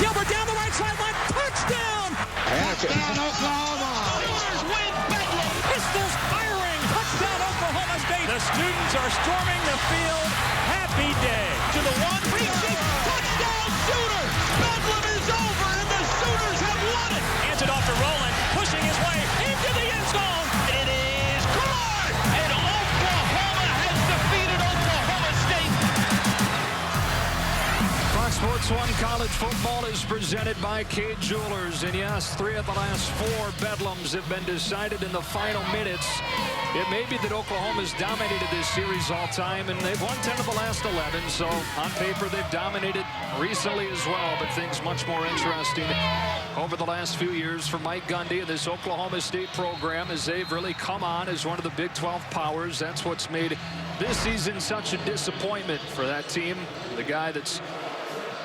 Gilbert down the right sideline. Touchdown! Touchdown, Oklahoma! Sooners win Bedlam. Pistols firing. Touchdown, Oklahoma State. The students are storming the field. Happy day. To the one. Reaching. Touchdown, Sooners! Bedlam is over, and the Sooners have won it. Hands it off to Rowland, pushing his way into the end zone. It is good! And Oklahoma has defeated Oklahoma State. Fox Sports 1 College Football is presented by Cade Jewelers. And yes, 3 of the last 4 Bedlams have been decided in the final minutes. It may be that Oklahoma's dominated this series all time, and they've won 10 of the last 11. So on paper, they've dominated recently as well, but things much more interesting over the last few years for Mike Gundy and this Oklahoma State program as they've really come on as one of the Big 12 powers. That's what's made this season such a disappointment for that team. The guy that's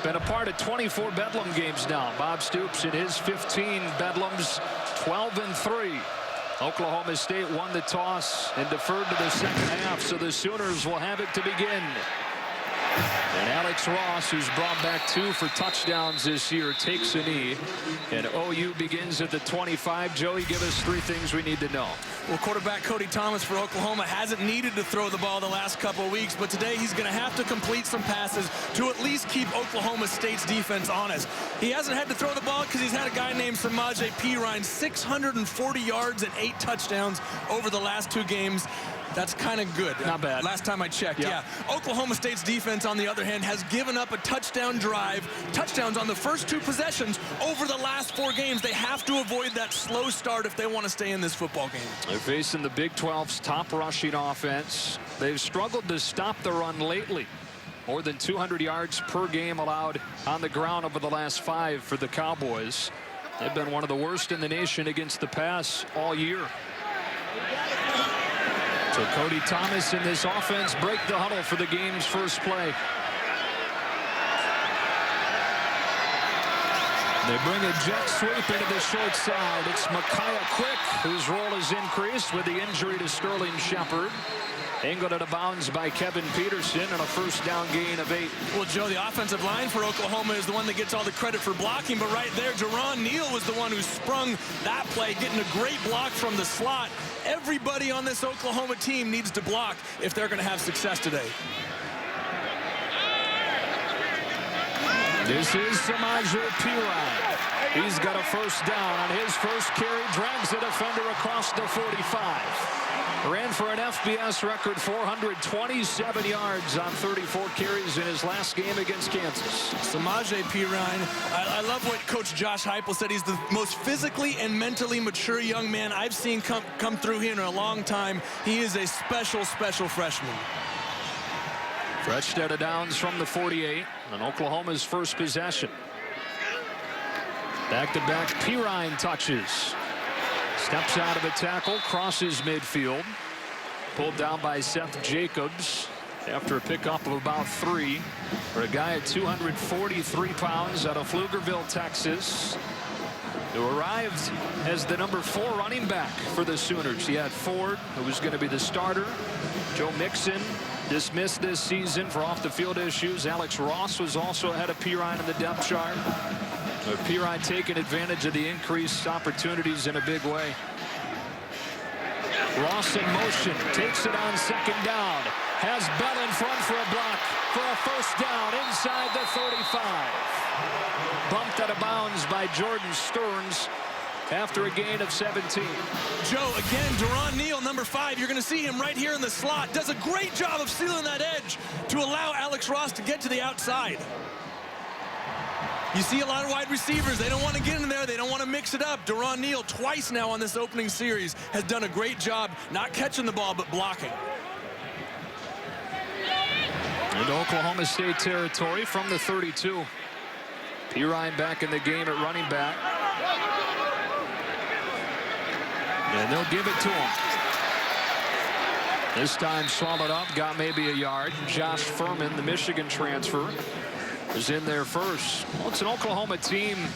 been a part of 24 Bedlam games now. Bob Stoops in his 15 Bedlams, 12-3. Oklahoma State won the toss and deferred to the second half, so the Sooners will have it to begin. And Alex Ross, who's brought back 2 for touchdowns this year, takes a knee. And OU begins at the 25. Joey, give us 3 things we need to know. Well, quarterback Cody Thomas for Oklahoma hasn't needed to throw the ball the last couple of weeks, but today he's going to have to complete some passes to at least keep Oklahoma State's defense honest. He hasn't had to throw the ball because he's had a guy named Salvage, 640 yards and 8 touchdowns over the last 2 games. That's kind of good. Not bad. Last time I checked, yeah. Oklahoma State's defense, on the other hand, has given up a touchdown drive, touchdowns on the first 2 possessions over the last 4 games. They have to avoid that slow start if they want to stay in this football game. They're facing the Big 12's top rushing offense. They've struggled to stop the run lately. More than 200 yards per game allowed on the ground over the last 5 for the Cowboys. They've been one of the worst in the nation against the pass all year. So Cody Thomas and this offense break the huddle for the game's first play. They bring a jet sweep into the short side. It's Micaiah Quick, whose role is increased with the injury to Sterling Shepard. Angled out of bounds by Kevin Peterson and a first down gain of 8. Well, Joe, the offensive line for Oklahoma is the one that gets all the credit for blocking, but right there, Jerron Neal was the one who sprung that play, getting a great block from the slot. Everybody on this Oklahoma team needs to block if they're going to have success today. This is Samaje Perine. He's got a first down on his first carry, drags the defender across the 45. Ran for an FBS record 427 yards on 34 carries in his last game against Kansas. Samaje Perine, I love what Coach Josh Heupel said. He's the most physically and mentally mature young man I've seen come through here in a long time. He is a special, special freshman. Stretched out of downs from the 48 on Oklahoma's first possession. Back-to-back Perine touches. Steps out of the tackle, crosses midfield. Pulled down by Seth Jacobs after a pickup of about 3 for a guy at 243 pounds out of Pflugerville, Texas, who arrived as the number 4 running back for the Sooners. He had Ford, who was going to be the starter. Joe Mixon dismissed this season for off-the-field issues. Alex Ross was also ahead of Perine in the depth chart. But Perine taking advantage of the increased opportunities in a big way. Ross in motion, takes it on second down. Has Bell in front for a block for a first down inside the 35. Bumped out of bounds by Jordan Stearns after a gain of 17. Joe, again, Jerron Neal, number 5. You're going to see him right here in the slot. Does a great job of sealing that edge to allow Alex Ross to get to the outside. You see a lot of wide receivers. They don't want to get in there. They don't want to mix it up. Jerron Neal, twice now on this opening series, has done a great job not catching the ball but blocking. Into Oklahoma State territory from the 32. Perine back in the game at running back. And they'll give it to him. This time swallowed up, got maybe a yard. Josh Furman, the Michigan transfer, is in there first. Well, it's an Oklahoma team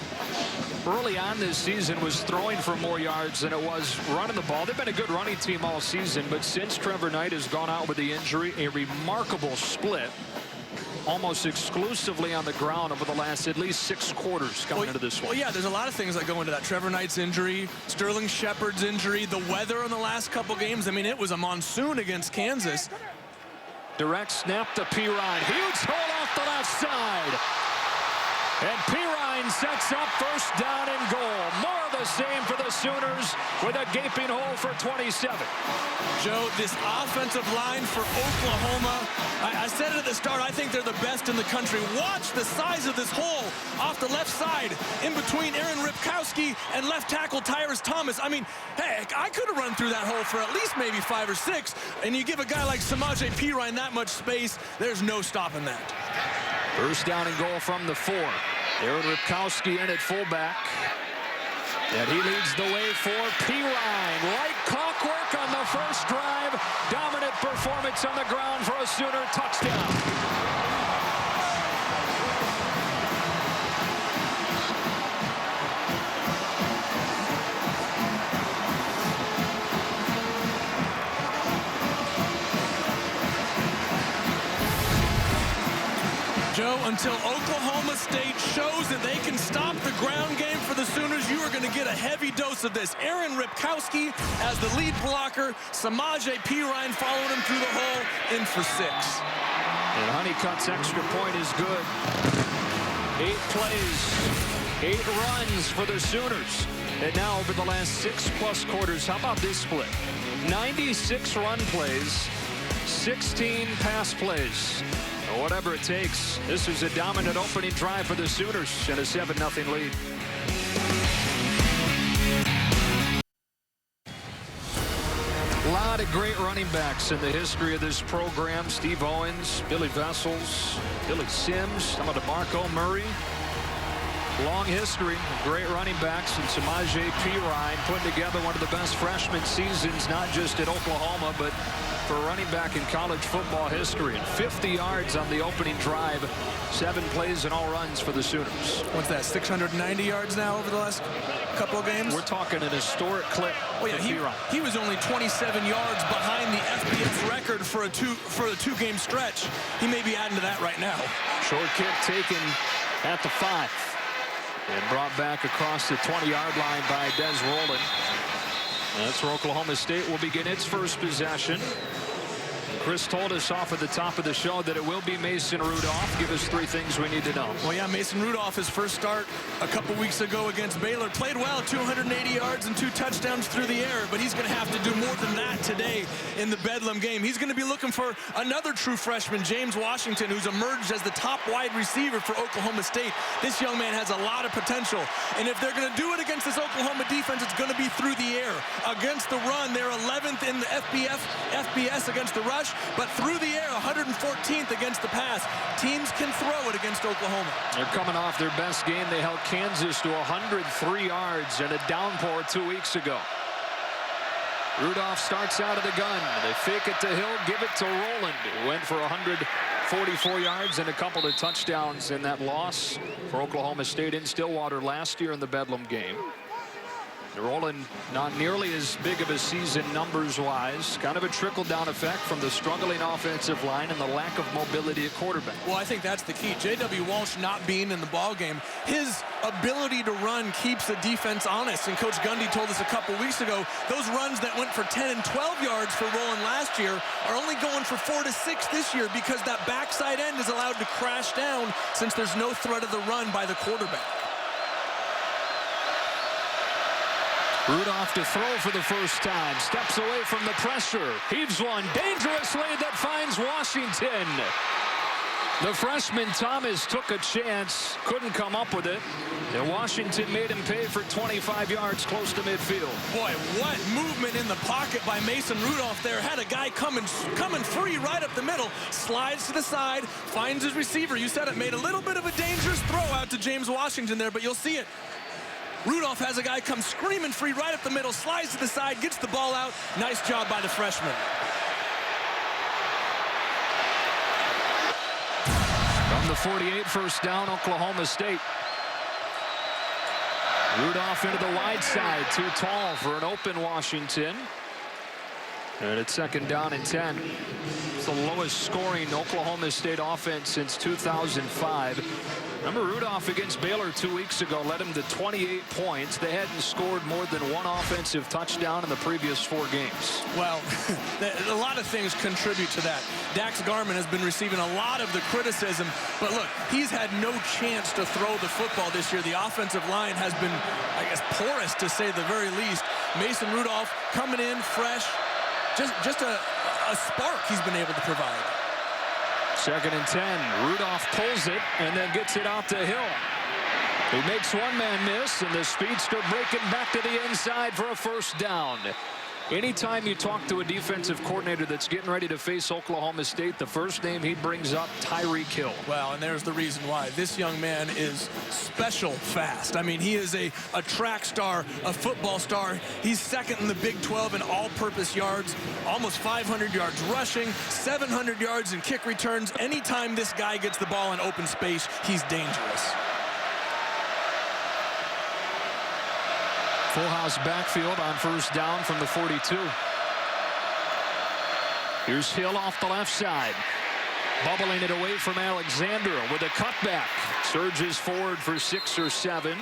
early on this season was throwing for more yards than it was running the ball. They've been a good running team all season, but since Trevor Knight has gone out with the injury, a remarkable split. almost exclusively on the ground over the last at least 6 quarters coming into this one. Well, yeah, there's a lot of things that go into that. Trevor Knight's injury, Sterling Shepard's injury, the weather in the last couple games. I mean, it was a monsoon against Kansas. Direct snap to Pirine. Huge hole off the left side. And Pirine sets up first down and goal. More of the same for the Sooners with a gaping hole for 27. Joe, this offensive line for Oklahoma, I said it at the start, I think they're the best in the country. Watch the size of this hole off the left side in between Aaron Ripkowski and left tackle Tyrus Thomas. I mean, heck, I could have run through that hole for at least maybe 5 or 6. And you give a guy like Salvage Pirine that much space, there's no stopping that. First down and goal from the 4. Aaron Ripkowski in at fullback. And he leads the way for Pirine. Like clockwork on the first drive. Dominant performance on the ground for a Sooner touchdown. Joe, until Oklahoma State shows that they can stop the ground game for the Sooners, you are going to get a heavy dose of this. Aaron Ripkowski as the lead blocker. Salvage Pirine following him through the hole, in for 6. And Honeycutt's extra point is good. 8 plays, 8 runs for the Sooners. And now over the last 6+ quarters, how about this split? 96 run plays, 16 pass plays. Whatever it takes, this is a dominant opening drive for the Sooners and a 7-0 lead. A lot of great running backs in the history of this program. Steve Owens, Billy Vessels, Billy Sims, how about DeMarco Murray? Long history of great running backs, and Salvage Pirine putting together one of the best freshman seasons, not just at Oklahoma, but for a running back in college football history. And 50 yards on the opening drive, 7 plays and all runs for the Sooners. What's that, 690 yards now over the last couple of games? We're talking an historic clip. Oh yeah, he was only 27 yards behind the FBS record for a two-game stretch. He may be adding to that right now. Short kick taken at the 5. And brought back across the 20-yard line by Des Roland. That's where Oklahoma State will begin its first possession. Chris told us off at the top of the show that it will be Mason Rudolph. Give us 3 things we need to know. Well, yeah, Mason Rudolph, his first start a couple weeks ago against Baylor, played well, 280 yards and 2 touchdowns through the air, but he's going to have to do more than that today in the Bedlam game. He's going to be looking for another true freshman, James Washington, who's emerged as the top wide receiver for Oklahoma State. This young man has a lot of potential, and if they're going to do it against this Oklahoma defense, it's going to be through the air. Against the run, they're 11th in the FBS against the rush, but through the air, 114th against the pass. Teams can throw it against Oklahoma. They're coming off their best game. They held Kansas to 103 yards in a downpour 2 weeks ago. Rudolph starts out of the gun. They fake it to Hill, give it to Roland, who went for 144 yards and a couple of touchdowns in that loss for Oklahoma State in Stillwater last year in the Bedlam game. Roland not nearly as big of a season numbers-wise. Kind of a trickle-down effect from the struggling offensive line and the lack of mobility at quarterback. Well, I think that's the key. J.W. Walsh not being in the ballgame, his ability to run keeps the defense honest. And Coach Gundy told us a couple weeks ago, those runs that went for 10 and 12 yards for Roland last year are only going for 4 to 6 this year because that backside end is allowed to crash down since there's no threat of the run by the quarterback. Rudolph to throw for the first time. Steps away from the pressure. Heaves one dangerously that finds Washington. The freshman Thomas took a chance. Couldn't come up with it. And Washington made him pay for 25 yards close to midfield. Boy, what movement in the pocket by Mason Rudolph there. Had a guy coming free right up the middle. Slides to the side. Finds his receiver. You said it. Made a little bit of a dangerous throw out to James Washington there, but you'll see it. Rudolph has a guy come screaming free right up the middle, slides to the side, gets the ball out. Nice job by the freshman. From the 48, first down, Oklahoma State. Rudolph into the wide side, too tall for an open Washington. And it's 2nd down and 10. It's the lowest scoring Oklahoma State offense since 2005. Remember Rudolph against Baylor 2 weeks ago led them to 28 points. They hadn't scored more than one offensive touchdown in the previous 4 games. Well, a lot of things contribute to that. Dax Garman has been receiving a lot of the criticism, but look, he's had no chance to throw the football this year. The offensive line has been, I guess, porous to say the very least. Mason Rudolph coming in fresh, just a spark he's been able to provide. 2nd and 10. Rudolph pulls it and then gets it out to Hill. He makes one man miss, and the speedster breaking back to the inside for a 1st down. Anytime you talk to a defensive coordinator that's getting ready to face Oklahoma State, the first name he brings up, Tyreek Hill. Well, and there's the reason why. This young man is special fast. I mean, he is a track star, a football star. He's 2nd in the Big 12 in all-purpose yards, almost 500 yards rushing, 700 yards in kick returns. Anytime this guy gets the ball in open space, he's dangerous. Full house backfield on 1st down from the 42. Here's Hill off the left side. Bubbling it away from Alexander with a cutback. Surges forward for 6 or 7.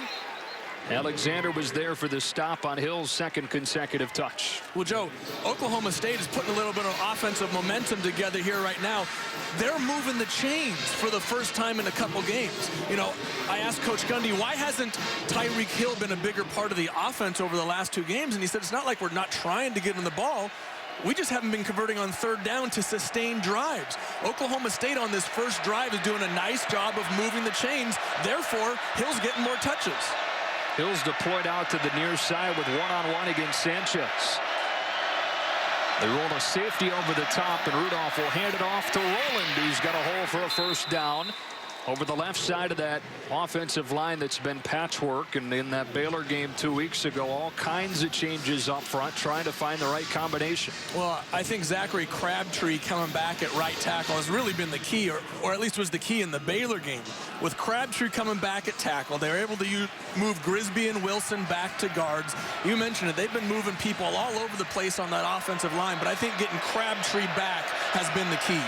Alexander was there for the stop on Hill's 2nd consecutive touch. Well, Joe, Oklahoma State is putting a little bit of offensive momentum together here right now. They're moving the chains for the first time in a couple games. You know, I asked Coach Gundy, why hasn't Tyreek Hill been a bigger part of the offense over the last 2 games? And he said, it's not like we're not trying to get him the ball. We just haven't been converting on 3rd down to sustain drives. Oklahoma State on this first drive is doing a nice job of moving the chains. Therefore, Hill's getting more touches. Hill's deployed out to the near side with one-on-one against Sanchez. They roll a safety over the top, and Rudolph will hand it off to Roland, who's got a hole for a 1st down. Over the left side of that offensive line that's been patchwork, and in that Baylor game 2 weeks ago, all kinds of changes up front, trying to find the right combination. Well, I think Zachary Crabtree coming back at right tackle has really been the key, or at least was the key in the Baylor game. With Crabtree coming back at tackle, they were able to move Grisby and Wilson back to guards. You mentioned it, they've been moving people all over the place on that offensive line, but I think getting Crabtree back has been the key.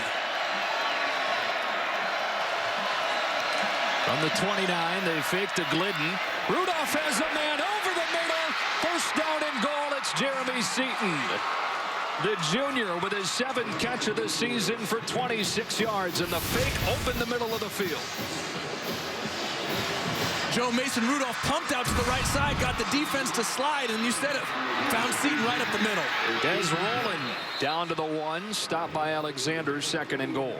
From the 29, they fake to Glidden. Rudolph has a man over the middle. 1st down and goal. It's Jeremy Seaton, the junior, with his 7th catch of the season for 26 yards. And the fake opened the middle of the field. Joe, Mason Rudolph pumped out to the right side, got the defense to slide, and you said it, found Seaton right up the middle. Des Roland down to the 1, stopped by Alexander, 2nd and goal.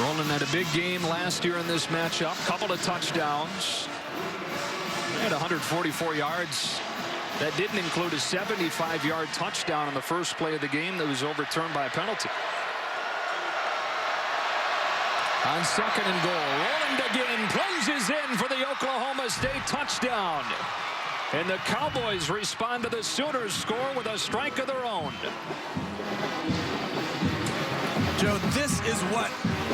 Roland had a big game last year in this matchup. Couple of touchdowns. He had 144 yards. That didn't include a 75-yard touchdown on the first play of the game that was overturned by a penalty. On 2nd and goal, Roland again plunges in for the Oklahoma State touchdown. And the Cowboys respond to the Sooners' score with a strike of their own. Joe, this is what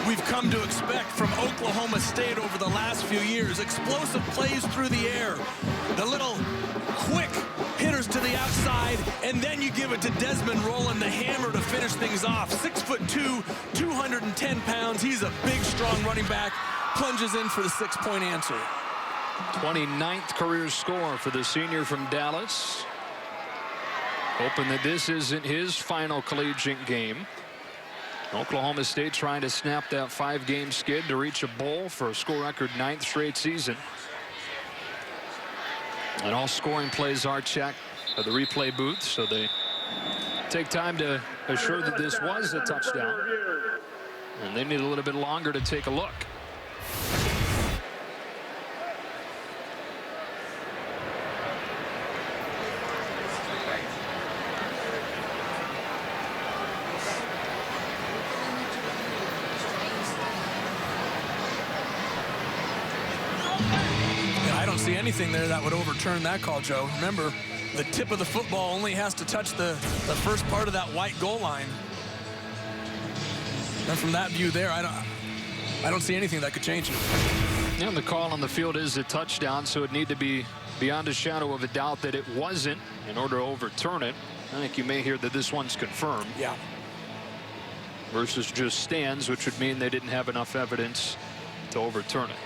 we've come to expect from Oklahoma State over the last few years. Explosive plays through the air. The little quick hitters to the outside, and then you give it to Desmond Roland, the hammer, to finish things off. 6'2", 210 pounds. He's a big, strong running back. Plunges in for the 6-point answer. 29th career score for the senior from Dallas. Hoping that this isn't his final collegiate game. Oklahoma State trying to snap that 5-game skid to reach a bowl for a school record 9th straight season. And all scoring plays are checked at the replay booth, so they take time to assure that this was a touchdown. And they need a little bit longer to take a look. See anything there that would overturn that call, Joe. Remember, the tip of the football only has to touch the first part of that white goal line. And from that view there, I don't see anything that could change it. And the call on the field is a touchdown, so it need to be beyond a shadow of a doubt that it wasn't in order to overturn it. I think you may hear that this one's confirmed. Yeah. Versus just stands, which would mean they didn't have enough evidence to overturn it.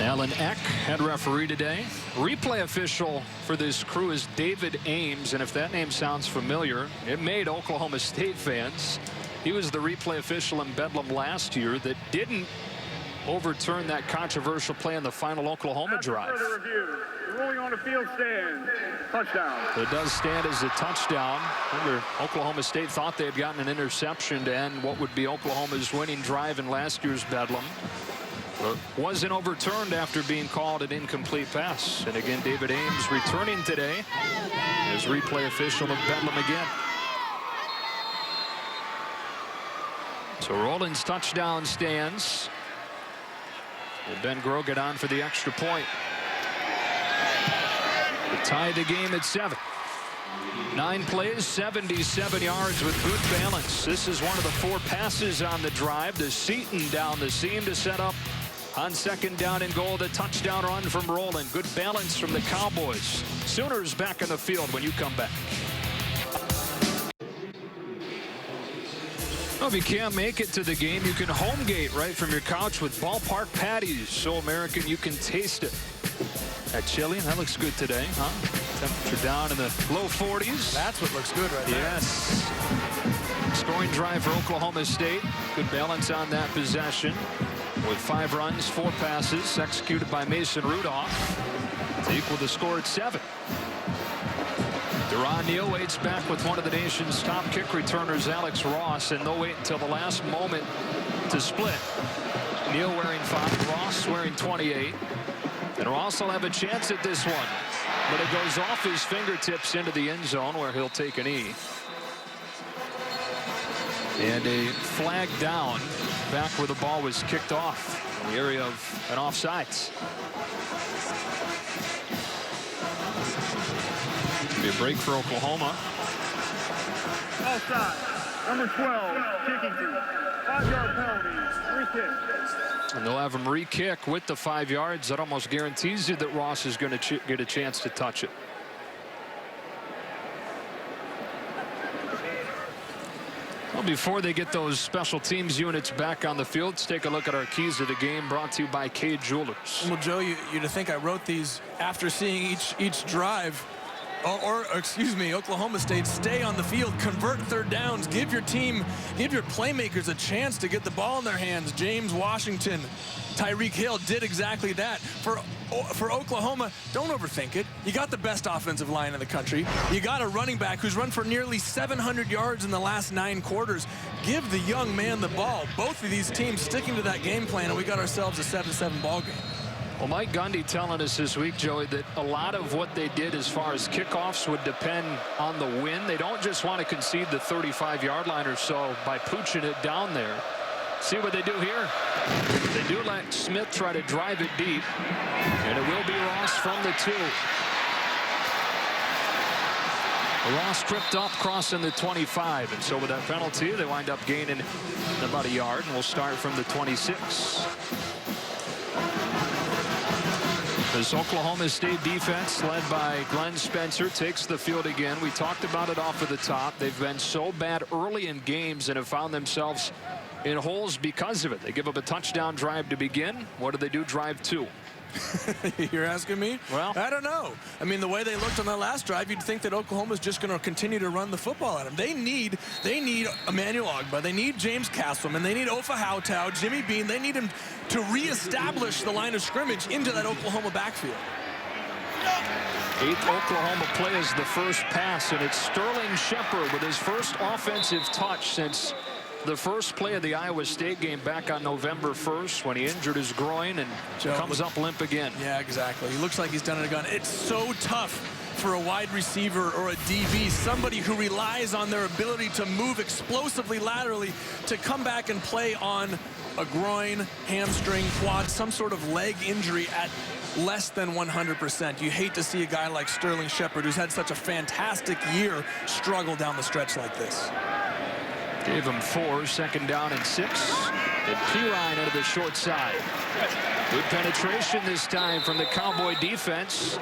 Alan Eck, head referee today. Replay official for this crew is David Ames, and if that name sounds familiar, it made Oklahoma State fans. He was the replay official in Bedlam last year that didn't overturn that controversial play in the final Oklahoma drive. Further review. The ruling on the field stands. Touchdown. It does stand as a touchdown. Remember, Oklahoma State thought they had gotten an interception to end what would be Oklahoma's winning drive in last year's Bedlam. But wasn't overturned after being called an incomplete pass. And again, David Ames returning today as replay official of Bedlam again. So Rollins' touchdown stands. And Ben Grogan on for the extra point. To tie the game at 7. 9 plays, 77 yards with good balance. This is one of the 4 passes on the drive. The Seaton down the seam to set up on 2nd down and goal. The touchdown run from Roland. Good balance from the Cowboys. Sooners back in the field when you come back. Well, if you can't make it to the game, you can home gate right from your couch with ballpark patties. So American, you can taste it. That chili, that looks good today, huh? Temperature down in the low 40s. That's what looks good right there. Yes. Scoring drive for Oklahoma State. Good balance on that possession. With 5 runs, 4 passes, executed by Mason Rudolph to equal the score at 7. Deron Neal waits back with one of the nation's top kick returners, Alex Ross, and they'll wait until the last moment to split. Neal wearing 5, Ross wearing 28. And Ross will have a chance at this one, but it goes off his fingertips into the end zone where he'll take a knee. And a flag down back where the ball was kicked off in the area of an offsides. Be a break for Oklahoma. Offside. Number 12, kicking team. 5-yard penalty. Free kick. And they'll have him re-kick with the 5 yards. That almost guarantees you that Ross is going to get a chance to touch it. Well, before they get those special teams units back on the field, let's take a look at our keys of the game, brought to you by K Jewelers. Well, Joe, you'd think I wrote these after seeing each drive. Or excuse me, Oklahoma State, stay on the field, convert 3rd downs, give your team, give your playmakers a chance to get the ball in their hands. James Washington, Tyreek Hill did exactly that. For Oklahoma, don't overthink it. You got the best offensive line in the country. You got a running back who's run for nearly 700 yards in the last 9 quarters. Give the young man the ball. Both of these teams sticking to that game plan, and we got ourselves a 7-7 ball game. Well, Mike Gundy telling us this week, Joey, that a lot of what they did as far as kickoffs would depend on the win. They don't just want to concede the 35-yard line or so by pooching it down there. See what they do here. They do let Smith try to drive it deep, and it will be Ross from the 2. Ross tripped up crossing the 25, and so with that penalty, they wind up gaining about a yard, and we'll start from the 26. This Oklahoma State defense, led by Glenn Spencer, takes the field again. We talked about it off of the top. They've been so bad early in games and have found themselves in holes because of it. They give up a touchdown drive to begin. What do they do? Drive 2. You're asking me? Well, I don't know. I mean, the way they looked on that last drive, you'd think that Oklahoma's just going to continue to run the football at them. They need Emmanuel Ogbah. They need James Castleman. They need Ofa Hautau, Jimmy Bean. They need him to reestablish the line of scrimmage into that Oklahoma backfield. 8th Oklahoma play is the first pass, and it's Sterling Shepard with his first offensive touch since the first play of the Iowa State game back on November 1st when he injured his groin and comes up limp again. Yeah, exactly. He looks like he's done it again. It's so tough for a wide receiver or a DB, somebody who relies on their ability to move explosively laterally, to come back and play on a groin, hamstring, quad, some sort of leg injury at less than 100%. You hate to see a guy like Sterling Shepard, who's had such a fantastic year, struggle down the stretch like this. Gave him 4, 2nd down and 6. And Pirine into the short side. Good penetration this time from the Cowboy defense,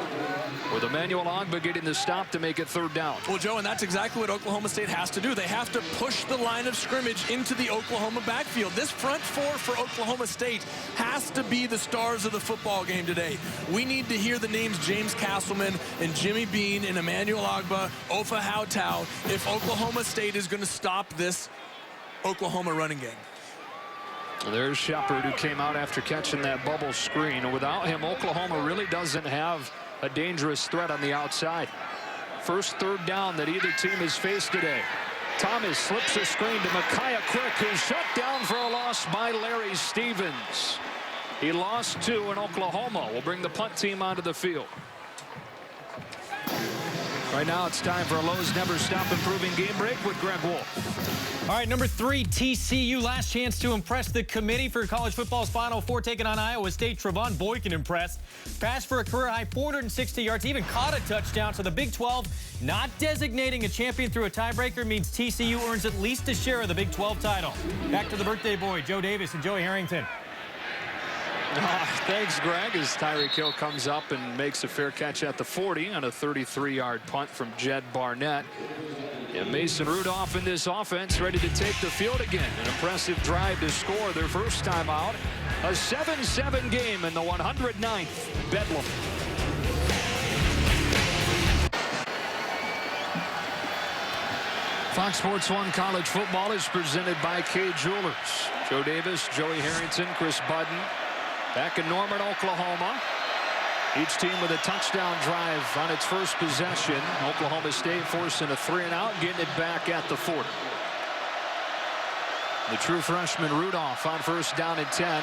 with Emmanuel Ogbah getting the stop to make it 3rd down. Well, Joe, and that's exactly what Oklahoma State has to do. They have to push the line of scrimmage into the Oklahoma backfield. This front four for Oklahoma State has to be the stars of the football game today. We need to hear the names James Castleman and Jimmy Bean and Emmanuel Ogbah, Ofa Hautau, if Oklahoma State is going to stop this Oklahoma running game. There's Shepard, who came out after catching that bubble screen. And without him, Oklahoma really doesn't have a dangerous threat on the outside. First 3rd down that either team has faced today. Thomas slips a screen to Micaiah Quick, who's shut down for a loss by Larry Stevens. He lost 2, and Oklahoma will bring the punt team onto the field. Right now, it's time for a Lowe's Never Stop Improving Game Break with Greg Wolf. All right, number 3, TCU. Last chance to impress the committee for college football's Final Four, taking on Iowa State. Trevon Boykin impressed. Passed for a career-high 460 yards, even caught a touchdown. So the Big 12 not designating a champion through a tiebreaker means TCU earns at least a share of the Big 12 title. Back to the birthday boy, Joe Davis and Joey Harrington. Thanks, Greg, as Tyreek Hill comes up and makes a fair catch at the 40 on a 33-yard punt from Jed Barnett. And Mason Rudolph in this offense ready to take the field again. An impressive drive to score their first time out. A 7-7 game in the 109th Bedlam. Fox Sports 1 College Football is presented by Kay Jewelers. Joe Davis, Joey Harrington, Chris Budden. Back in Norman, Oklahoma. Each team with a touchdown drive on its first possession. Oklahoma State forcing a 3-and-out, getting it back at the 40. The true freshman Rudolph on first down and 10.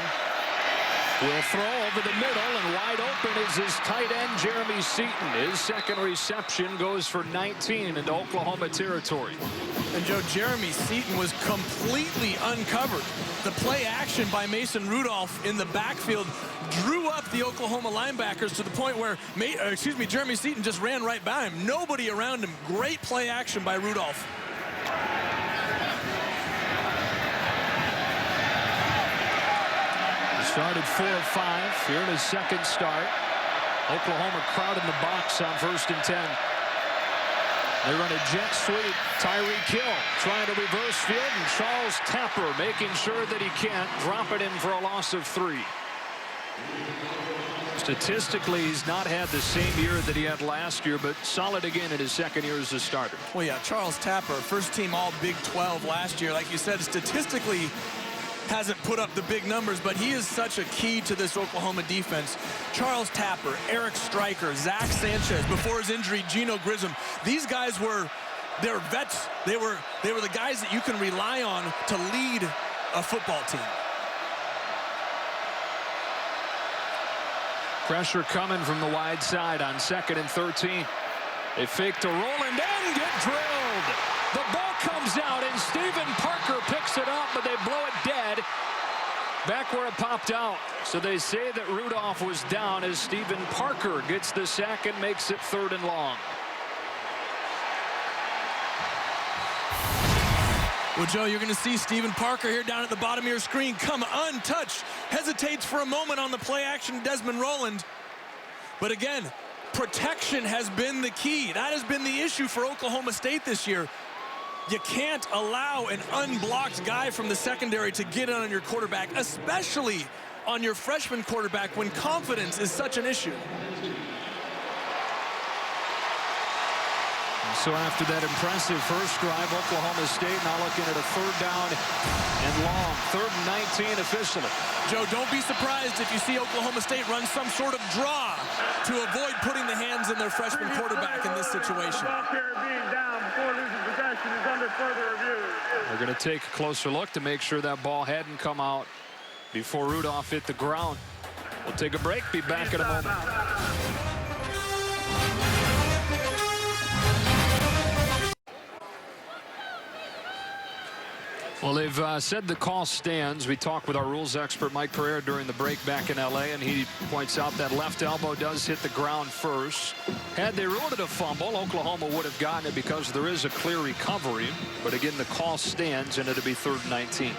Will throw over the middle, and wide open is his tight end, Jeremy Seaton. His second reception goes for 19 into Oklahoma territory. And Joe, Jeremy Seaton was completely uncovered. The play action by Mason Rudolph in the backfield drew up the Oklahoma linebackers to the point where, Jeremy Seaton just ran right by him. Nobody around him. Great play action by Rudolph. Started 4 of 5 here in his second start. Oklahoma crowding the box on first and 10. They run a jet sweep. Tyreek Hill trying to reverse field, and Charles Tapper making sure that he can't drop it in for a loss of 3. Statistically, he's not had the same year that he had last year, but solid again in his second year as a starter. Well, yeah, Charles Tapper, first team all Big 12 last year. Like you said, statistically hasn't put up the big numbers, but he is such a key to this Oklahoma defense. Charles Tapper, Eric Stryker, Zach Sanchez, before his injury, Geno Grissom. These guys they're vets. They were the guys that you can rely on to lead a football team. Pressure coming from the wide side on 2nd and 13. They fake to roll and then get drilled. The ball comes out, and Stephen Parker picks it up, but they blow it dead back where it popped out. So they say that Rudolph was down as Stephen Parker gets the sack and makes it 3rd and long. Well, Joe, you're going to see Stephen Parker here down at the bottom of your screen come untouched. Hesitates for a moment on the play action, Desmond Rowland. But again, protection has been the key. That has been the issue for Oklahoma State this year. You can't allow an unblocked guy from the secondary to get on your quarterback, especially on your freshman quarterback when confidence is such an issue. So after that impressive first drive, Oklahoma State now looking at a 3rd down and long. 3rd and 19 officially. Joe, don't be surprised if you see Oklahoma State run some sort of draw to avoid putting the hands in their freshman quarterback in this situation. They're going to take a closer look to make sure that ball hadn't come out before Rudolph hit the ground. We'll take a break. Be back in a moment. Well, they've said the call stands. We talked with our rules expert, Mike Pereira, during the break back in L.A., and he points out that left elbow does hit the ground first. Had they ruled it a fumble, Oklahoma would have gotten it because there is a clear recovery. But again, the call stands, and it'll be 3rd and 19.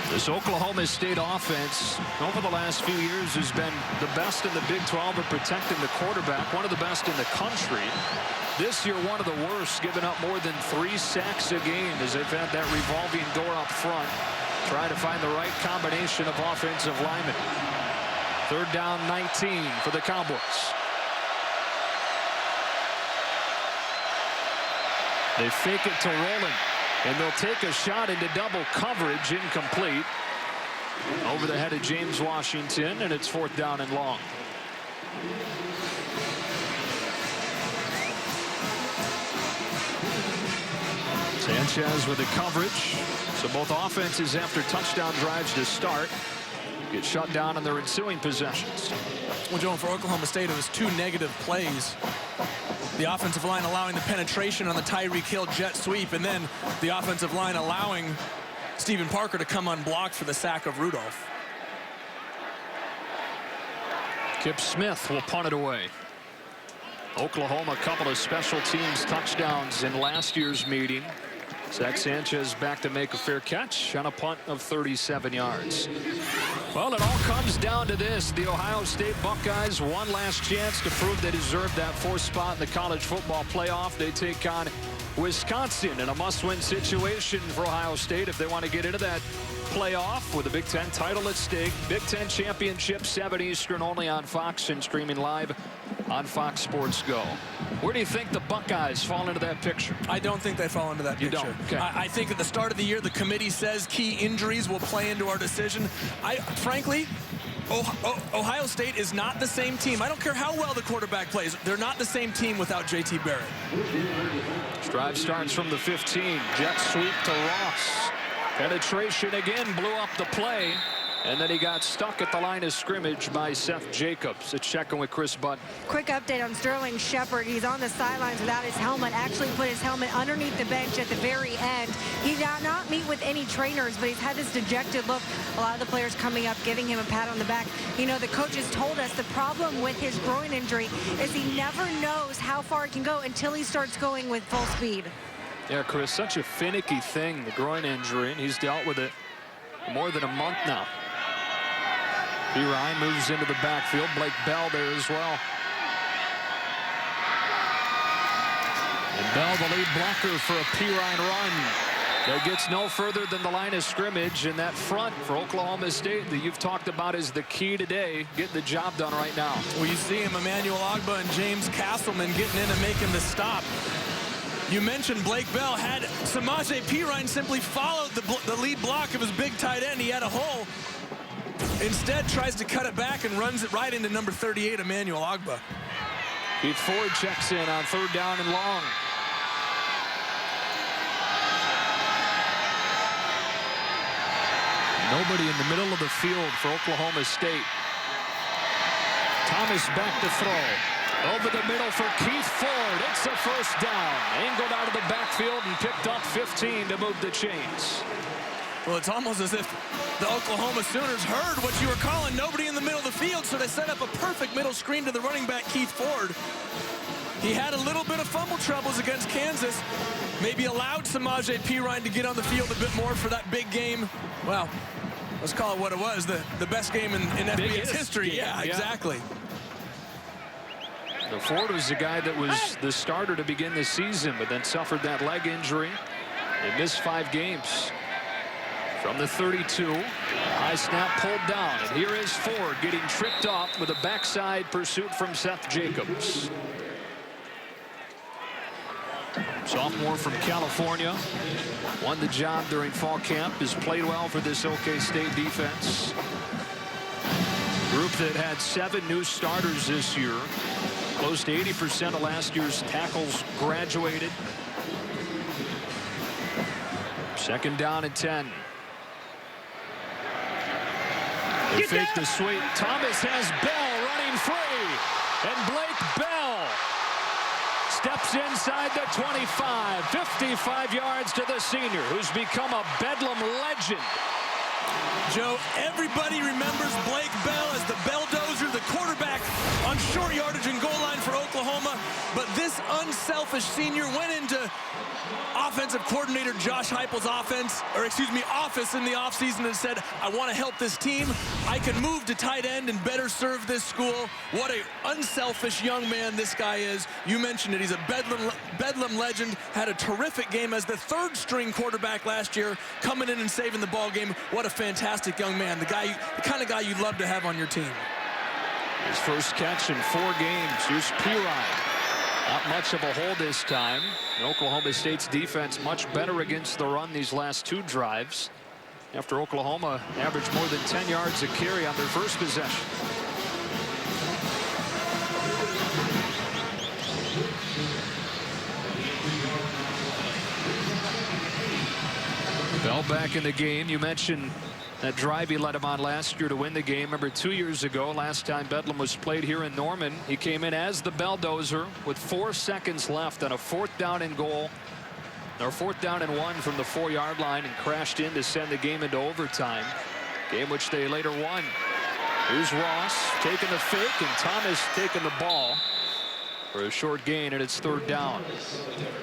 This Oklahoma State offense over the last few years has been the best in the Big 12 at protecting the quarterback, one of the best in the country. This year, one of the worst, giving up more than 3 sacks a game as they've had that revolving door up front, trying to find the right combination of offensive linemen. 3rd down 19 for the Cowboys. They fake it to Rowland. And they'll take a shot into double coverage, incomplete. Over the head of James Washington, and it's 4th down and long. Sanchez with the coverage. So both offenses, after touchdown drives to start, get shut down in their ensuing possessions. Well, Joe, for Oklahoma State, it was 2 negative plays. The offensive line allowing the penetration on the Tyreek Hill jet sweep, and then the offensive line allowing Stephen Parker to come unblocked for the sack of Rudolph. Kip Smith will punt it away. Oklahoma, a couple of special teams touchdowns in last year's meeting. Zach Sanchez back to make a fair catch on a punt of 37 yards. Well, it all comes down to this. The Ohio State Buckeyes, one last chance to prove they deserve that 4th spot in the college football playoff. They take on Wisconsin in a must-win situation for Ohio State if they want to get into that playoff with the Big Ten title at stake. Big Ten Championship, 7 Eastern, only on Fox and streaming live on Fox Sports Go. Where do you think the Buckeyes fall into that picture? I don't think they fall into that picture. You don't? Okay. I think at the start of the year, the committee says key injuries will play into our decision. Frankly, Ohio State is not the same team. I don't care how well the quarterback plays. They're not the same team without J.T. Barrett. Drive starts from the 15. Jet sweep to Ross. Penetration again, blew up the play. And then he got stuck at the line of scrimmage by Seth Jacobs. It's checking with Chris Button. Quick update on Sterling Shepard. He's on the sidelines without his helmet. Actually put his helmet underneath the bench at the very end. He did not meet with any trainers, but he's had this dejected look. A lot of the players coming up, giving him a pat on the back. You know, the coaches told us the problem with his groin injury is he never knows how far it can go until he starts going with full speed. Yeah, Chris, such a finicky thing, the groin injury, and he's dealt with it for more than a month now. P. Ryan moves into the backfield. Blake Bell there as well. And Bell, the lead blocker for a P. Ryan run that gets no further than the line of scrimmage. And that front for Oklahoma State that you've talked about is the key today. Getting the job done right now. Well, you see him, Emmanuel Ogbah and James Castleman getting in and making the stop. You mentioned Blake Bell. Had Samaje Perine simply followed the lead block of his big tight end, he had a hole. Instead, tries to cut it back and runs it right into number 38, Emmanuel Ogbah. Keith Ford checks in on 3rd down and long. Nobody in the middle of the field for Oklahoma State. Thomas back to throw. Over the middle for Keith Ford. It's a 1st down. Angled out of the backfield and picked up 15 to move the chains. Well, it's almost as if the Oklahoma Sooners heard what you were calling nobody in the middle of the field, so they set up a perfect middle screen to the running back, Keith Ford. He had a little bit of fumble troubles against Kansas. Maybe allowed Samaje Perine to get on the field a bit more for that big game. Well, let's call it what it was, the best game in FBS history. Yeah, exactly. The Ford was the guy that was the starter to begin the season, but then suffered that leg injury and missed 5 games. From the 32, high snap pulled down, and here is Ford getting tripped up with a backside pursuit from Seth Jacobs. Sophomore from California, won the job during fall camp, has played well for this OK State defense. Group that had 7 new starters this year. Close to 80% of last year's tackles graduated. 2nd down and 10. They fake the sweep. Thomas has Bell running free. And Blake Bell steps inside the 25. 55 yards to the senior, who's become a Bedlam legend. Joe, everybody remembers Blake Bell as the Belldozer, the quarterback on short yardage and goal line for Oklahoma. But this this unselfish senior went into offensive coordinator Josh Heupel's office in the offseason and said, I want to help this team. I can move to tight end and better serve this school. What a unselfish young man this guy is. You mentioned it. He's a Bedlam legend. Had a terrific game as the third-string quarterback last year, coming in and saving the ball game. What a fantastic young man. The kind of guy you'd love to have on your team. His first catch in 4 games. Here's Pirine. Not much of a hole this time. And Oklahoma State's defense much better against the run these last 2 drives, after Oklahoma averaged more than 10 yards a carry on their first possession. Bell back in the game. You mentioned that drive he led him on last year to win the game. Remember 2 years ago, last time Bedlam was played here in Norman, he came in as the belldozer with 4 seconds left on a 4th down and goal, or 4th down and 1 from the 4-yard line, and crashed in to send the game into overtime, game which they later won. Here's Ross taking the fake, and Thomas taking the ball for a short gain, and it's 3rd down.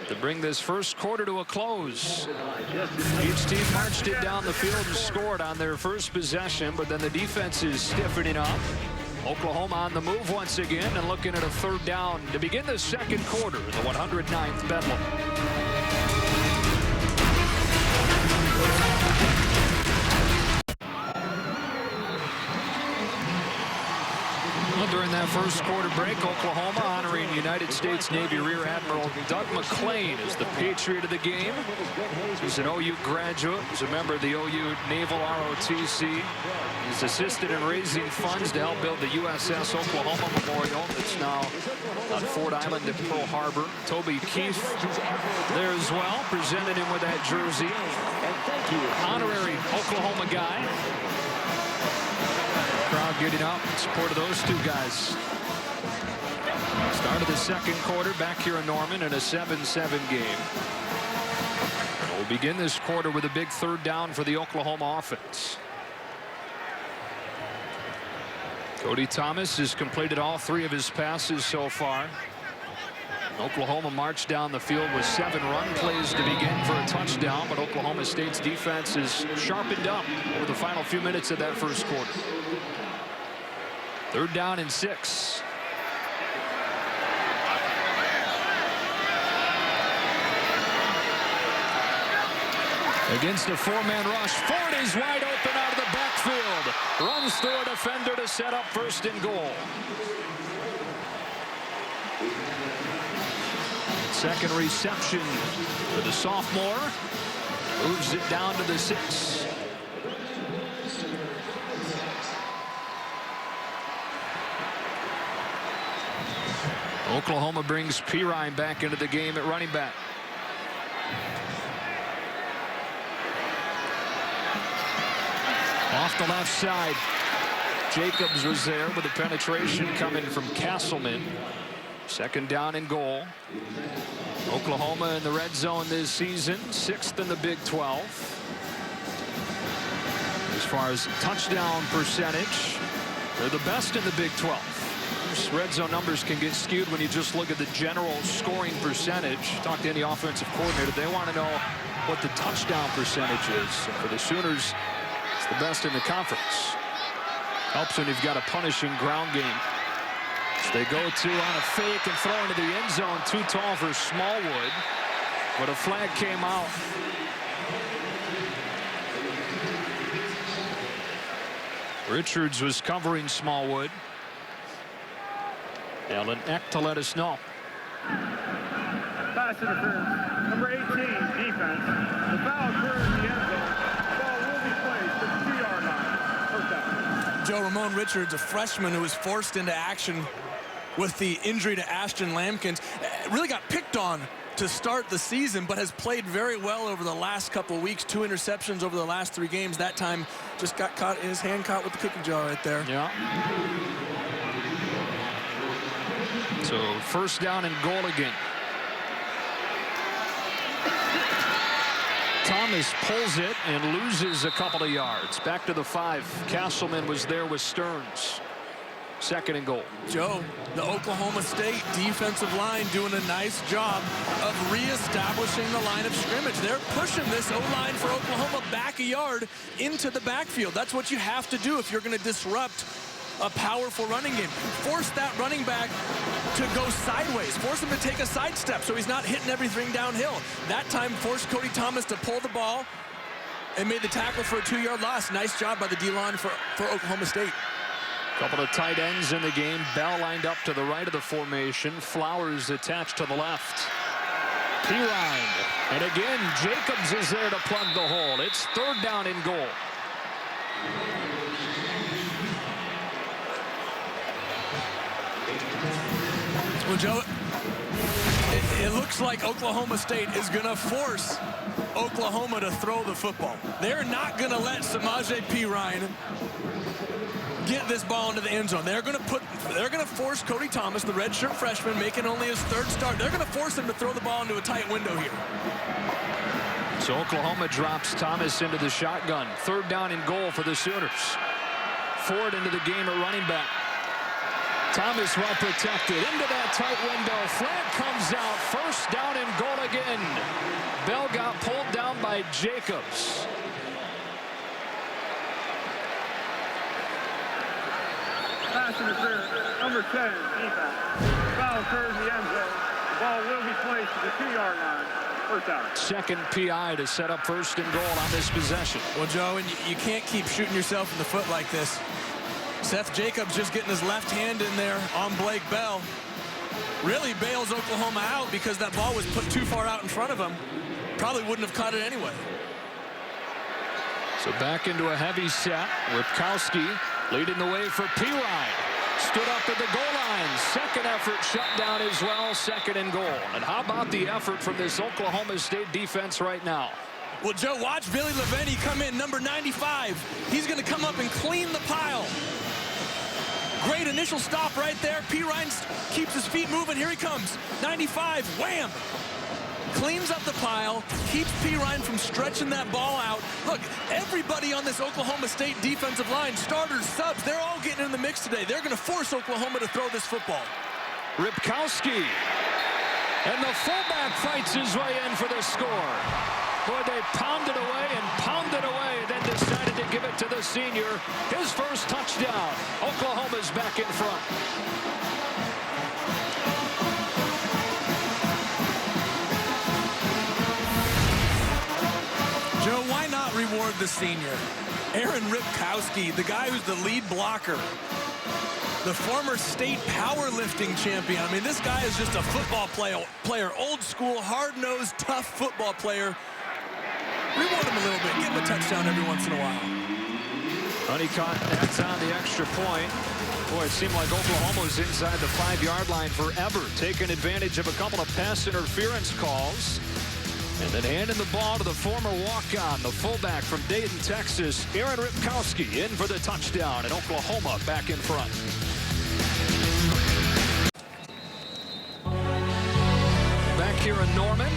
To bring this first quarter to a close, each team marched it down the field and scored on their first possession, but then the defense is stiffening up. Oklahoma on the move once again and looking at a 3rd down to begin the second quarter, the 109th Bedlam. During that first quarter break, Oklahoma honoring United States Navy Rear Admiral Doug McClain as the Patriot of the game. He's an OU graduate. He's a member of the OU Naval ROTC. He's assisted in raising funds to help build the USS Oklahoma Memorial that's now on Ford Island at Pearl Harbor. Toby Keith there as well, presented him with that jersey. Honorary Oklahoma guy. Crowd getting up in support of those 2 guys. Start of the second quarter back here in Norman in a 7-7 game. And we'll begin this quarter with a big 3rd down for the Oklahoma offense. Cody Thomas has completed all 3 of his passes so far. Oklahoma marched down the field with 7 run plays to begin for a touchdown, but Oklahoma State's defense is sharpened up over the final few minutes of that first quarter. 3rd down and 6. Against a 4-man rush, Ford is wide open out of the backfield. Runs through a defender to set up 1st and goal. Second reception for the sophomore. Moves it down to the 6. Oklahoma brings Pirine back into the game at running back. Off the left side, Jacobs was there with a penetration coming from Castleman. 2nd down and goal. Oklahoma in the red zone this season, 6th in the Big 12. As far as touchdown percentage, they're the best in the Big 12. Red zone numbers can get skewed when you just look at the general scoring percentage. Talk to any offensive coordinator, they want to know what the touchdown percentage is. And for the Sooners, it's the best in the conference. Helps when you've got a punishing ground game. They go to on a fake and throw into the end zone, too tall for Smallwood, but a flag came out. Richards was covering Smallwood. Alan Eck to let us know. Pass interference. Number 18, defense. The foul occurred in the end zone. Ball will be placed at the 2-yard line. 1st down. Joe Ramon Richards, a freshman who was forced into action with the injury to Ashton Lampkins, really got picked on to start the season, but has played very well over the last couple of weeks. 2 interceptions over the last 3 games. That time just got caught, his hand caught with the cookie jar right there. Yeah. So 1st down and goal again. Thomas pulls it and loses a couple of yards. Back to the 5. Castleman was there with Stearns. 2nd and goal. Joe, the Oklahoma State defensive line doing a nice job of reestablishing the line of scrimmage. They're pushing this O-line for Oklahoma back a yard into the backfield. That's what you have to do if you're going to disrupt a powerful running game. Force that running back to go sideways. Force him to take a sidestep so he's not hitting everything downhill. That time forced Cody Thomas to pull the ball and made the tackle for a 2-yard loss. Nice job by the D-line for Oklahoma State. Couple of tight ends in the game. Bell lined up to the right of the formation. Flowers attached to the left. Pirine. And again, Jacobs is there to plug the hole. It's 3rd down and goal. Well, Joe, it looks like Oklahoma State is going to force Oklahoma to throw the football. They're not going to let Samaje Pirine get this ball into the end zone. They're going to force Cody Thomas, the redshirt freshman, making only his 3rd start. They're going to force him to throw the ball into a tight window here. So Oklahoma drops Thomas into the shotgun. 3rd down and goal for the Sooners. Ford into the game at running back. Thomas well protected into that tight window. Flag comes out. 1st down and goal again. Bell got pulled down by Jacobs. Pass interference, number 10, defense. Foul occurs in the end zone. The ball will be placed at the 2-yard line. 1st down. 2nd PI to set up 1st and goal on this possession. Well, Joe, and you can't keep shooting yourself in the foot like this. Seth Jacobs just getting his left hand in there on Blake Bell. Really bails Oklahoma out because that ball was put too far out in front of him. Probably wouldn't have caught it anyway. So back into a heavy set. Ripkowski leading the way for Pirine. Stood up at the goal line. 2nd effort shut down as well. 2nd and goal. And how about the effort from this Oklahoma State defense right now? Well, Joe, watch Billy Leveni come in, number 95. He's going to come up and clean the pile. Great initial stop right there. Pirine keeps his feet moving. Here he comes. 95, wham! Cleans up the pile, keeps Pirine from stretching that ball out. Look, everybody on this Oklahoma State defensive line, starters, subs, they're all getting in the mix today. They're going to force Oklahoma to throw this football. Ripkowski. And the fullback fights his way in for the score. Boy, they pounded away, then decided to give it to the senior. His 1st touchdown. Oklahoma's back in front. Joe, why not reward the senior? Aaron Ripkowski, the guy who's the lead blocker. The former state powerlifting champion. I mean, this guy is just a football player. Old school, hard-nosed, tough football player. Reward him a little bit. Give him a touchdown every once in a while. Honeycutt adds on the extra point. Boy, it seemed like Oklahoma was inside the 5-yard line forever, taking advantage of a couple of pass interference calls. And then handing the ball to the former walk-on, the fullback from Dayton, Texas, Aaron Ripkowski, in for the touchdown, and Oklahoma back in front. Back here in Norman,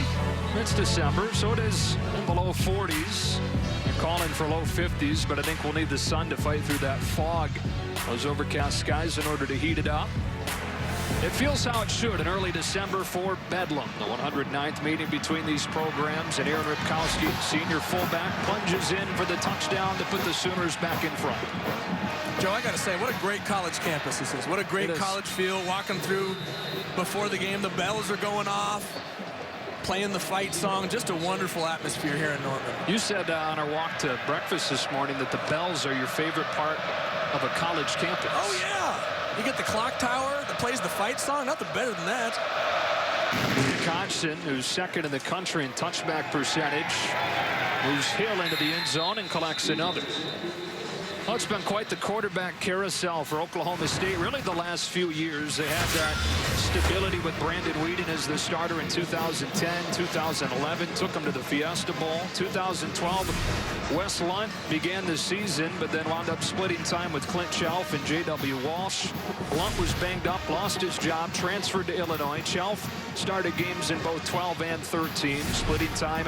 it's December, so it is in the low 40s. You're calling for low 50s, but I think we'll need the sun to fight through that fog, those overcast skies, in order to heat it up. It feels how it should in early December for Bedlam. The 109th meeting between these programs, and Aaron Ripkowski, senior fullback, plunges in for the touchdown to put the Sooners back in front. Joe, I got to say, what a great college campus this is. What a great college feel walking through before the game. The bells are going off, playing the fight song. Just a wonderful atmosphere here in Norman. You said on our walk to breakfast this morning that the bells are your favorite part of a college campus. Oh, yeah. You get the clock tower that plays the fight song. Nothing better than that. Hodgson, who's 2nd in the country in touchback percentage, moves Hill into the end zone and collects another. Well, it's been quite the quarterback carousel for Oklahoma State. Really the last few years. They had that stability with Brandon Weeden as the starter in 2010, 2011. Took him to the Fiesta Bowl. 2012, Wes Lunt began the season, but then wound up splitting time with Clint Chelf and J.W. Walsh. Lunt was banged up, lost his job, transferred to Illinois. Chelf Started games in both 12 and 13, splitting time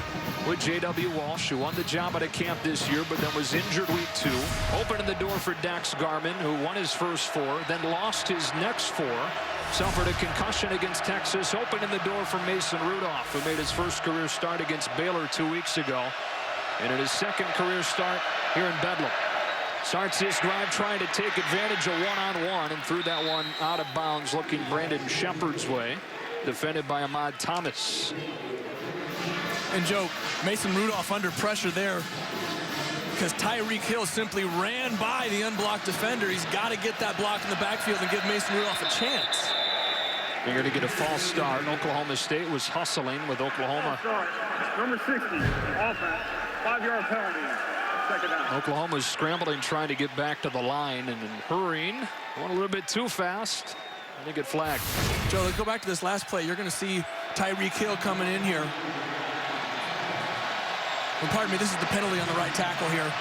with J.W. Walsh, who won the job at a camp this year, but then was injured week 2. Opening the door for Dax Garman, who won his first 4, then lost his next 4. Suffered a concussion against Texas. Opening the door for Mason Rudolph, who made his first career start against Baylor 2 weeks ago. And in his second career start here in Bedlam. Starts this drive trying to take advantage of one-on-one and threw that one out of bounds, looking Brandon Shepard's way. Defended by Ahmad Thomas. And Joe, Mason Rudolph under pressure there because Tyreek Hill simply ran by the unblocked defender. He's got to get that block in the backfield and give Mason Rudolph a chance. They're going to get a false start. Oklahoma State was hustling with Oklahoma. Number 60, offense, 5-yard penalty. Second down. Oklahoma's scrambling, trying to get back to the line and hurrying. Went a little bit too fast. And they get flagged. Joe, let's go back to this last play. You're going to see Tyreek Hill coming in here. And pardon me, this is the penalty on the right tackle here.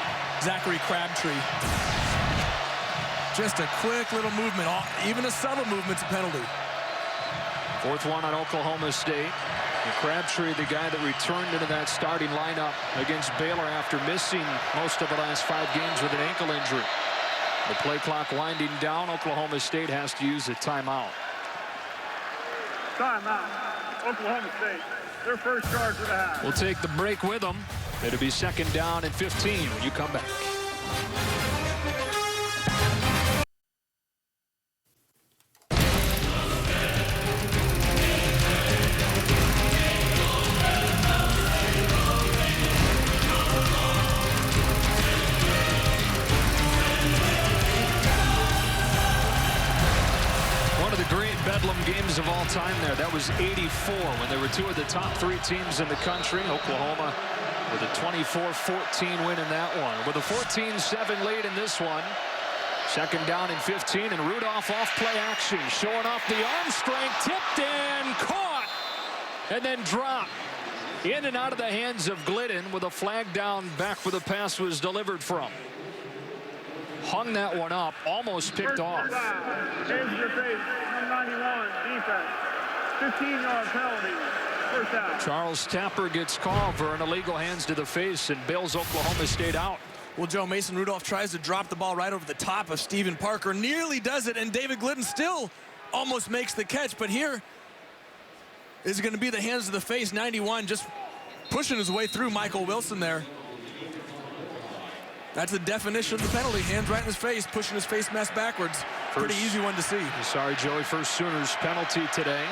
Zachary Crabtree. Just a quick little movement. Even a subtle movement's a penalty. 4th one on Oklahoma State. And Crabtree, the guy that returned into that starting lineup against Baylor after missing most of the last 5 games with an ankle injury. The play clock winding down. Oklahoma State has to use a timeout. Timeout. Oklahoma State. Their first charge of the half. We'll take the break with them. It'll be 2nd down and 15 when you come back. Games of all time there. That was 84 when they were 2 of the top 3 teams in the country. Oklahoma with a 24-14 win in that one. With a 14-7 lead in this one. 2nd down and 15, and Rudolph off play action, showing off the arm strength, tipped and caught, and then dropped. In and out of the hands of Glidden with a flag down back where the pass was delivered from. Hung that one up, almost picked off. Hands to your face, number 91, defense. 15-yard penalty, first down. Charles Tapper gets called for an illegal hands to the face and bails Oklahoma State out. Well, Joe, Mason Rudolph tries to drop the ball right over the top of Stephen Parker. Nearly does it, and David Glidden still almost makes the catch. But here is going to be the hands to the face. 91 just pushing his way through Michael Wilson there. That's the definition of the penalty. Hands right in his face, pushing his face mask backwards. Pretty easy one to see. Sorry, Joey. First Sooners penalty today.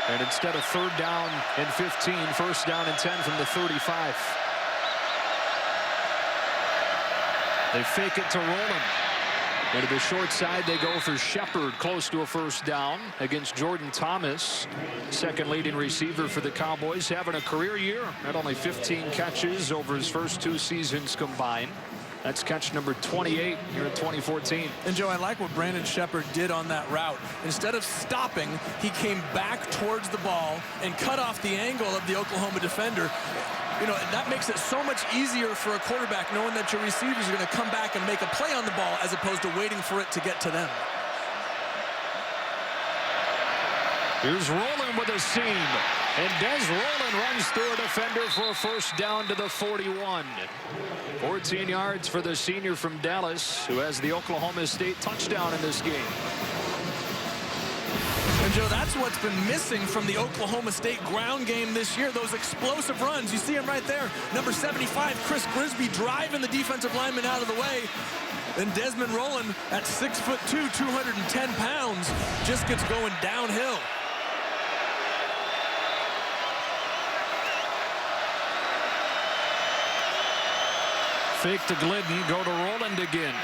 And instead of 3rd down and 15, 1st down and 10 from the 35. They fake it to Rowland. Into the short side, they go for Shepard, close to a 1st down against Jordan Thomas. 2nd leading receiver for the Cowboys, having a career year at only 15 catches over his first 2 seasons combined. That's catch number 28 here in 2014. And Joe, I like what Brandon Shepard did on that route. Instead of stopping, he came back towards the ball and cut off the angle of the Oklahoma defender. You know, that makes it so much easier for a quarterback knowing that your receivers are going to come back and make a play on the ball as opposed to waiting for it to get to them. Here's Rowland with a seam. And Des Rowland runs through a defender for a 1st down to the 41. 14 yards for the senior from Dallas, who has the Oklahoma State touchdown in this game. And Joe, that's what's been missing from the Oklahoma State ground game this year, those explosive runs. You see them right there. Number 75, Chris Grisby, driving the defensive lineman out of the way. And Desmond Rowland at 6'2", 210 pounds, just gets going downhill. Fake to Glidden, go to Rowland again.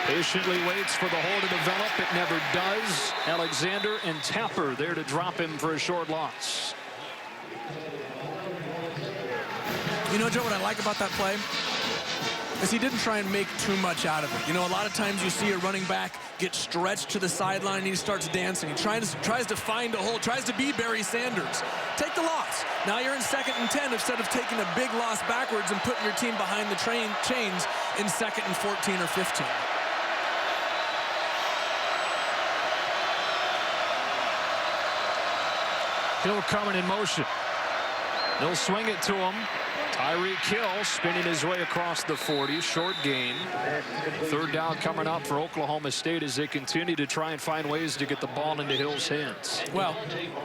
Patiently waits for the hole to develop. It never does. Alexander and Tapper there to drop him for a short loss. You know, Joe, what I like about that play is he didn't try and make too much out of it. You know, a lot of times you see a running back get stretched to the sideline and he starts dancing. He tries to find a hole, tries to be Barry Sanders. Take the loss. Now you're in 2nd and 10 instead of taking a big loss backwards and putting your team behind the chains in 2nd and 14 or 15. Hill coming in motion. They'll swing it to him. Tyreek Hill spinning his way across the 40. Short gain. Third down coming up for Oklahoma State as they continue to try and find ways to get the ball into Hill's hands. Well,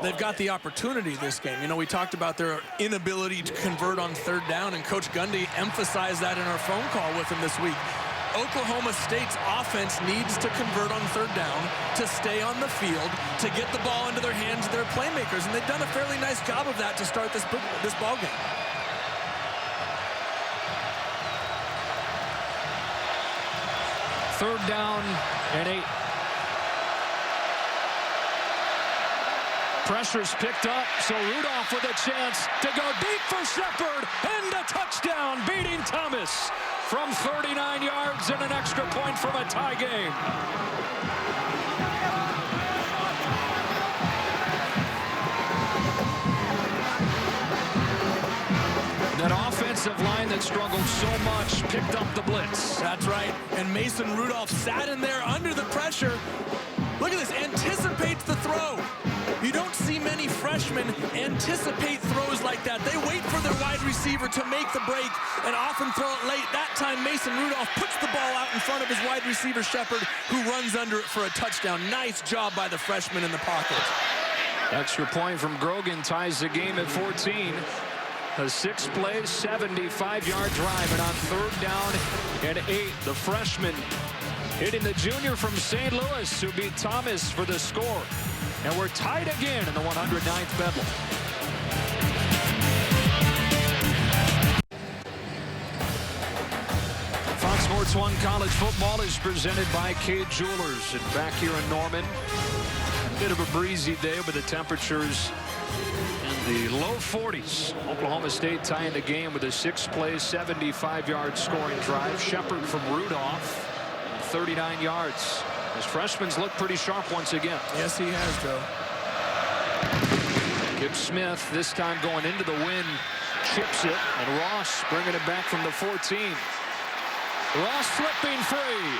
they've got the opportunity this game. You know, we talked about their inability to convert on third down, and Coach Gundy emphasized that in our phone call with him this week. Oklahoma State's offense needs to convert on third down to stay on the field, to get the ball into their hands of their playmakers, and they've done a fairly nice job of that to start this ball game. Third down and 8. Pressure's picked up, so Rudolph with a chance to go deep for Shepard, and a touchdown, beating Thomas from 39 yards and an extra point from a tie game. That offensive line that struggled so much picked up the blitz. That's right. And Mason Rudolph sat in there under the pressure. Look at this. Anticipates the throw. You don't see many freshmen anticipate throws like that. They wait for their wide receiver to make the break and often throw it late. That time, Mason Rudolph puts the ball out in front of his wide receiver, Shepard, who runs under it for a touchdown. Nice job by the freshman in the pocket. Extra point from Grogan ties the game at 14. A 6-play, 75-yard drive, and on third down and 8, the freshman hitting the junior from St. Louis who beat Thomas for the score. And we're tied again in the 109th Bedlam. Fox Sports 1 College Football is presented by Cade Jewelers. And back here in Norman, a bit of a breezy day with the temperatures in the low 40s. Oklahoma State tying the game with a 6-play, 75-yard scoring drive. Shepard from Rudolph, 39 yards. His freshman's look pretty sharp once again. Yes, he has, Joe. Gibbs Smith, this time going into the wind, chips it, and Ross bringing it back from the 14. Ross slipping free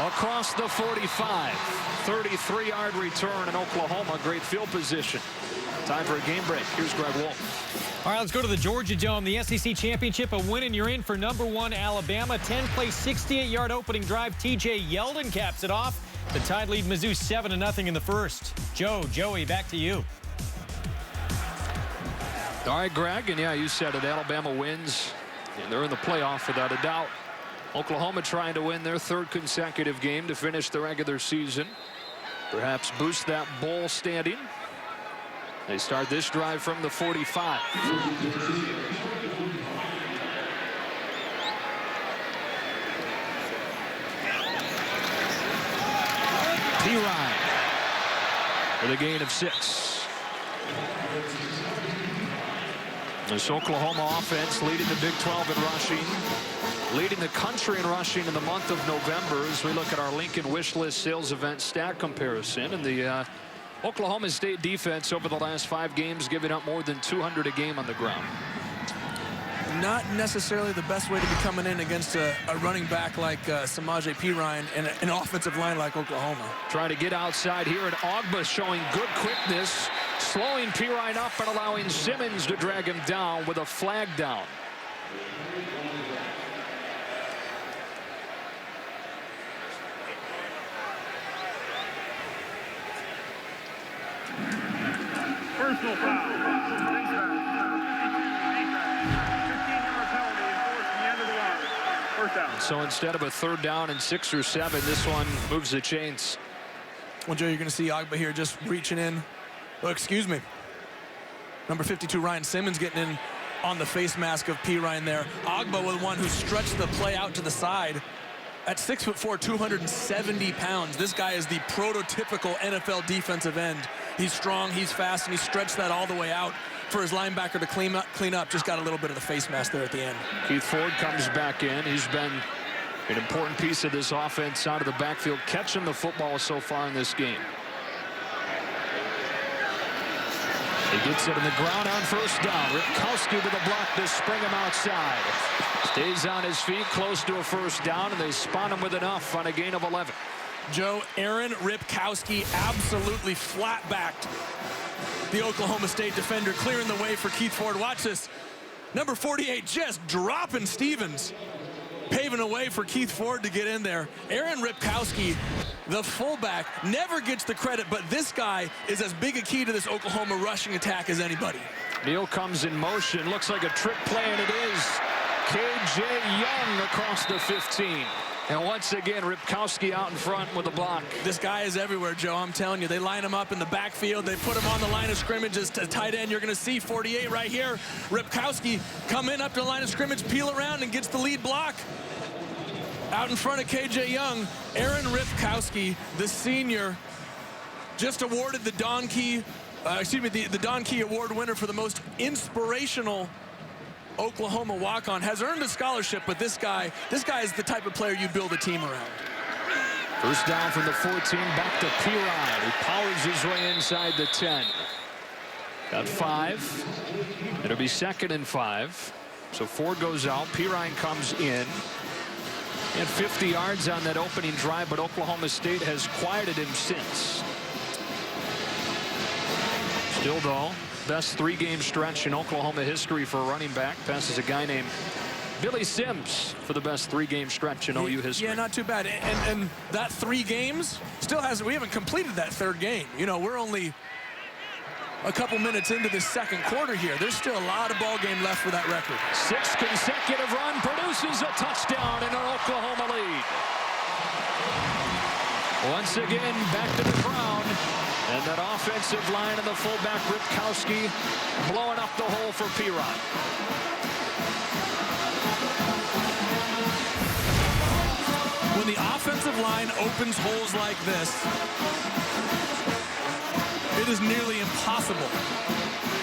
across the 45. 33-yard return in Oklahoma. Great field position. Time for a game break. Here's Greg Wolf. All right, let's go to the Georgia Dome. The SEC Championship, a win and you're in for #1 Alabama. 10-play, 68-yard opening drive. TJ Yeldon caps it off. The Tide lead Mizzou 7-0 in the first. Joey, back to you. All right, Greg, and yeah, you said it. Alabama wins, and they're in the playoff without a doubt. Oklahoma trying to win their 3rd consecutive game to finish the regular season. Perhaps boost that bowl standing. They start this drive from the 45. P-Ryan with a gain of 6. This Oklahoma offense leading the Big 12 in rushing, leading the country in rushing in the month of November as we look at our Lincoln Wish List sales event stat comparison. And the Oklahoma State defense over the last 5 games giving up more than 200 a game on the ground. Not necessarily the best way to be coming in against a running back like Samaje Perine and an offensive line like Oklahoma. Trying to get outside here, and Ogba showing good quickness, slowing Perine up and allowing Simmons to drag him down with a flag down. Personal foul. 15-yard penalty enforced at the end of the line. First down. So instead of a 3rd down and 6 or 7, this one moves the chains. Well, Joe, you're going to see Ogba here just reaching in. Oh, excuse me. Number 52, Ryan Simmons, getting in on the face mask of Perine there. Ogba was the one who stretched the play out to the side. At 6'4", 270 pounds, this guy is the prototypical NFL defensive end. He's strong, he's fast, and he stretched that all the way out for his linebacker to clean up. Just got a little bit of the face mask there at the end. Keith Ford comes back in. He's been an important piece of this offense out of the backfield, catching the football so far in this game. He gets it in the ground on first down. Ripkowski with a block to spring him outside. Stays on his feet, close to a first down, and they spawn him with enough on a gain of 11. Joe, Aaron Ripkowski absolutely flat-backed the Oklahoma State defender, clearing the way for Keith Ford. Watch this. Number 48 just dropping Stevens, paving a way for Keith Ford to get in there. Aaron Ripkowski, the fullback, never gets the credit, but this guy is as big a key to this Oklahoma rushing attack as anybody. Neal comes in motion. Looks like a trick play, and it is. K.J. Young across the 15. And once again, Ripkowski out in front with a block. This guy is everywhere, Joe. I'm telling you, they line him up in the backfield. They put him on the line of scrimmage as a tight end. You're going to see 48 right here. Ripkowski come in up to the line of scrimmage, peel around, and gets the lead block. Out in front of K.J. Young, Aaron Ripkowski, the senior, just awarded the Don Key, the Don Key Award winner for the most inspirational Oklahoma walk-on. Has earned a scholarship, but this guy is the type of player you build a team around. First down from the 14, back to Pirine, who powers his way inside the 10. Got 5. It'll be 2nd and 5. So Ford goes out, Pirine comes in. And 50 yards on that opening drive, but Oklahoma State has quieted him since. Still, though, best 3-game stretch in Oklahoma history for a running back. Passes a guy named Billy Sims for the best 3-game stretch in OU history. Yeah, not too bad. And that 3 games still hasn't. We haven't completed that 3rd game. You know, we're only a couple minutes into this 2nd quarter here. There's still a lot of ball game left for that record. 6th consecutive run produces a touchdown in an Oklahoma lead. Once again, back to the ground. And that offensive line and the fullback Ripkowski blowing up the hole for Pirine. When the offensive line opens holes like this, it is nearly impossible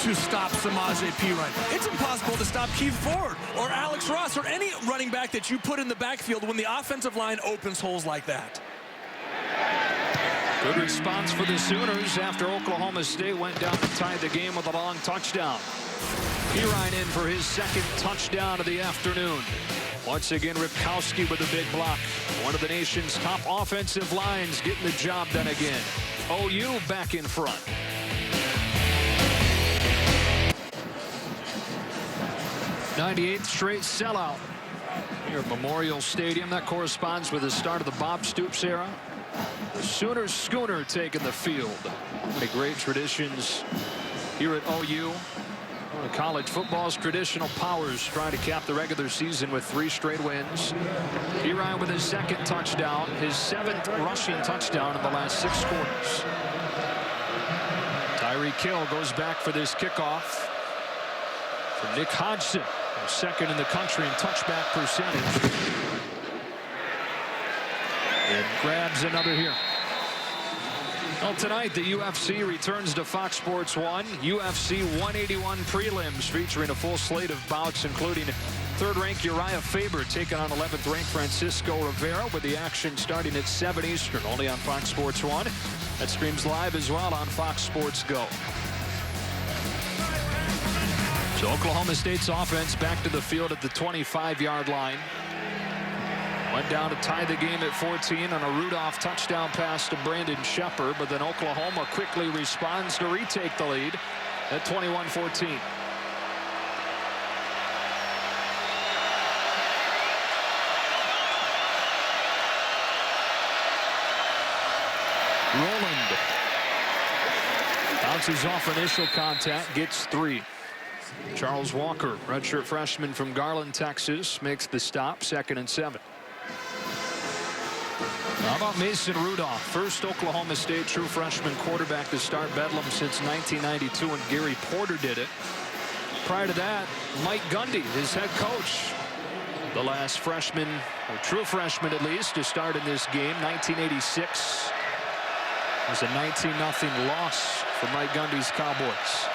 to stop Samaje Perine. It's impossible to stop Keith Ford or Alex Ross or any running back that you put in the backfield when the offensive line opens holes like that. Good response for the Sooners after Oklahoma State went down and tied the game with a long touchdown. Perine in for his 2nd touchdown of the afternoon. Once again, Ripkowski with a big block. One of the nation's top offensive lines getting the job done again. OU back in front. '98th straight sellout here at Memorial Stadium. That corresponds with the start of the Bob Stoops era. The Sooners schooner taking the field. Many great traditions here at OU. One of college football's traditional powers trying to cap the regular season with 3 straight wins. Perine with his 2nd touchdown, his 7th rushing touchdown in the last 6 quarters. Tyreek Hill goes back for this kickoff for Nick Hodgson, 2nd in the country in touchback percentage. And grabs another here. Well, tonight the UFC returns to Fox Sports 1. UFC 181 prelims featuring a full slate of bouts, including 3rd-ranked Uriah Faber taking on 11th-ranked Francisco Rivera, with the action starting at 7 Eastern, only on Fox Sports 1. That streams live as well on Fox Sports Go. So Oklahoma State's offense back to the field at the 25-yard line. Went down to tie the game at 14 on a Rudolph touchdown pass to Brandon Shepard, but then Oklahoma quickly responds to retake the lead at 21-14. Roland bounces off initial contact, gets 3. Charles Walker, redshirt freshman from Garland, Texas, makes the stop, 2nd and 7. How about Mason Rudolph, first Oklahoma State true freshman quarterback to start Bedlam since 1992 when Gary Porter did it. Prior to that, Mike Gundy, his head coach, the last freshman, or true freshman at least, to start in this game. 1986 was a 19-0 loss for Mike Gundy's Cowboys.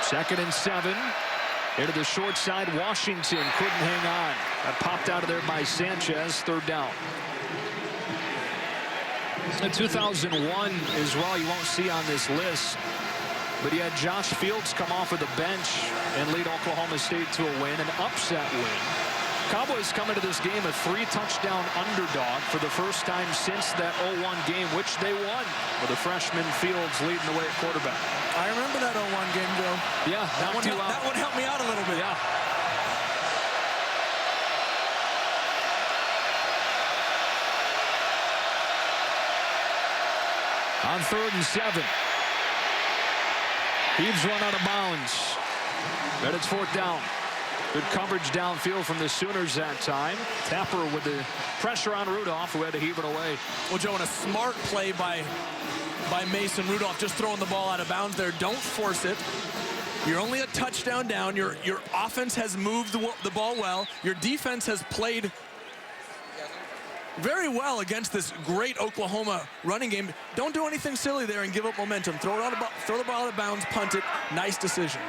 2nd and 7. Into the short side, Washington couldn't hang on. That popped out of there by Sanchez, 3rd down. In 2001 as well, you won't see on this list, but he had Josh Fields come off of the bench and lead Oklahoma State to a win, an upset win. Cowboys come into this game a 3-touchdown underdog for the first time since that 0-1 game, which they won with a freshman Fields leading the way at quarterback. I remember that 0-1 game, Joe. Yeah, that one helped me out a little bit. Yeah. On 3rd and 7. Heaves one out of bounds. But it's 4th down. Good coverage downfield from the Sooners that time. Tapper with the pressure on Rudolph, who had to heave it away. Well, Joe, and a smart play by Mason Rudolph, just throwing the ball out of bounds there. Don't force it. You're only a touchdown down. Your offense has moved the ball well. Your defense has played very well against this great Oklahoma running game. Don't do anything silly there and give up momentum. Throw the ball out of bounds, punt it. Nice decision.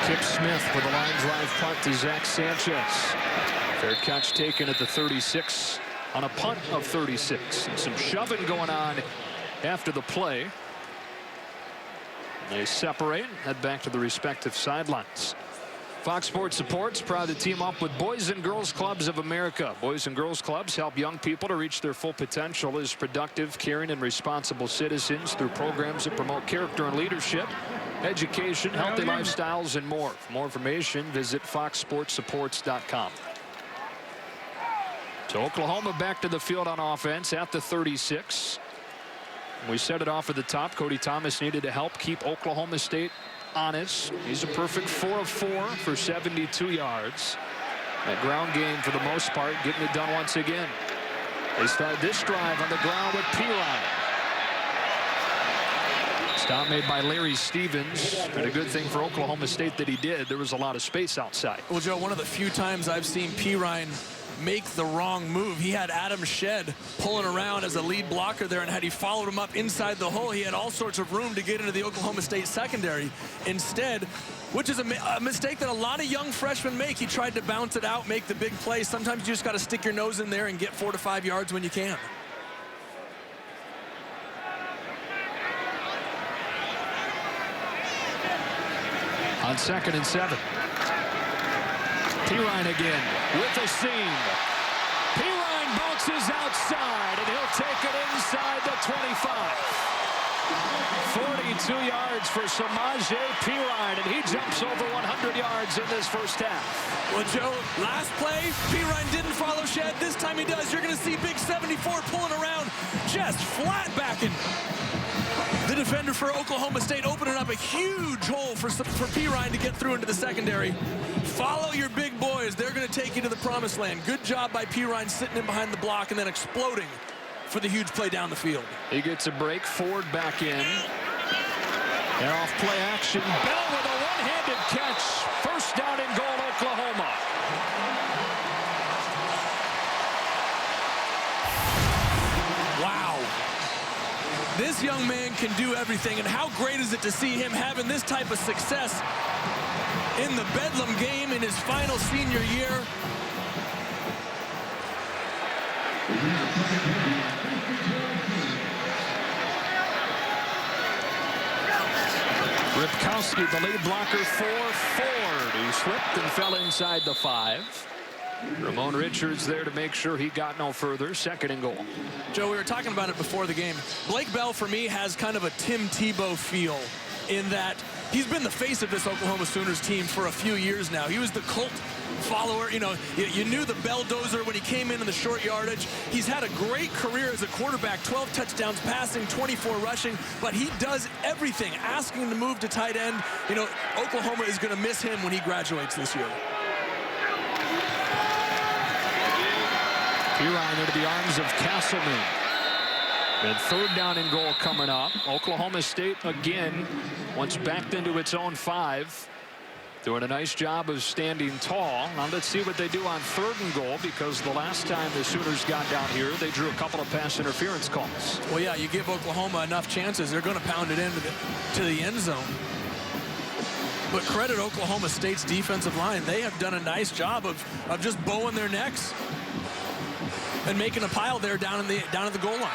Kip Smith with a line drive punt to Zach Sanchez. Fair catch taken at the 36 on a punt of 36. And some shoving going on after the play. They separate and head back to the respective sidelines. Fox Sports Supports proud to team up with Boys and Girls Clubs of America. Boys and Girls Clubs help young people to reach their full potential as productive, caring, and responsible citizens through programs that promote character and leadership, education, healthy lifestyles, and more. For more information, visit foxsportsupports.com. So Oklahoma back to the field on offense at the 36. We set it off at the top. Cody Thomas needed to help keep Oklahoma State honest. He's a perfect 4 of 4 for 72 yards. That ground game for the most part, getting it done once again. They start this drive on the ground with Pirine. Stop made by Larry Stevens, and a good thing for Oklahoma State that he did. There was a lot of space outside. Well, Joe, one of the few times I've seen Pirine make the wrong move. He had Adam Shedd pulling around as a lead blocker there, and had he followed him up inside the hole, he had all sorts of room to get into the Oklahoma State secondary. Instead, which is a mistake that a lot of young freshmen make, he tried to bounce it out, make the big play. Sometimes you just got to stick your nose in there and get 4 to 5 yards when you can. On 2nd and 7. Pirine again with a seam. Pirine bounces outside, and he'll take it inside the 25. 42 yards for Samaje Pirine, and he jumps over 100 yards in this first half. Well, Joe, last play, Pirine didn't follow Shedd. This time he does. You're going to see big 74 pulling around, just flat backing the defender for Oklahoma State, opening up a huge hole for Pirine to get through into the secondary. Follow your big boys. They're going to take you to the promised land. Good job by Pirine sitting in behind the block and then exploding for the huge play down the field. He gets a break. Ford back in. And off play action. Bell with a one-handed catch. First down and goal, Oklahoma. Wow. This young man can do everything, and how great is it to see him having this type of success in the Bedlam game in his final senior year. Ripkowski, the lead blocker for Ford, who slipped and fell inside the 5. Ramon Richards there to make sure he got no further. 2nd and goal. Joe, we were talking about it before the game. Blake Bell, for me, has kind of a Tim Tebow feel in that he's been the face of this Oklahoma Sooners team for a few years now. He was the cult follower. You know, you knew the belldozer when he came in the short yardage. He's had a great career as a quarterback, 12 touchdowns passing, 24 rushing, but he does everything, asking him to move to tight end. You know, Oklahoma is going to miss him when he graduates this year. Pirine into the arms of Castleman. And 3rd down and goal coming up. Oklahoma State again, once backed into its own 5. Doing a nice job of standing tall. Now let's see what they do on 3rd and goal, because the last time the Sooners got down here, they drew a couple of pass interference calls. Well, yeah, you give Oklahoma enough chances, they're going to pound it into the end zone. But credit Oklahoma State's defensive line. They have done a nice job of just bowing their necks and making a pile there down at the goal line.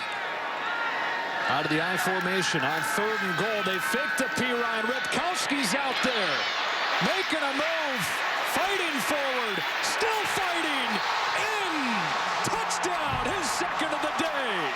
Out of the I formation on 3rd and goal. They fake to Pirine. Ripkowski's out there. Making a move. Fighting forward. Still fighting. In. Touchdown. His second of the day.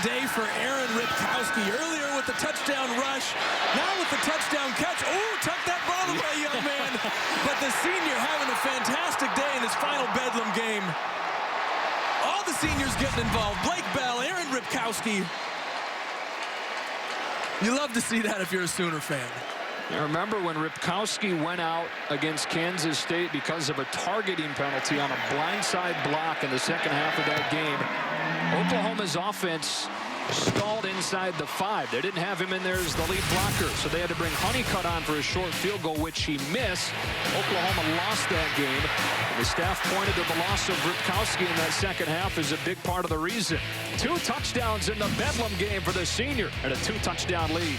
Day for Aaron Ripkowski. Earlier with the touchdown rush, now with the touchdown catch. Oh, tuck that ball away, young man. But the senior having a fantastic day in his final Bedlam game. All the seniors getting involved. Blake Bell, Aaron Ripkowski. You love to see that if you're a Sooner fan. I remember when Ripkowski went out against Kansas State because of a targeting penalty on a blindside block in the second half of that game. Oklahoma's offense stalled inside the 5. They didn't have him in there as the lead blocker, so they had to bring Honeycutt on for a short field goal, which he missed. Oklahoma lost that game. And the staff pointed to the loss of Ripkowski in that second half as a big part of the reason. 2 touchdowns in the Bedlam game for the senior and a 2-touchdown lead.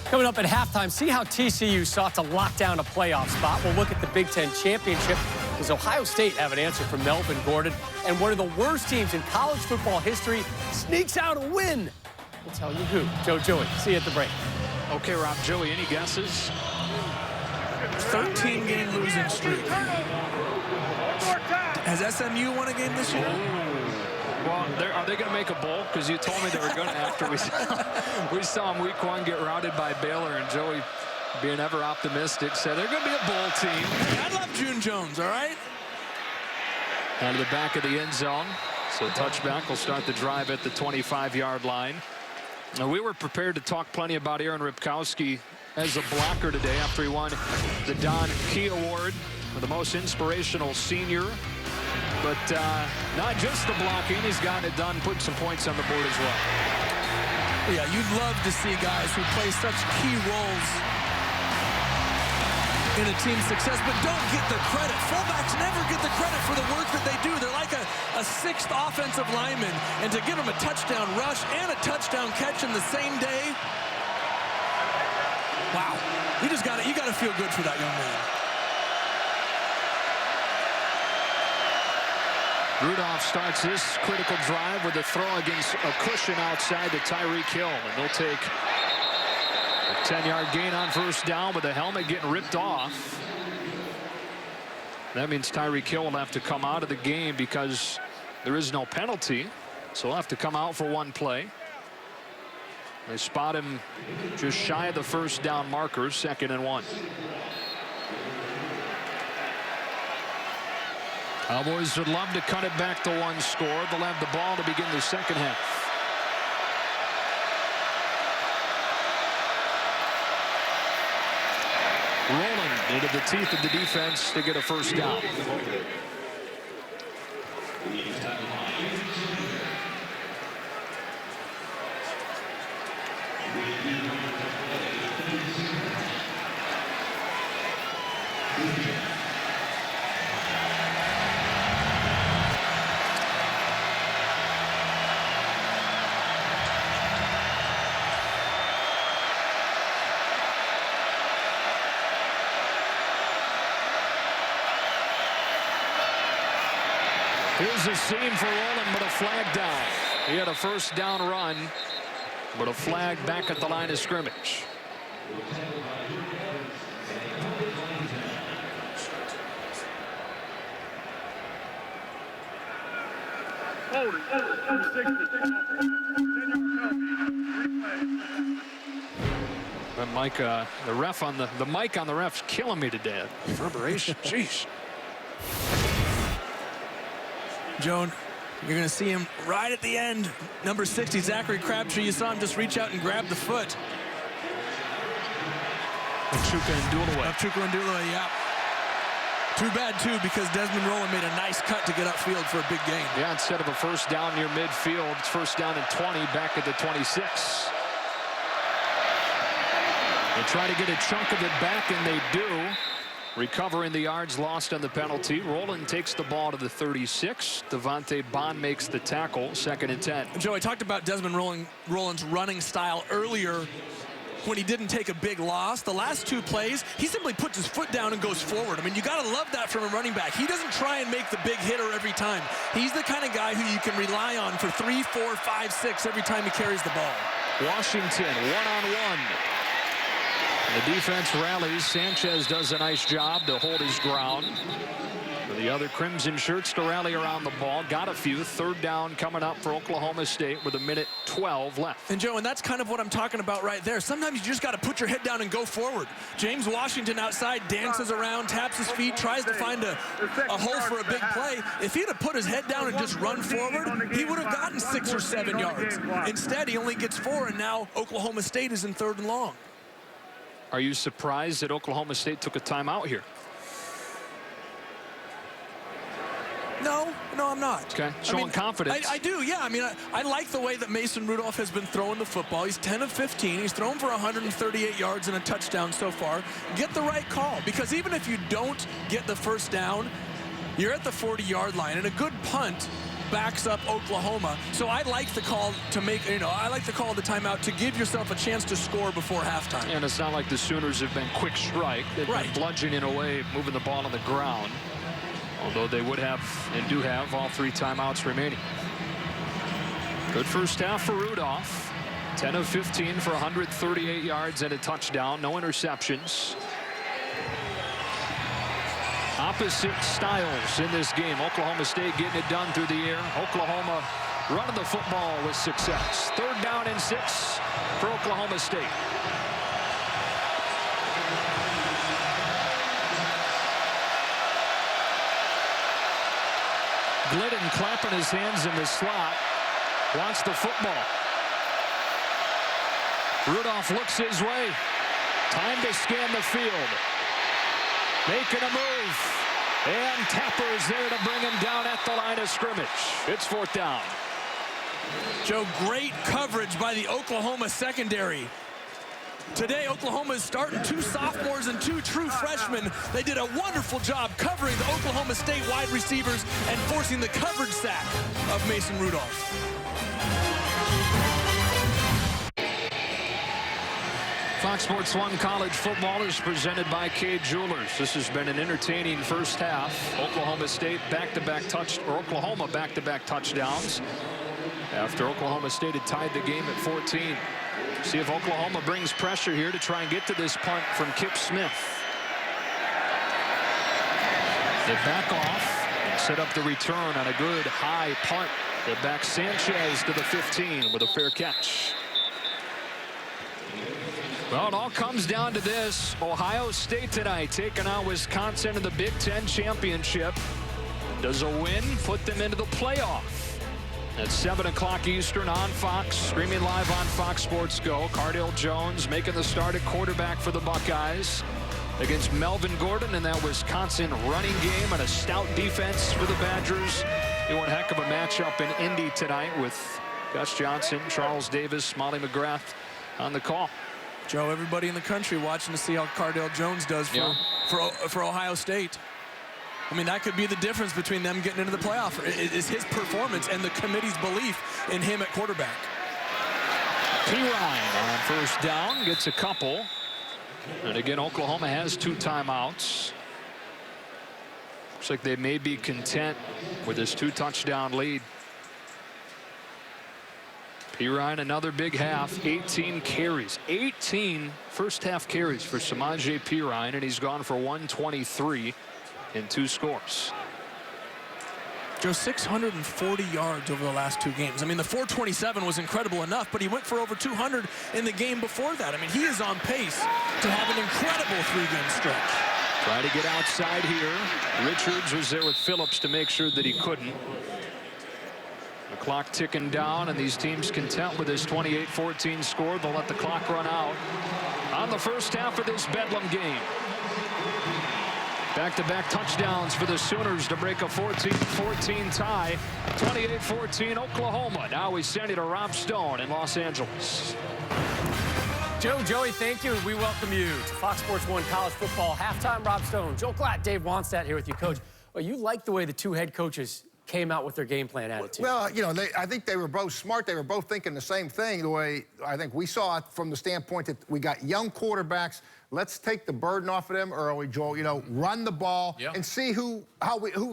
Coming up at halftime, see how TCU sought to lock down a playoff spot. We'll look at the Big Ten Championship. Does Ohio State have an answer from Melvin Gordon? And one of the worst teams in college football history sneaks out a win. We'll tell you who. Joey, see you at the break. Okay, Rob, Joey, any guesses? 13-game losing streak. Has SMU won a game this year? Well, are they going to make a bowl? Because you told me they were going to after we saw them week 1 get routed by Baylor, and Joey, being ever optimistic, said they're going to be a bowl team. I love June Jones, all right? Out of the back of the end zone. So touchback will start the drive at the 25-yard line. Now, we were prepared to talk plenty about Aaron Ripkowski as a blocker today after he won the Don Key Award for the most inspirational senior. But not just the blocking, he's gotten it done, putting some points on the board as well. Yeah, you'd love to see guys who play such key roles in a team's success, but don't get the credit. Fullbacks never get the credit for the work that they do. They're like a 6th offensive lineman, and to give them a touchdown rush and a touchdown catch in the same day, wow. You got to feel good for that young man. Rudolph starts this critical drive with a throw against a cushion outside to Tyreek Hill. And they'll take a 10-yard gain on first down with the helmet getting ripped off. That means Tyreek Hill will have to come out of the game because there is no penalty. So he'll have to come out for 1 play. They spot him just shy of the first down marker, 2nd and 1. Cowboys would love to cut it back to 1 score. They'll have the ball to begin the second half. Rolling into the teeth of the defense to get a first down. Here's a seam for Rowland, but a flag down. He had a first down run, but a flag back at the line of scrimmage. Holding, 60. But Mike, the ref on the mic on the ref's killing me today. Reverberation, jeez. Joan, you're going to see him right at the end. Number 60, Zachary Crabtree. You saw him just reach out and grab the foot. Chuka and Dulaway, yeah. Too bad, too, because Desmond Rowland made a nice cut to get upfield for a big gain. Yeah, instead of a first down near midfield, it's first down and 20 back at the 26. They try to get a chunk of it back, and they do. recovering the yards lost on the penalty. Rowland takes the ball to the 36. Devontae Bond makes the tackle. 2nd and 10. Joe, I talked about Desmond Rowland's running style earlier when he didn't take a big loss. The last 2 plays, he simply puts his foot down and goes forward. I mean, you got to love that from a running back. He doesn't try and make the big hitter every time. He's the kind of guy who you can rely on for 3, 4, 5, 6 every time he carries the ball. Washington one-on-one. The defense rallies. Sanchez does a nice job to hold his ground. For the other Crimson shirts to rally around the ball. Got a few. 3rd down coming up for Oklahoma State with 1:12 left. And Joe, and that's kind of what I'm talking about right there. Sometimes you just got to put your head down and go forward. James Washington outside dances around, taps his feet, tries to find a hole for a big play. If he'd have put his head down and just run forward, he would have gotten 6 or 7 yards. Instead, he only gets 4, and now Oklahoma State is in 3rd and long. Are you surprised that Oklahoma State took a timeout here? No, I'm not. Okay, showing confidence. I do, yeah. I mean, I like the way that Mason Rudolph has been throwing the football. He's 10 of 15. He's thrown for 138 yards and a touchdown so far. Get the right call, because even if you don't get the 1st down, you're at the 40-yard line, and a good punt backs up Oklahoma. So I like the call to make, I like the call of the timeout to give yourself a chance to score before halftime. And it's not like the Sooners have been quick strike. They've been bludgeoning away, moving the ball on the ground. Although they would have and do have all 3 timeouts remaining. Good first half for Rudolph. 10 of 15 for 138 yards and a touchdown. No interceptions. Opposite styles in this game. Oklahoma State getting it done through the air. Oklahoma running the football with success. 3rd down and 6 for Oklahoma State. Glidden clapping his hands in the slot. Wants the football. Rudolph looks his way. Time to scan the field. Making a move. And Tapper's there to bring him down at the line of scrimmage. It's 4th down. Joe, great coverage by the Oklahoma secondary. Today, Oklahoma is starting 2 sophomores and 2 true freshmen. They did a wonderful job covering the Oklahoma State wide receivers and forcing the coverage sack of Mason Rudolph. Fox Sports 1 College Football is presented by Cade Jewelers. This has been an entertaining first half. Oklahoma State Oklahoma back-to-back touchdowns after Oklahoma State had tied the game at 14. See if Oklahoma brings pressure here to try and get to this punt from Kip Smith. They back off and set up the return on a good high punt. They back Sanchez to the 15 with a fair catch. Well, it all comes down to this. Ohio State tonight taking on Wisconsin in the Big Ten Championship. Does a win put them into the playoff? At 7 o'clock Eastern on Fox, streaming live on Fox Sports Go. Cardale Jones making the start at quarterback for the Buckeyes against Melvin Gordon in that Wisconsin running game, and a stout defense for the Badgers. One heck of a matchup in Indy tonight with Gus Johnson, Charles Davis, Molly McGrath on the call. Joe, everybody in the country watching to see how Cardale Jones does for Ohio State. I mean, that could be the difference between them getting into the playoff. Is his performance and the committee's belief in him at quarterback. Pirine on 1st down, gets a couple. And again, Oklahoma has 2 timeouts. Looks like they may be content with this 2-touchdown lead. Pirine, another big half, 18 carries. 18 first half carries for Samaje Pirine, and he's gone for 123 in 2 scores. Joe, 640 yards over the last 2 games. I mean, the 427 was incredible enough, but he went for over 200 in the game before that. I mean, he is on pace to have an incredible 3-game stretch. Try to get outside here. Richards was there with Phillips to make sure that he couldn't. The clock ticking down, and these teams content with this 28-14 score. They'll let the clock run out on the first half of this Bedlam game. Back-to-back touchdowns for the Sooners to break a 14-14 tie. 28-14 Oklahoma. Now we send it to Rob Stone in Los Angeles. Joey, thank you. We welcome you to Fox Sports 1 College Football Halftime. Rob Stone, Joel Glatt, Dave Wannstedt here with you, Coach. Well, you like the way the two head coaches came out with their game plan attitude. Well, you know, I think they were both smart. They were both thinking the same thing, the way I think we saw it from the standpoint that we got young quarterbacks. Let's take the burden off of them early, Joel. You know, run the ball and see who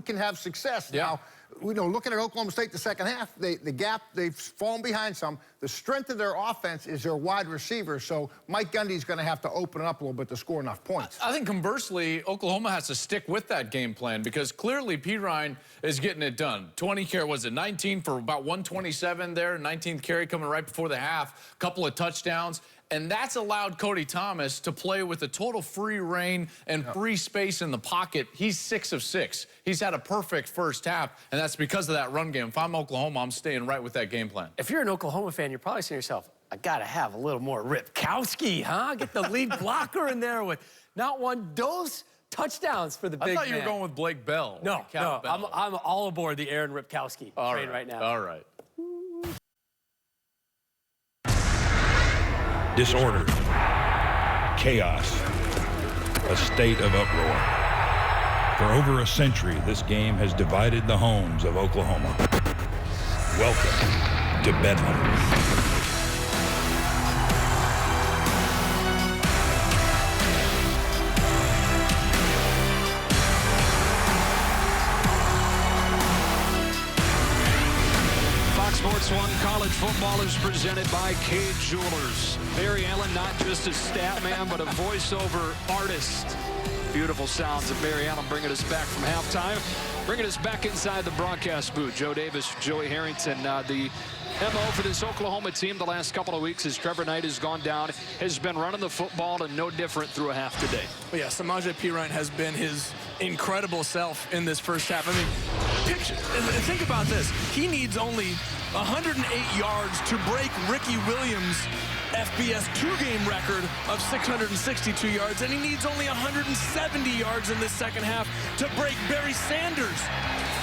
can have success. Now, you know, looking at Oklahoma State the second half, the gap, they've fallen behind some. The strength of their offense is their wide receivers, so Mike Gundy's going to have to open it up a little bit to score enough points. I think conversely, Oklahoma has to stick with that game plan because clearly Pirine is getting it done. 19 for about 127 there, 19th carry coming right before the half, couple of touchdowns. And that's allowed Cody Thomas to play with a total free reign and free space in the pocket. He's 6 of 6. He's had a perfect first half, and that's because of that run game. If I'm Oklahoma, I'm staying right with that game plan. If you're an Oklahoma fan, you're probably saying to yourself, I got to have a little more Ripkowski, huh? Get the lead blocker in there with not one, those touchdowns for the big man. I thought you were going with Blake Bell. No, Bell. I'm all aboard the Aaron Ripkowski train right now. All right. Disorder, chaos, a state of uproar. For over a century, this game has divided the homes of Oklahoma. Welcome to Bedlam. Sports 1 College Football is presented by Cade Jewelers. Barry Allen, not just a stat man, but a voiceover artist. Beautiful sounds of Barry Allen bringing us back from halftime. Bringing us back inside the broadcast booth. Joe Davis, Joey Harrington. The MO for this Oklahoma team the last couple of weeks as Trevor Knight has gone down, has been running the football and no different through a half today. Well, yeah, Samaje Perine has been his incredible self in this first half. I mean, think about this. He needs only 108 yards to break Ricky Williams' FBS two-game record of 662 yards, and he needs only 170 yards in this second half to break Barry Sanders'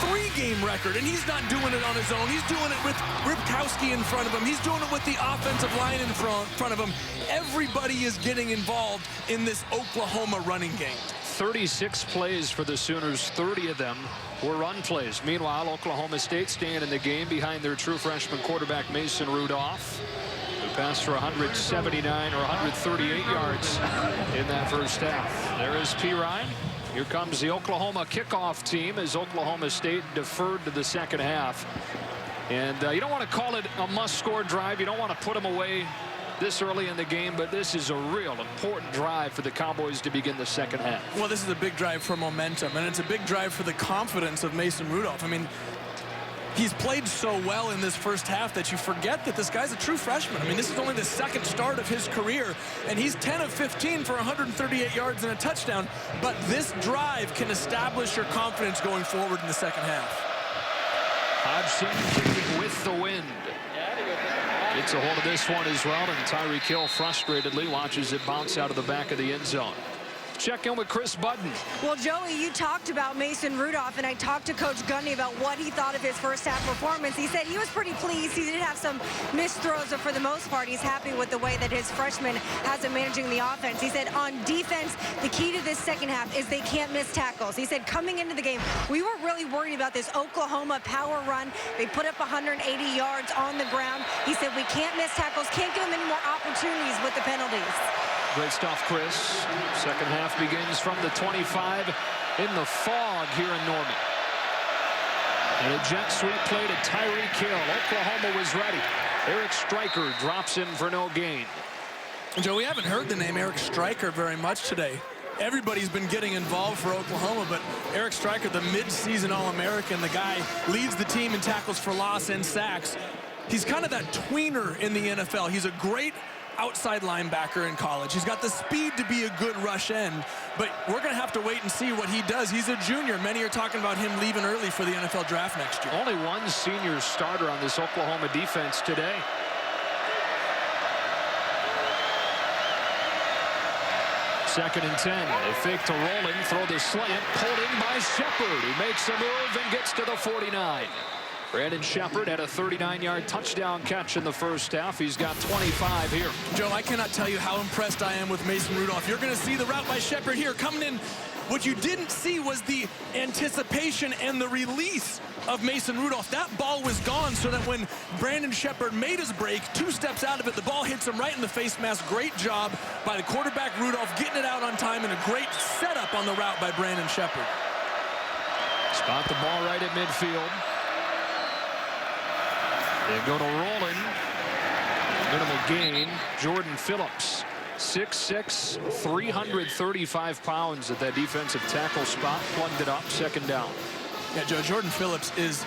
three-game record, and he's not doing it on his own. He's doing it with Ripkowski in front of him. He's doing it with the offensive line in front of him. Everybody is getting involved in this Oklahoma running game. 36 plays for the Sooners, 30 of them were run plays. Meanwhile, Oklahoma State staying in the game behind their true freshman quarterback Mason Rudolph, who passed for 179 or 138 yards in that first half. There is Pirine. Here comes the Oklahoma kickoff team as Oklahoma State deferred to the second half. And you don't want to call it a must-score drive. You don't want to put them away this early in the game, but this is a real important drive for the Cowboys to begin the second half. Well, this is a big drive for momentum, and it's a big drive for the confidence of Mason Rudolph. I mean, he's played so well in this first half that you forget that this guy's a true freshman. I mean, this is only the second start of his career, and he's 10 of 15 for 138 yards and a touchdown. But this drive can establish your confidence going forward in the second half. Hodgson with the wind. Gets a hold of this one as well, and Tyreek Hill frustratedly watches it bounce out of the back of the end zone. Check in with Chris Budden. Well, Joey, you talked about Mason Rudolph, and I talked to Coach Gundy about what he thought of his first half performance. He said he was pretty pleased. He did have some missed throws, but for the most part, he's happy with the way that his freshman has been managing the offense. He said on defense, the key to this second half is they can't miss tackles. He said coming into the game, we were really worried about this Oklahoma power run. They put up 180 yards on the ground. He said we can't miss tackles, can't give them any more opportunities with the penalties. Great stuff, Chris. Second half begins from the 25 in the fog here in Norman. And a jet sweep play to Tyreek Hill. Oklahoma was ready. Eric Stryker drops in for no gain. Joe, we haven't heard the name Eric Stryker very much today. Everybody's been getting involved for Oklahoma, but Eric Stryker, the mid-season All-American, the guy leads the team in tackles for loss and sacks. He's kind of that tweener in the NFL. He's a great outside linebacker in college. He's got the speed to be a good rush end, but we're going to have to wait and see what he does. He's a junior. Many are talking about him leaving early for the NFL draft next year. Only one senior starter on this Oklahoma defense today. Second and 10. They fake to Rowland, throw the slant, pulled in by Shepard, who makes a move and gets to the 49. Brandon Shepard had a 39-yard touchdown catch in the first half. He's got 25 here. Joe, I cannot tell you how impressed I am with Mason Rudolph. You're going to see the route by Shepard here coming in. What you didn't see was the anticipation and the release of Mason Rudolph. That ball was gone so that when Brandon Shepard made his break, 2 steps out of it, the ball hits him right in the face mask. Great job by the quarterback Rudolph getting it out on time, and a great setup on the route by Brandon Shepard. Spot the ball right at midfield. They go to Roland. Minimal gain. Jordan Phillips. 6'6", 335 pounds at that defensive tackle spot. Plugged it up, second down. Yeah, Joe, Jordan Phillips is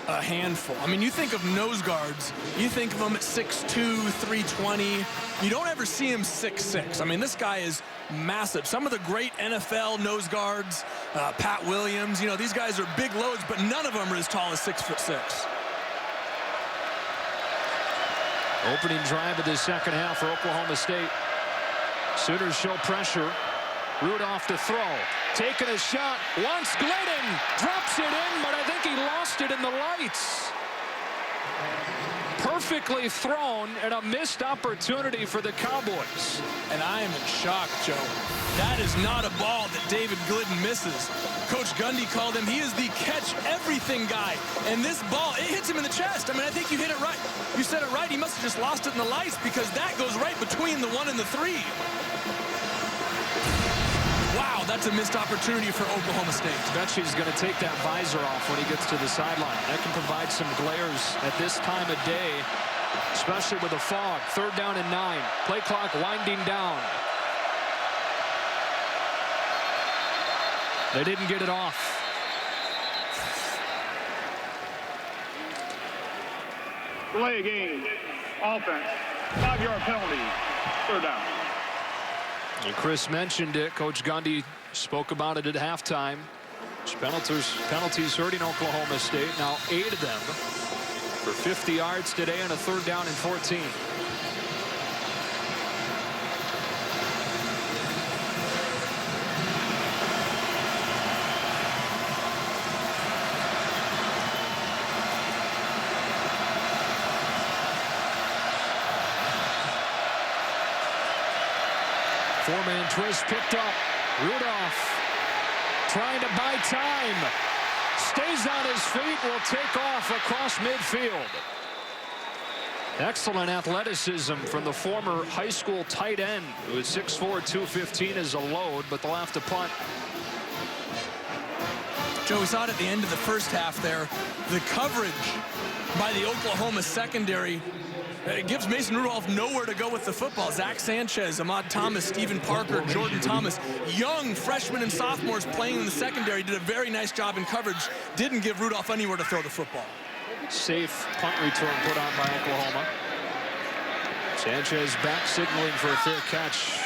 a handful. I mean, you think of nose guards, you think of him at 6'2", 320. You don't ever see him 6'6". I mean, this guy is massive. Some of the great NFL nose guards, Pat Williams, you know, these guys are big loads, but none of them are as tall as 6'6". Opening drive of the second half for Oklahoma State. Sooners show pressure. Rudolph to throw. Taking a shot. Wants Glidden. Drops it in, but I think he lost it in the lights. Perfectly thrown and a missed opportunity for the Cowboys. And I am in shock, Joe. That is not a ball that David Glidden misses. Coach Gundy called him, he is the catch-everything guy. And this ball, it hits him in the chest. I mean, I think you hit it right. You said it right. He must have just lost it in the lights because that goes right between the 1 and the 3. Wow, that's a missed opportunity for Oklahoma State. Bet he's going to take that visor off when he gets to the sideline. That can provide some glares at this time of day, especially with the fog. 3rd down and 9. Play clock winding down. They didn't get it off. Delay game. Offense. 5-yard penalty. 3rd down. And Chris mentioned it. Coach Gundy spoke about it at halftime. Penalties hurting Oklahoma State. Now 8 of them for 50 yards today and a 3rd down and 14. Four-man twist picked up. Rudolph trying to buy time. Stays on his feet, will take off across midfield. Excellent athleticism from the former high school tight end, who is 6'4", 215 as a load, but they'll have to punt. Joe, we saw it at the end of the first half there. The coverage by the Oklahoma secondary, it gives Mason Rudolph nowhere to go with the football. Zach Sanchez, Ahmad Thomas, Stephen Parker, Jordan Thomas, young freshmen and sophomores playing in the secondary, did a very nice job in coverage. Didn't give Rudolph anywhere to throw the football. Safe punt return put on by Oklahoma. Sanchez back signaling for a fair catch.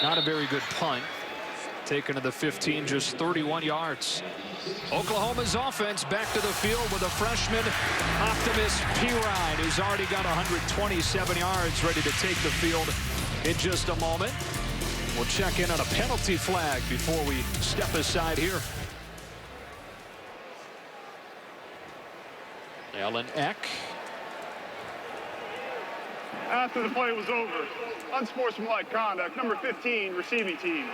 Not a very good punt. Taken to the 15, just 31 yards. Oklahoma's offense back to the field with a freshman, Optimus Pirine, who's already got 127 yards, ready to take the field in just a moment. We'll check in on a penalty flag before we step aside here. Alan Eck. After the play was over, unsportsmanlike conduct, number 15, receiving team.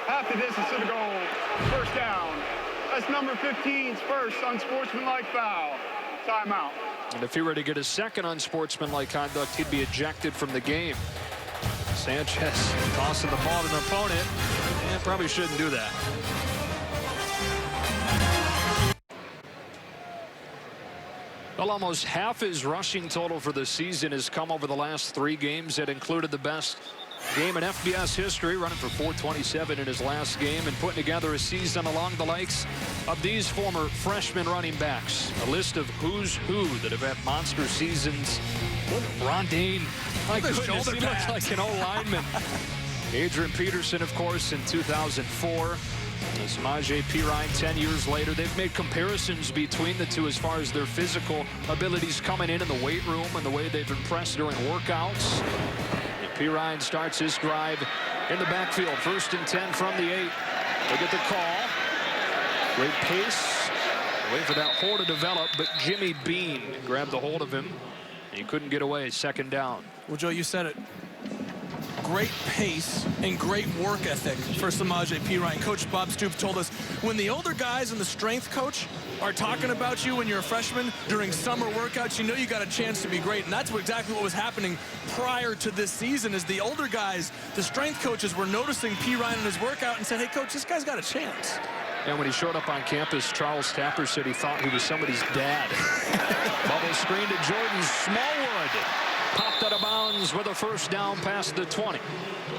Half the distance to the goal, 1st down. That's number 15's first unsportsmanlike foul. Timeout. And if he were to get a second unsportsmanlike conduct, he'd be ejected from the game. Sanchez tossing the ball to an opponent. And probably shouldn't do that. Well, almost half his rushing total for the season has come over the last 3 games that included the best game in FBS history, running for 427 in his last game and putting together a season along the likes of these former freshman running backs. A list of who's who that have had monster seasons. Rondane, my goodness, he looks like an O-lineman. Adrian Peterson, of course, in 2004. Samaje Perine 10 years later. They've made comparisons between the two as far as their physical abilities coming in the weight room and the way they've impressed during workouts. Perine starts his drive in the backfield. 1st and 10 from the 8. Look at the call. Great pace. Wait for that hole to develop, but Jimmy Bean grabbed the hold of him. He couldn't get away. Second down. Well, Joe, you said it. Great pace and great work ethic for Salvage Perine. Coach Bob Stoops told us when the older guys and the strength coach are talking about you when you're a freshman during summer workouts, you know you got a chance to be great. And that's exactly what was happening prior to this season. Is the older guys, the strength coaches, were noticing Perine in his workout and said, hey, coach, this guy's got a chance. And when he showed up on campus, Charles Tapper said he thought he was somebody's dad. Bubble screen to Jordan Smallwood. Popped out of bounds with a first down past the 20.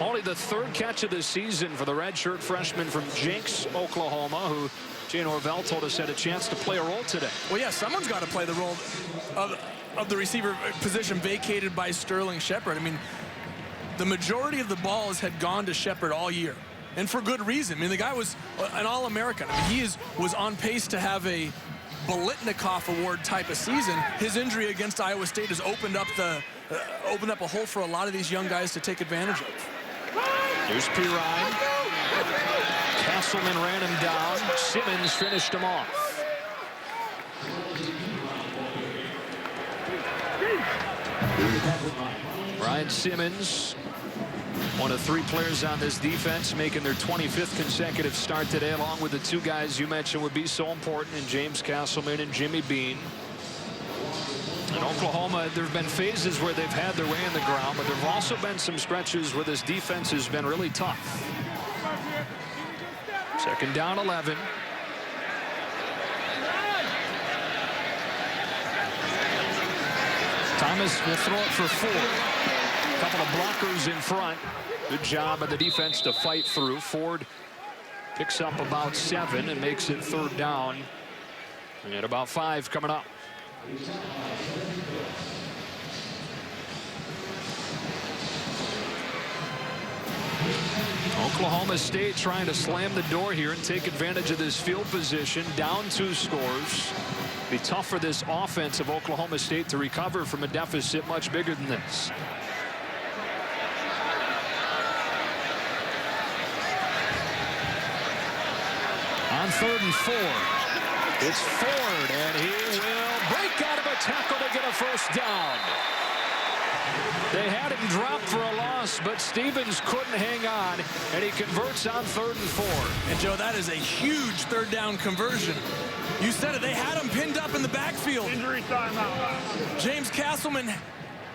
Only the third catch of the season for the redshirt freshman from Jenks, Oklahoma, who Jay Norvell told us had a chance to play a role today. Well, yeah, someone's got to play the role of the receiver position vacated by Sterling Shepard. I mean, the majority of the balls had gone to Shepard all year, and for good reason. I mean, the guy was an All-American. I mean, he was on pace to have a Bolitnikoff Award type of season. His injury against Iowa State has opened up a hole for a lot of these young guys to take advantage of. Here's Perine. Castleman ran him down. Simmons finished him off. Brian Simmons, one of 3 players on this defense, making their 25th consecutive start today, along with the 2 guys you mentioned would be so important in James Castleman and Jimmy Bean. In Oklahoma, there have been phases where they've had their way in the ground, but there have also been some stretches where this defense has been really tough. Second down, 11. Thomas will throw it for 4. A couple of blockers in front. Good job of the defense to fight through. Ford picks up about 7 and makes it third down. And about 5 coming up. Oklahoma State trying to slam the door here and take advantage of this field position. Down 2 scores. Be tough for this offense of Oklahoma State to recover from a deficit much bigger than this. On 3rd and 4. It's Ford, and he will break out of a tackle to get a first down. They had him dropped for a loss, but Stevens couldn't hang on, and he converts on 3rd and 4. And, Joe, that is a huge 3rd down conversion. You said it. They had him pinned up in the backfield. Injury timeout. James Castleman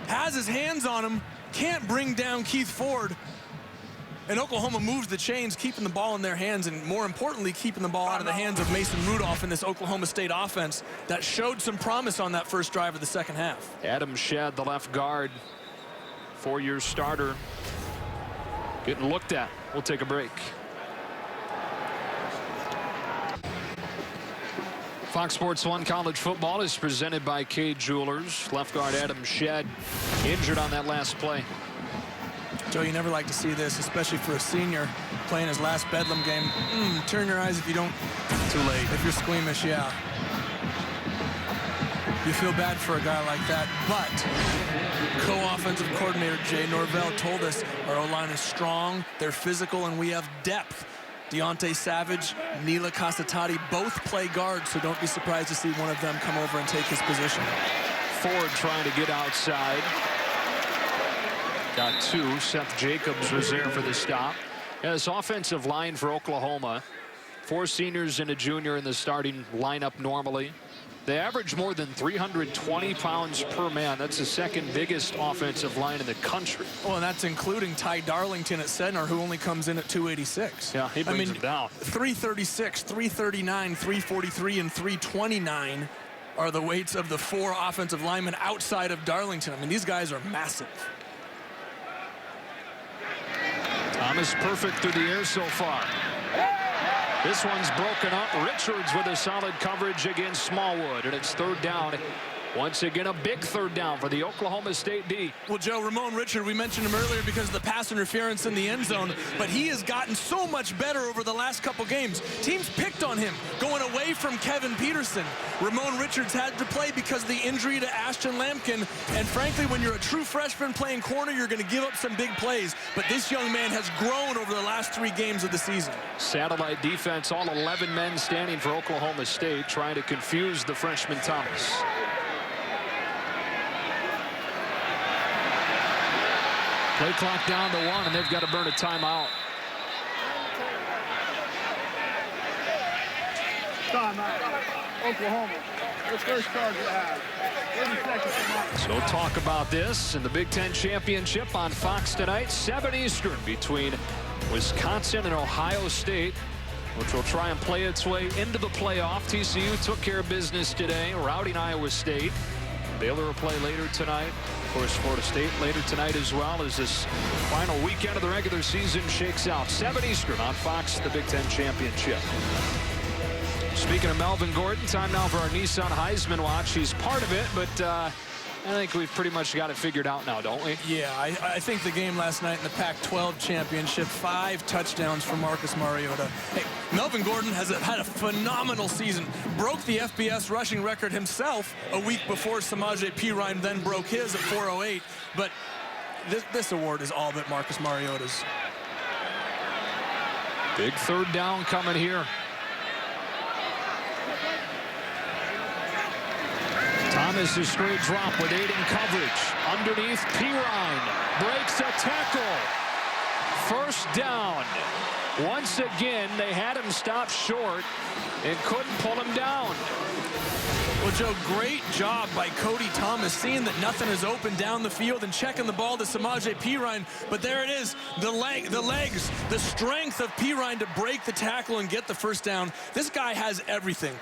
has his hands on him, can't bring down Keith Ford. And Oklahoma moves the chains, keeping the ball in their hands, and more importantly, keeping the ball out of the hands of Mason Rudolph in this Oklahoma State offense that showed some promise on that first drive of the second half. Adam Shedd, the left guard, 4-year starter, getting looked at. We'll take a break. Fox Sports 1 College Football is presented by Kay Jewelers. Left guard Adam Shedd injured on that last play. Joe, you never like to see this, especially for a senior playing his last Bedlam game. Turn your eyes if you don't. Too late. If you're squeamish, yeah. You feel bad for a guy like that, but co-offensive coordinator Jay Norvell told us our O-line is strong, they're physical, and we have depth. Deontay Savage, Nila Kasatati both play guard, so don't be surprised to see one of them come over and take his position. Ford trying to get outside. Got 2. Seth Jacobs was there for the stop. Yeah, this offensive line for Oklahoma, 4 seniors and a junior in the starting lineup normally. They average more than 320 pounds per man. That's the 2nd biggest offensive line in the country. Well, and that's including Ty Darlington at center, who only comes in at 286. Yeah, he brings him down. 336, 339, 343, and 329 are the weights of the 4 offensive linemen outside of Darlington. I mean, these guys are massive. Thomas perfect through the air so far. This one's broken up. Richards with a solid coverage against Smallwood, and it's 3rd down Once again, a big third down for the Oklahoma State D. Well, Joe, Ramon Richard, we mentioned him earlier because of the pass interference in the end zone, but he has gotten so much better over the last couple games. Teams picked on him, going away from Kevin Peterson. Ramon Richards had to play because of the injury to Ashton Lampkin, and frankly, when you're a true freshman playing corner, you're going to give up some big plays, but this young man has grown over the last 3 games of the season. Satellite defense, all 11 men standing for Oklahoma State, trying to confuse the freshman Thomas. Play clock down to 1, and they've got to burn a timeout. Timeout. Oklahoma. Their first charge to have. 30 seconds. So talk about this in the Big Ten Championship on Fox tonight, 7 Eastern, between Wisconsin and Ohio State, which will try and play its way into the playoff. TCU took care of business today, routing Iowa State. Baylor will play later tonight. Of course, Florida State later tonight as well, as this final weekend of the regular season shakes out. 7 Eastern on Fox, the Big Ten Championship. Speaking of Melvin Gordon, time now for our Nissan Heisman Watch. He's part of it, but I think we've pretty much got it figured out now, don't we? Yeah, I think the game last night in the Pac-12 championship, 5 touchdowns for Marcus Mariota. Hey, Melvin Gordon has had a phenomenal season. Broke the FBS rushing record himself a week before Samaje Perine then broke his at 408. But this award is all but Marcus Mariota's. Big third down coming here. Thomas, a straight drop with 8 in coverage. Underneath, Perine breaks a tackle. First down. Once again, they had him stopped short and couldn't pull him down. Well, Joe, great job by Cody Thomas, seeing that nothing is open down the field and checking the ball to Samaje Perine. But there it is, the legs, the strength of Perine to break the tackle and get the first down. This guy has everything.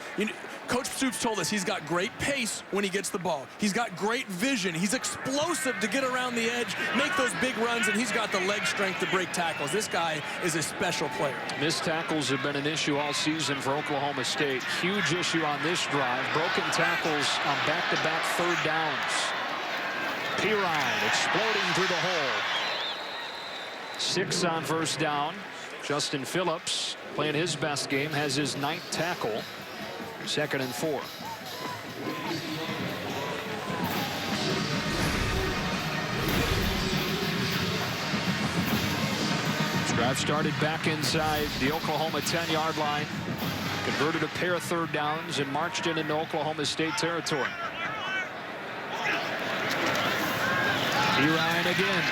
Coach Stoops told us he's got great pace when he gets the ball. He's got great vision. He's explosive to get around the edge, make those big runs, and he's got the leg strength to break tackles. This guy is a special player. Missed tackles have been an issue all season for Oklahoma State. Huge issue on this drive. Broken tackles on back-to-back third downs. Perine exploding through the hole. 6 on first down. Justin Phillips playing his best game, has his 9th tackle. 2nd and 4. This drive started back inside the Oklahoma 10-yard line. Converted a pair of third downs and marched it into Oklahoma State territory. Perine again.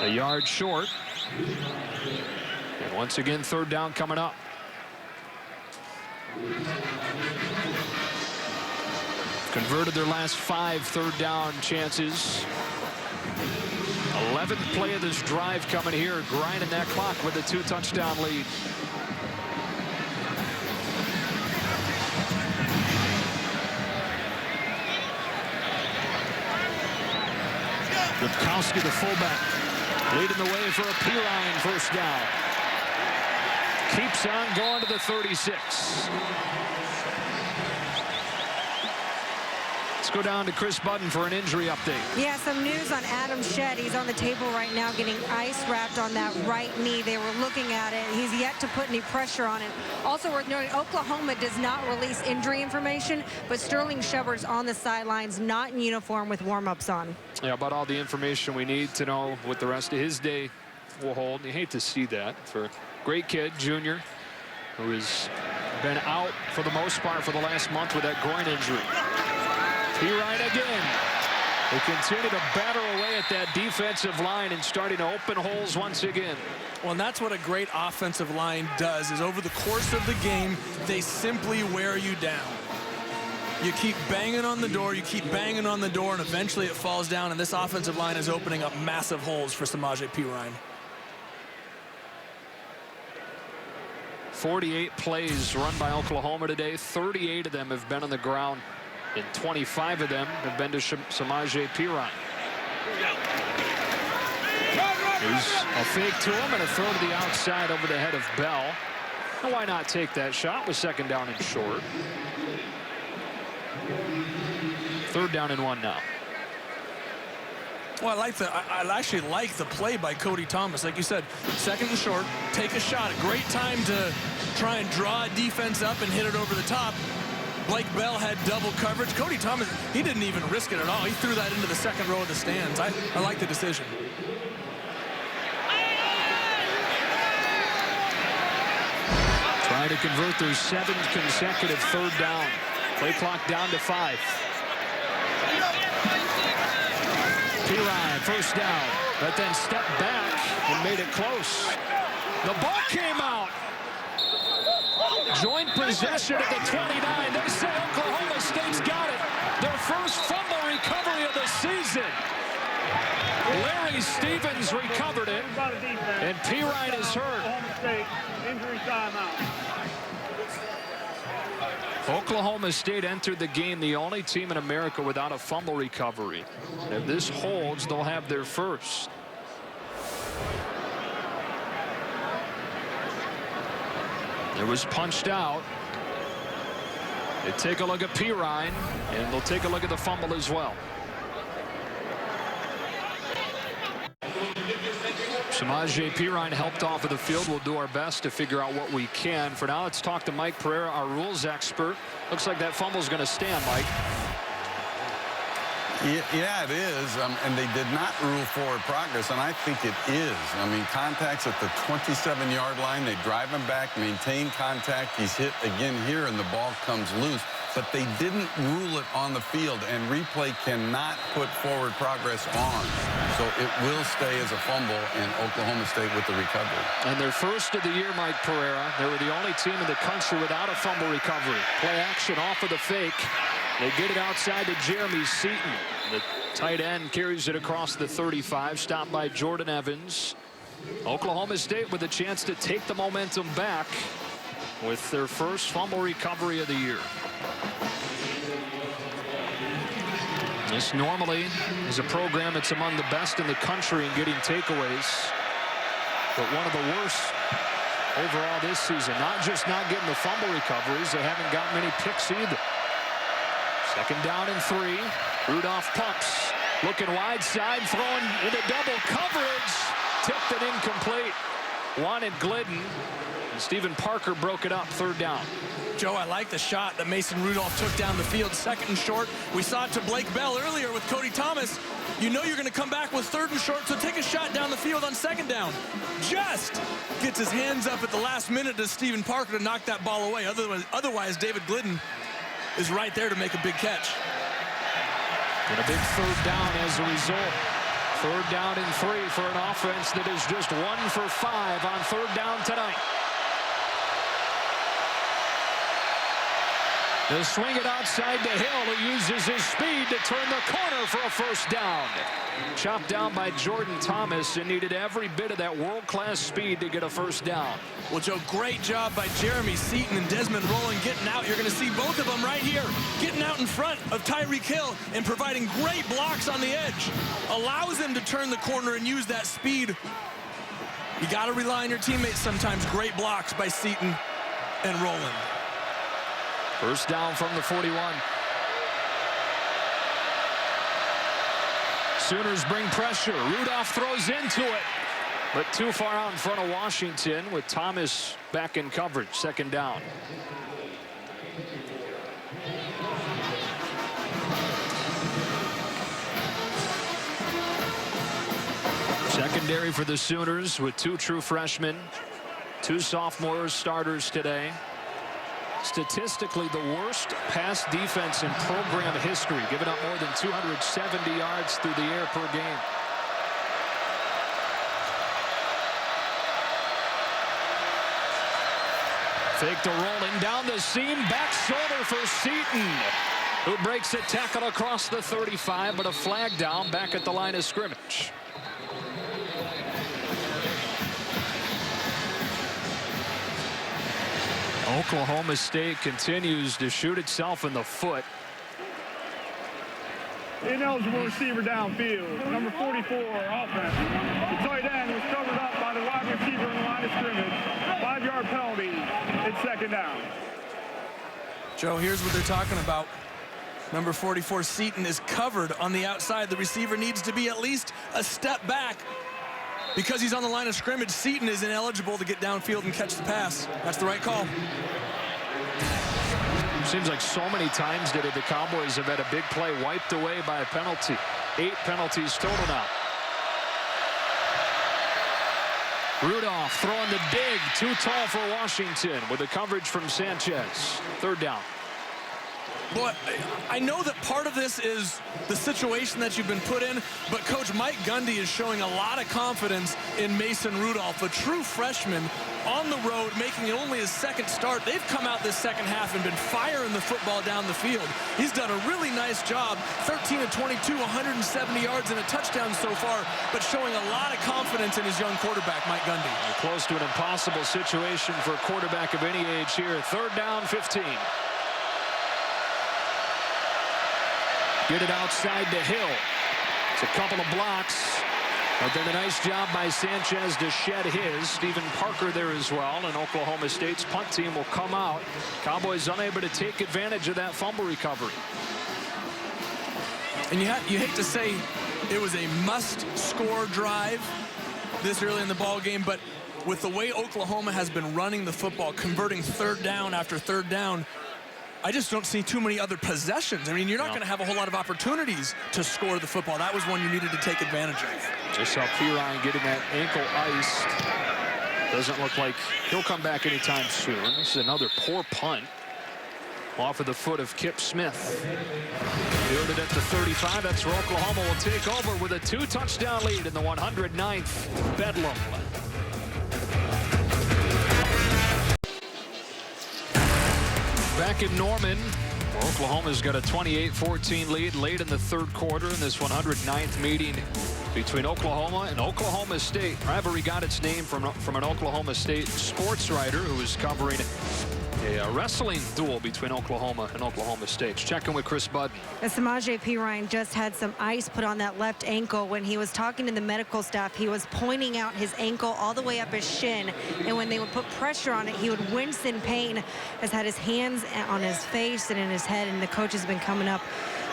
A yard short. And once again, third down coming up. Converted their last 5 third down chances. 11th play of this drive coming here, grinding that clock with a 2-touchdown lead. Rutkowski, the fullback, leading the way for a Perine first down. Keeps on going to the 36. Let's go down to Chris Budden for an injury update. Yeah, some news on Adam Shedd. He's on the table right now getting ice wrapped on that right knee. They were looking at it. He's yet to put any pressure on it. Also worth noting, Oklahoma does not release injury information, but Sterling Shepard's on the sidelines, not in uniform with warm-ups on. Yeah, about all the information we need to know what the rest of his day will hold. You hate to see that for a great kid, junior, who has been out for the most part for the last month with that groin injury. Perine again. They continue to batter away at that defensive line and starting to open holes once again. Well, and that's what a great offensive line does, is over the course of the game, they simply wear you down. You keep banging on the door, you keep banging on the door, and eventually it falls down, and this offensive line is opening up massive holes for Samaje Perine. 48 plays run by Oklahoma today. 38 of them have been on the ground, and 25 of them have been to Samaje Perine. There's a fake to him and a throw to the outside over the head of Bell. Now, why not take that shot with 2nd down and short? 3rd down and 1 now. Well, I actually like the play by Cody Thomas. Like you said, 2nd and short, take a shot. A great time to try and draw a defense up and hit it over the top. Blake Bell had double coverage. Cody Thomas, he didn't even risk it at all. He threw that into the 2nd row of the stands. I like the decision. Trying to convert their 7th consecutive 3rd down. Play clock down to 5. Pirine, 1st down, but then stepped back and made it close. The ball came out. Joint possession at the 29. They say Oklahoma State's got it. Their first fumble recovery of the season. Larry Stevens recovered it, and Pirine is hurt. Oklahoma State, injury timeout. Oklahoma State entered the game the only team in America without a fumble recovery. If this holds, they'll have their first. It was punched out. They take a look at Pirine, and they'll take a look at the fumble as well. Samaje Pirine helped off of the field. We'll do our best to figure out what we can. For now, let's talk to Mike Pereira, our rules expert. Looks like that fumble's going to stand, Mike. Yeah, it is. And they did not rule forward progress, and I think it is. I mean, contact's at the 27-yard line. They drive him back, maintain contact. He's hit again here, and the ball comes loose. But they didn't rule it on the field, and replay cannot put forward progress on. So it will stay as a fumble, and Oklahoma State with the recovery. And their first of the year, Mike Pereira. They were the only team in the country without a fumble recovery. Play action off of the fake. They get it outside to Jeremy Seaton. The tight end carries it across the 35, stopped by Jordan Evans. Oklahoma State with a chance to take the momentum back with their first fumble recovery of the year. This normally is a program that's among the best in the country in getting takeaways, but one of the worst overall this season. Not just not getting the fumble recoveries, they haven't got many picks either. 2nd down and 3. Rudolph pumps, looking wide side, throwing into double coverage, tipped it incomplete. Wanted Glidden, and Stephen Parker broke it up. 3rd down. Joe, I like the shot that Mason Rudolph took down the field. 2nd and short. We saw it to Blake Bell earlier with Cody Thomas. You know you're going to come back with 3rd and short, so take a shot down the field on 2nd down. Just gets his hands up at the last minute to Stephen Parker to knock that ball away. Otherwise, David Glidden is right there to make a big catch. And a big 3rd down as a result. 3rd down and 3 for an offense that is just 1 for 5 on 3rd down tonight. They'll swing it outside to Hill, who uses his speed to turn the corner for a 1st down. Chopped down by Jordan Thomas and needed every bit of that world-class speed to get a 1st down. Well, Joe, great job by Jeremy Seaton and Desmond Rowland getting out. You're going to see both of them right here, getting out in front of Tyreek Hill and providing great blocks on the edge. Allows them to turn the corner and use that speed. You got to rely on your teammates sometimes. Great blocks by Seaton and Rowland. 1st down from the 41. Sooners bring pressure. Rudolph throws into it, but too far out in front of Washington with Thomas back in coverage. 2nd down. Secondary for the Sooners with 2 true freshmen, 2 sophomore starters today. Statistically, the worst pass defense in program history, giving up more than 270 yards through the air per game. Fake to Rowland down the seam, back shoulder for Seaton, who breaks a tackle across the 35, but a flag down back at the line of scrimmage. Oklahoma State continues to shoot itself in the foot. Ineligible receiver downfield, number 44, offense. The tight end was covered up by the wide receiver in the line of scrimmage. 5-yard penalty. It's 2nd down. Joe, here's what they're talking about. Number 44, Seaton, is covered on the outside. The receiver needs to be at least a step back. Because he's on the line of scrimmage, Seaton is ineligible to get downfield and catch the pass. That's the right call. Seems like so many times today the Cowboys have had a big play wiped away by a penalty. 8 penalties total now. Rudolph throwing the dig, too tall for Washington with the coverage from Sanchez. 3rd down. Boy, I know that part of this is the situation that you've been put in, but Coach Mike Gundy is showing a lot of confidence in Mason Rudolph, a true freshman on the road, making it only his 2nd start. They've come out this 2nd half and been firing the football down the field. He's done a really nice job. 13 of 22, 170 yards and a touchdown so far, but showing a lot of confidence in his young quarterback, Mike Gundy. Close to an impossible situation for a quarterback of any age here. 3rd down, 15. Get it outside to Hill. It's a couple of blocks. But then a nice job by Sanchez to shed his. Stephen Parker there as well. And Oklahoma State's punt team will come out. Cowboys unable to take advantage of that fumble recovery. And you hate to say it was a must-score drive this early in the ball game, but with the way Oklahoma has been running the football, converting 3rd down after 3rd down, I just don't see too many other possessions. I mean, you're not going to have a whole lot of opportunities to score the football. That was one you needed to take advantage of. Just saw Pirine getting that ankle iced. Doesn't look like he'll come back anytime soon. This is another poor punt off of the foot of Kip Smith. Fielded at the 35. That's where Oklahoma will take over with a 2-touchdown lead in the 109th Bedlam. Back in Norman, where Oklahoma's got a 28-14 lead late in the 3rd quarter in this 109th meeting between Oklahoma and Oklahoma State. Rivalry got its name from an Oklahoma State sports writer who was covering a wrestling duel between Oklahoma and Oklahoma State. Checking with Chris Budden. Samaje Perine just had some ice put on that left ankle. When he was talking to the medical staff, he was pointing out his ankle all the way up his shin. And when they would put pressure on it, he would wince in pain. Has had his hands on his face and in his head, and the coach has been coming up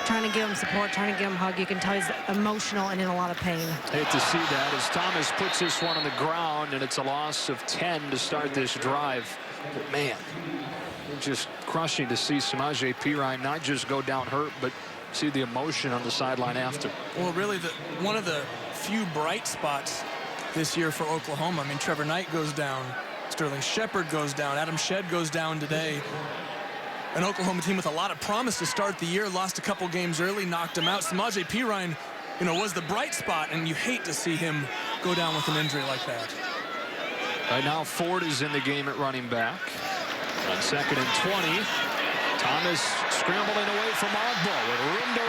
trying to give him support, trying to give him a hug. You can tell he's emotional and in a lot of pain. Hate to see that as Thomas puts this one on the ground, and it's a loss of 10 to start this drive. But man, just crushing to see Samaje Perine not just go down hurt, but see the emotion on the sideline after. Well, really, one of the few bright spots this year for Oklahoma. I mean, Trevor Knight goes down, Sterling Shepard goes down, Adam Shedd goes down today. An Oklahoma team with a lot of promise to start the year, lost a couple games early, knocked him out. Samaje Perine, was the bright spot, and you hate to see him go down with an injury like that. Right now, Ford is in the game at running back. On 2nd and 20, Thomas scrambling away from Ogbo with room to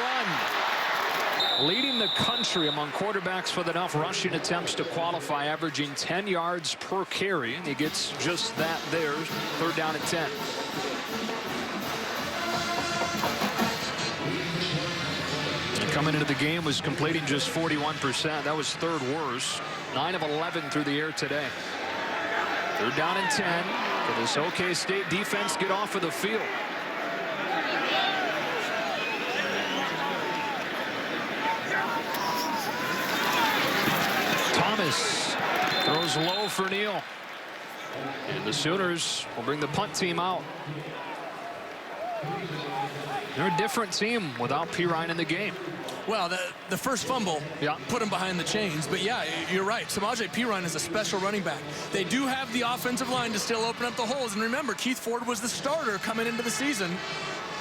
run. Leading the country among quarterbacks with enough rushing attempts to qualify, averaging 10 yards per carry, and he gets just that there. 3rd down and 10. Coming into the game was completing just 41%. That was 3rd worst. 9 of 11 through the air today. 3rd down and 10. Can this OK State defense get off of the field? Thomas throws low for Neal. And the Sooners will bring the punt team out. They're a different team without Perine in the game. Well, the first fumble put him behind the chains. But, yeah, you're right. Samaje Perine is a special running back. They do have the offensive line to still open up the holes. And remember, Keith Ford was the starter coming into the season.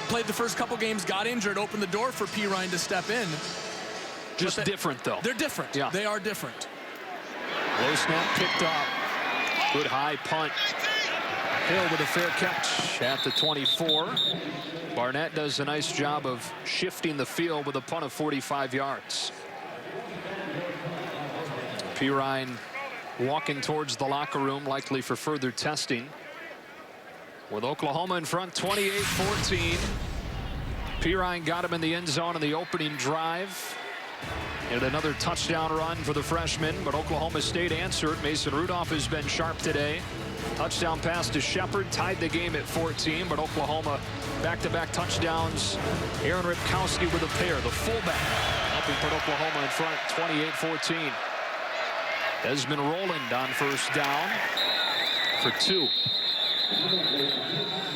Played the first couple games, got injured, opened the door for Perine to step in. Just different, though. They're different. Yeah. They are different. Low snap picked up. Good high punt. Hill with a fair catch at the 24. Barnett does a nice job of shifting the field with a punt of 45 yards. Perine walking towards the locker room, likely for further testing. With Oklahoma in front, 28-14. Perine got him in the end zone in the opening drive. And another touchdown run for the freshman, but Oklahoma State answered. Mason Rudolph has been sharp today. Touchdown pass to Shepard, tied the game at 14, but Oklahoma back-to-back touchdowns. Aaron Ripkowski with a pair, the fullback, helping put Oklahoma in front, 28-14. Desmond Roland on first down for 2.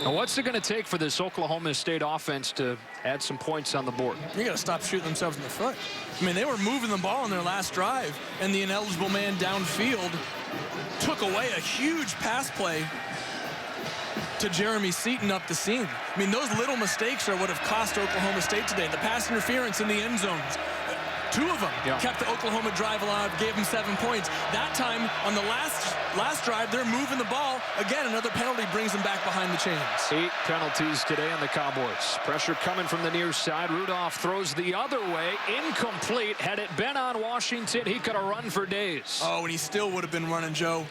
Now, what's it going to take for this Oklahoma State offense to add some points on the board? You got to stop shooting themselves in the foot. I mean, they were moving the ball in their last drive, and the ineligible man downfield took away a huge pass play to Jeremy Seaton up the seam. I mean, those little mistakes are what have cost Oklahoma State today. The pass interference in the end zones. 2 of them kept the Oklahoma drive alive, gave them 7 points. That time, on the last drive, they're moving the ball. Again, another penalty brings them back behind the chains. 8 penalties today on the Cowboys. Pressure coming from the near side. Rudolph throws the other way. Incomplete. Had it been on Washington, he could have run for days. Oh, and he still would have been running, Joe.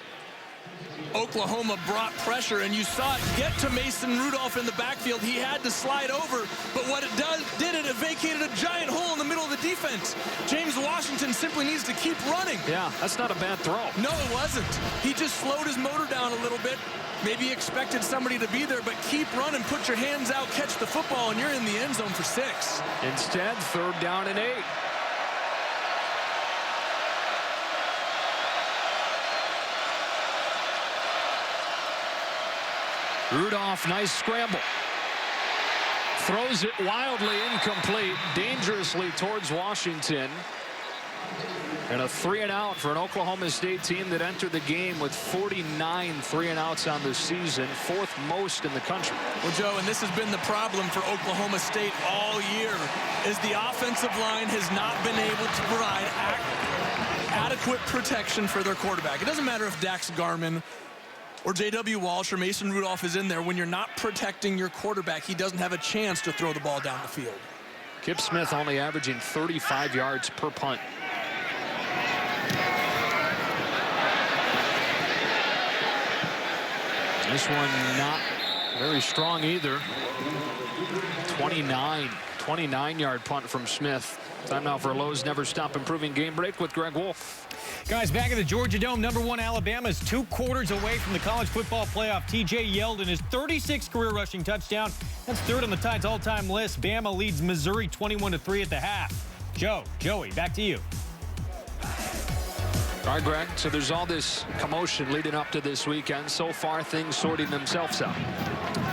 Oklahoma brought pressure, and you saw it get to Mason Rudolph in the backfield. He had to slide over, but what it did it vacated a giant hole in the middle of the defense. James Washington simply needs to keep running. Yeah, that's not a bad throw. No, it wasn't. He just slowed his motor down a little bit. Maybe expected somebody to be there, but keep running, put your hands out, catch the football, and you're in the end zone for 6. Instead, 3rd down and 8. Rudolph, nice scramble. Throws it wildly incomplete, dangerously towards Washington. And a 3-and-out for an Oklahoma State team that entered the game with 49 3-and-outs on the season, 4th most in the country. Well, Joe, and this has been the problem for Oklahoma State all year, is the offensive line has not been able to provide adequate protection for their quarterback. It doesn't matter if Dax Garman or J.W. Walsh or Mason Rudolph is in there. When you're not protecting your quarterback, he doesn't have a chance to throw the ball down the field. Kip Smith only averaging 35 yards per punt. This one not very strong either. 29-yard punt from Smith. Time now for Lowe's Never Stop Improving Game Break with Greg Wolf. Guys, back at the Georgia Dome, #1 Alabama is 2 quarters away from the college football playoff. TJ Yeldon, his 36th career rushing touchdown. That's 3rd on the Tide's all-time list. Bama leads Missouri 21-3 at the half. Joey, back to you. All right, Greg, so there's all this commotion leading up to this weekend. So far, things sorting themselves out.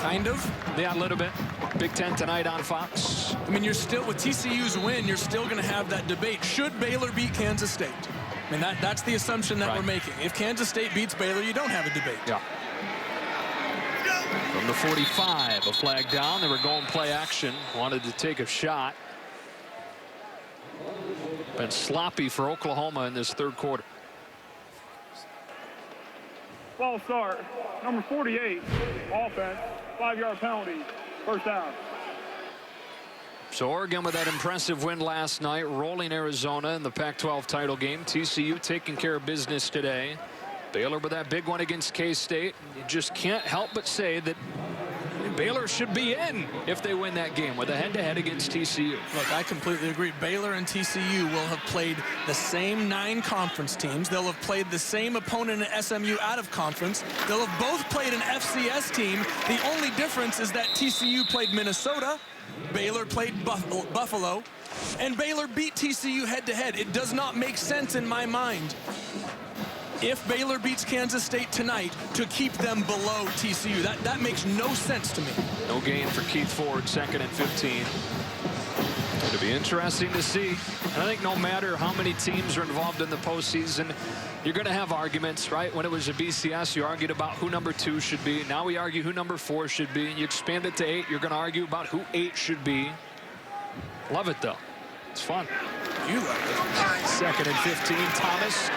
Kind of. Yeah, a little bit. Big Ten tonight on Fox. I mean, you're still, with TCU's win, you're still going to have that debate. Should Baylor beat Kansas State? I mean, that's the assumption that we're making. If Kansas State beats Baylor, you don't have a debate. Yeah. From the 45, a flag down. They were going play action. Wanted to take a shot. Been sloppy for Oklahoma in this 3rd quarter. False start. Number 48, offense, 5-yard penalty, 1st down. So Oregon with that impressive win last night, rolling Arizona in the Pac-12 title game. TCU taking care of business today. Baylor with that big one against K-State. You just can't help but say that Baylor should be in if they win that game with a head-to-head against TCU. Look, I completely agree. Baylor and TCU will have played the same 9 conference teams. They'll have played the same opponent in SMU out of conference. They'll have both played an FCS team. The only difference is that TCU played Minnesota, Baylor played Buffalo, and Baylor beat TCU head-to-head. It does not make sense in my mind, if Baylor beats Kansas State tonight, to keep them below TCU. That makes no sense to me. No gain for Keith Ford, 2nd and 15. It'll be interesting to see. And I think no matter how many teams are involved in the postseason, you're going to have arguments, right? When it was a BCS, you argued about who number 2 should be. Now we argue who number 4 should be. You expand it to 8, you're going to argue about who 8 should be. Love it, though. It's fun. You love it. 2nd and 15, Thomas.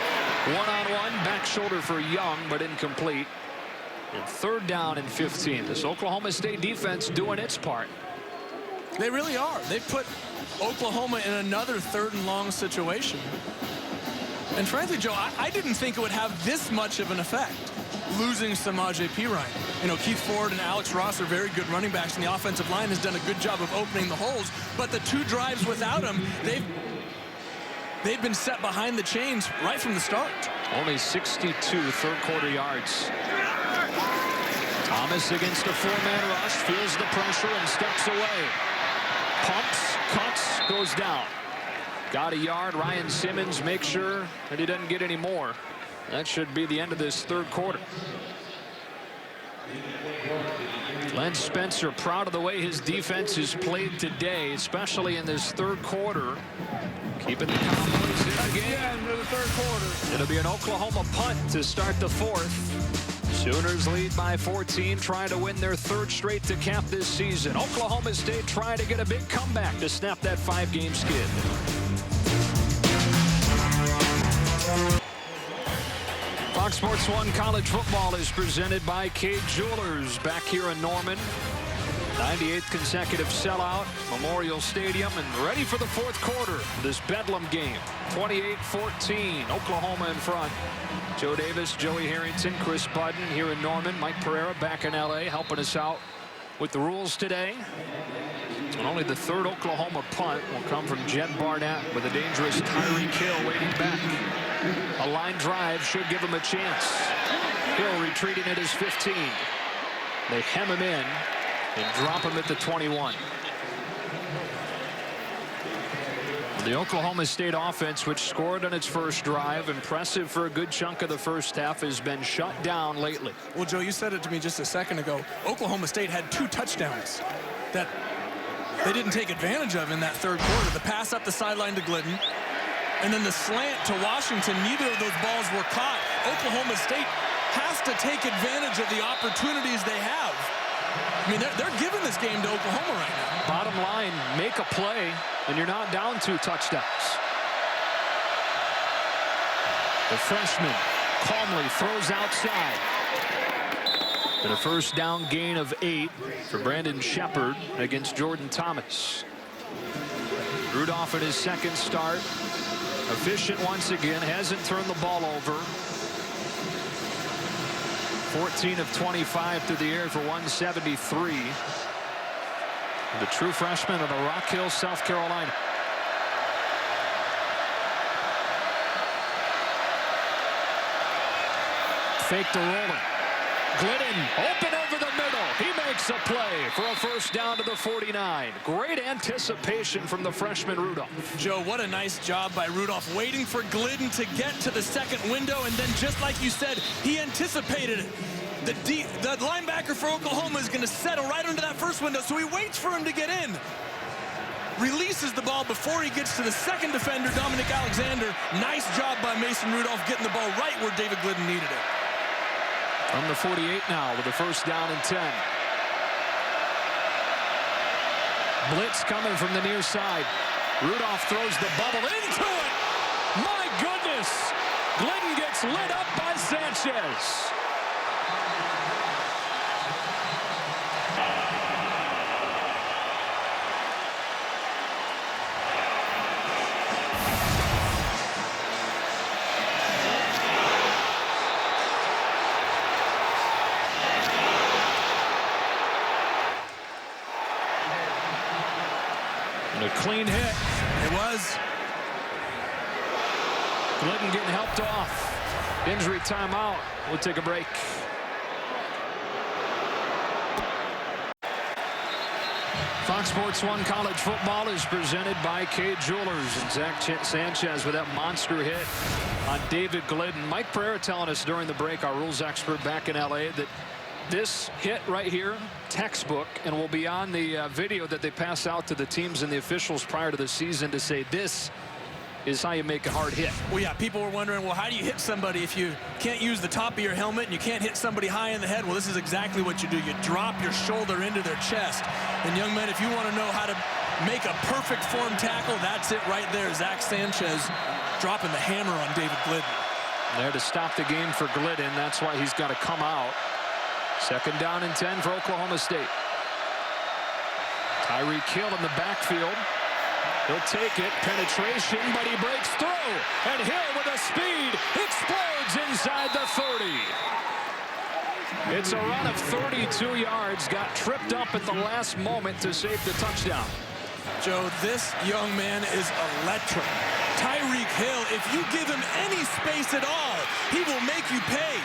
One-on-one, back shoulder for Young, but incomplete. And 3rd down and 15. This Oklahoma State defense doing its part. They really are. They put Oklahoma in another 3rd and long situation. And frankly, Joe, I didn't think it would have this much of an effect, losing Samaje Perine. You know, Keith Ford and Alex Ross are very good running backs, and the offensive line has done a good job of opening the holes. But the 2 drives without him, they've been set behind the chains right from the start. Only 62 3rd quarter yards Thomas against a four-man rush, feels the pressure and steps away. Pumps, cuts, goes down. Got a yard. Ryan Simmons makes sure that he doesn't get any more. That should be the end of this third quarter. Len Spencer proud of the way his defense has played today, especially in this third quarter. Keeping the Cowboys in the game into the third quarter. It'll be an Oklahoma punt to start the fourth. Sooners lead by 14, trying to win their third straight to cap this season. Oklahoma State trying to get a big comeback to snap that 5-game skid. Fox Sports 1 College Football is presented by Cade Jewelers back here in Norman. 98th consecutive sellout, Memorial Stadium, and ready for the fourth quarter. This Bedlam game, 28-14, Oklahoma in front. Joe Davis, Joey Harrington, Chris Budden here in Norman. Mike Pereira back in LA helping us out with the rules today. And only the third Oklahoma punt will come from Jed Barnett with a dangerous Tyreek Hill waiting back. A line drive should give him a chance. Hill retreating at his 15. They hem him in and drop him at the 21. The Oklahoma State offense, which scored on its first drive, impressive for a good chunk of the first half, has been shut down lately. Well, Joe, you said it to me just a second ago. Oklahoma State had 2 touchdowns that they didn't take advantage of in that third quarter. The pass up the sideline to Glidden, and then the slant to Washington. Neither of those balls were caught. Oklahoma State has to take advantage of the opportunities they have. I mean, they're giving this game to Oklahoma right now. Bottom line, make a play, and you're not down 2 touchdowns. The freshman calmly throws outside. And a first down gain of 8 for Brandon Shepard against Jordan Thomas. Rudolph in his second start. Efficient once again, hasn't turned the ball over. 14 of 25 through the air for 173. The true freshman of the Rock Hill, South Carolina. Fake to rolling. Glidden open over the middle. He makes a play for a first down to the 49. Great anticipation from the freshman Rudolph. Joe, what a nice job by Rudolph, waiting for Glidden to get to the second window, and then just like you said, he anticipated it. The linebacker for Oklahoma is going to settle right under that first window, so he waits for him to get in. Releases the ball before he gets to the second defender, Dominic Alexander. Nice job by Mason Rudolph getting the ball right where David Glidden needed it. From the 48 now with a first down and 10. Blitz coming from the near side. Rudolph throws the bubble into it. My goodness. Glidden gets lit up by Sanchez. A clean hit. It was. Glidden getting helped off. Injury timeout. We'll take a break. Fox Sports 1 College Football is presented by Cade Jewelers, and Zach Sanchez with that monster hit on David Glidden. Mike Pereira telling us during the break, our rules expert back in LA, that this hit right here, textbook, and will be on the video that they pass out to the teams and the officials prior to the season to say this is how you make a hard hit. Well, yeah, people were wondering, well, how do you hit somebody if you can't use the top of your helmet and you can't hit somebody high in the head? Well, this is exactly what you do. You drop your shoulder into their chest. And young men, if you want to know how to make a perfect form tackle, that's it right there. Zach Sanchez dropping the hammer on David Glidden. There to stop the game for Glidden. That's why he's got to come out. Second down and 10 for Oklahoma State. Tyreek Hill in the backfield. He'll take it. Penetration, but he breaks through. And Hill with a speed explodes inside the 30. It's a run of 32 yards. Got tripped up at the last moment to save the touchdown. Joe, this young man is electric. Tyreek Hill, if you give him any space at all, he will make you pay.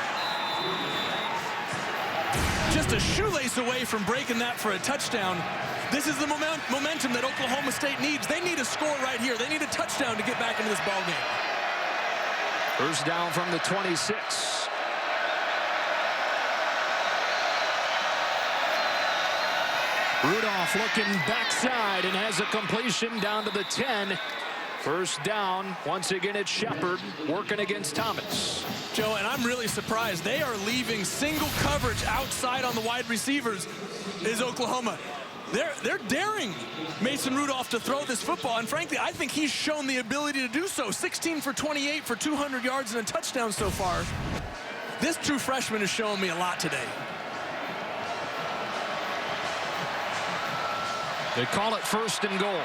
just a shoelace away from breaking that for a touchdown. This is the momentum that Oklahoma State needs. They need a score right here. They need a touchdown to get back into this ball game. First down from the 26. Rudolph looking backside and has a completion down to the 10. First down. Once again, it's Shepard working against Thomas. Joe, and I'm really surprised. They are leaving single coverage outside on the wide receivers is Oklahoma. They're daring Mason Rudolph to throw this football, and frankly, I think he's shown the ability to do so. 16 for 28 for 200 yards and a touchdown so far. This true freshman is showing me a lot today. They call it first and goal.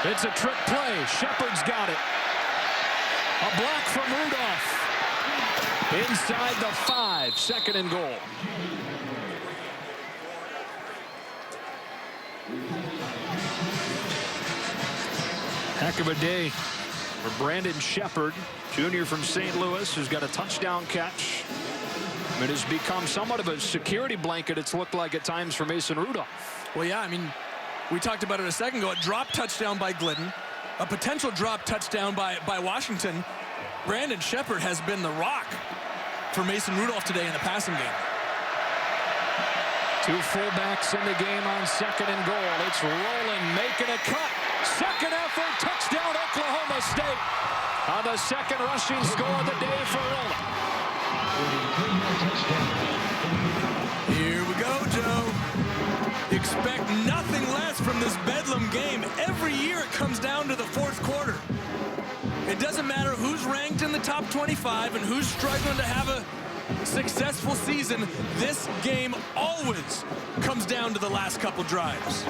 It's a trick play. Shepard's got it. A block from Rudolph. Inside the 5, 2nd and goal. Heck of a day for Brandon Shepard, junior from St. Louis, who's got a touchdown catch. It has become somewhat of a security blanket, it's looked like at times, for Mason Rudolph. Well, yeah, I mean, we talked about it a second ago. A drop touchdown by Glidden, a potential drop touchdown by Washington. Brandon Shepard has been the rock for Mason Rudolph today in the passing game. 2 fullbacks in the game on 2nd and goal. It's Rowland making a cut. Second effort, touchdown Oklahoma State. On the 2nd rushing score of the day for Rowland. Here we go, Joe. Expect nothing less from this Bedlam game. Every year it comes down to the 4th quarter. It doesn't matter who's ranked in the top 25 and who's struggling to have a successful season. This game always comes down to the last couple drives.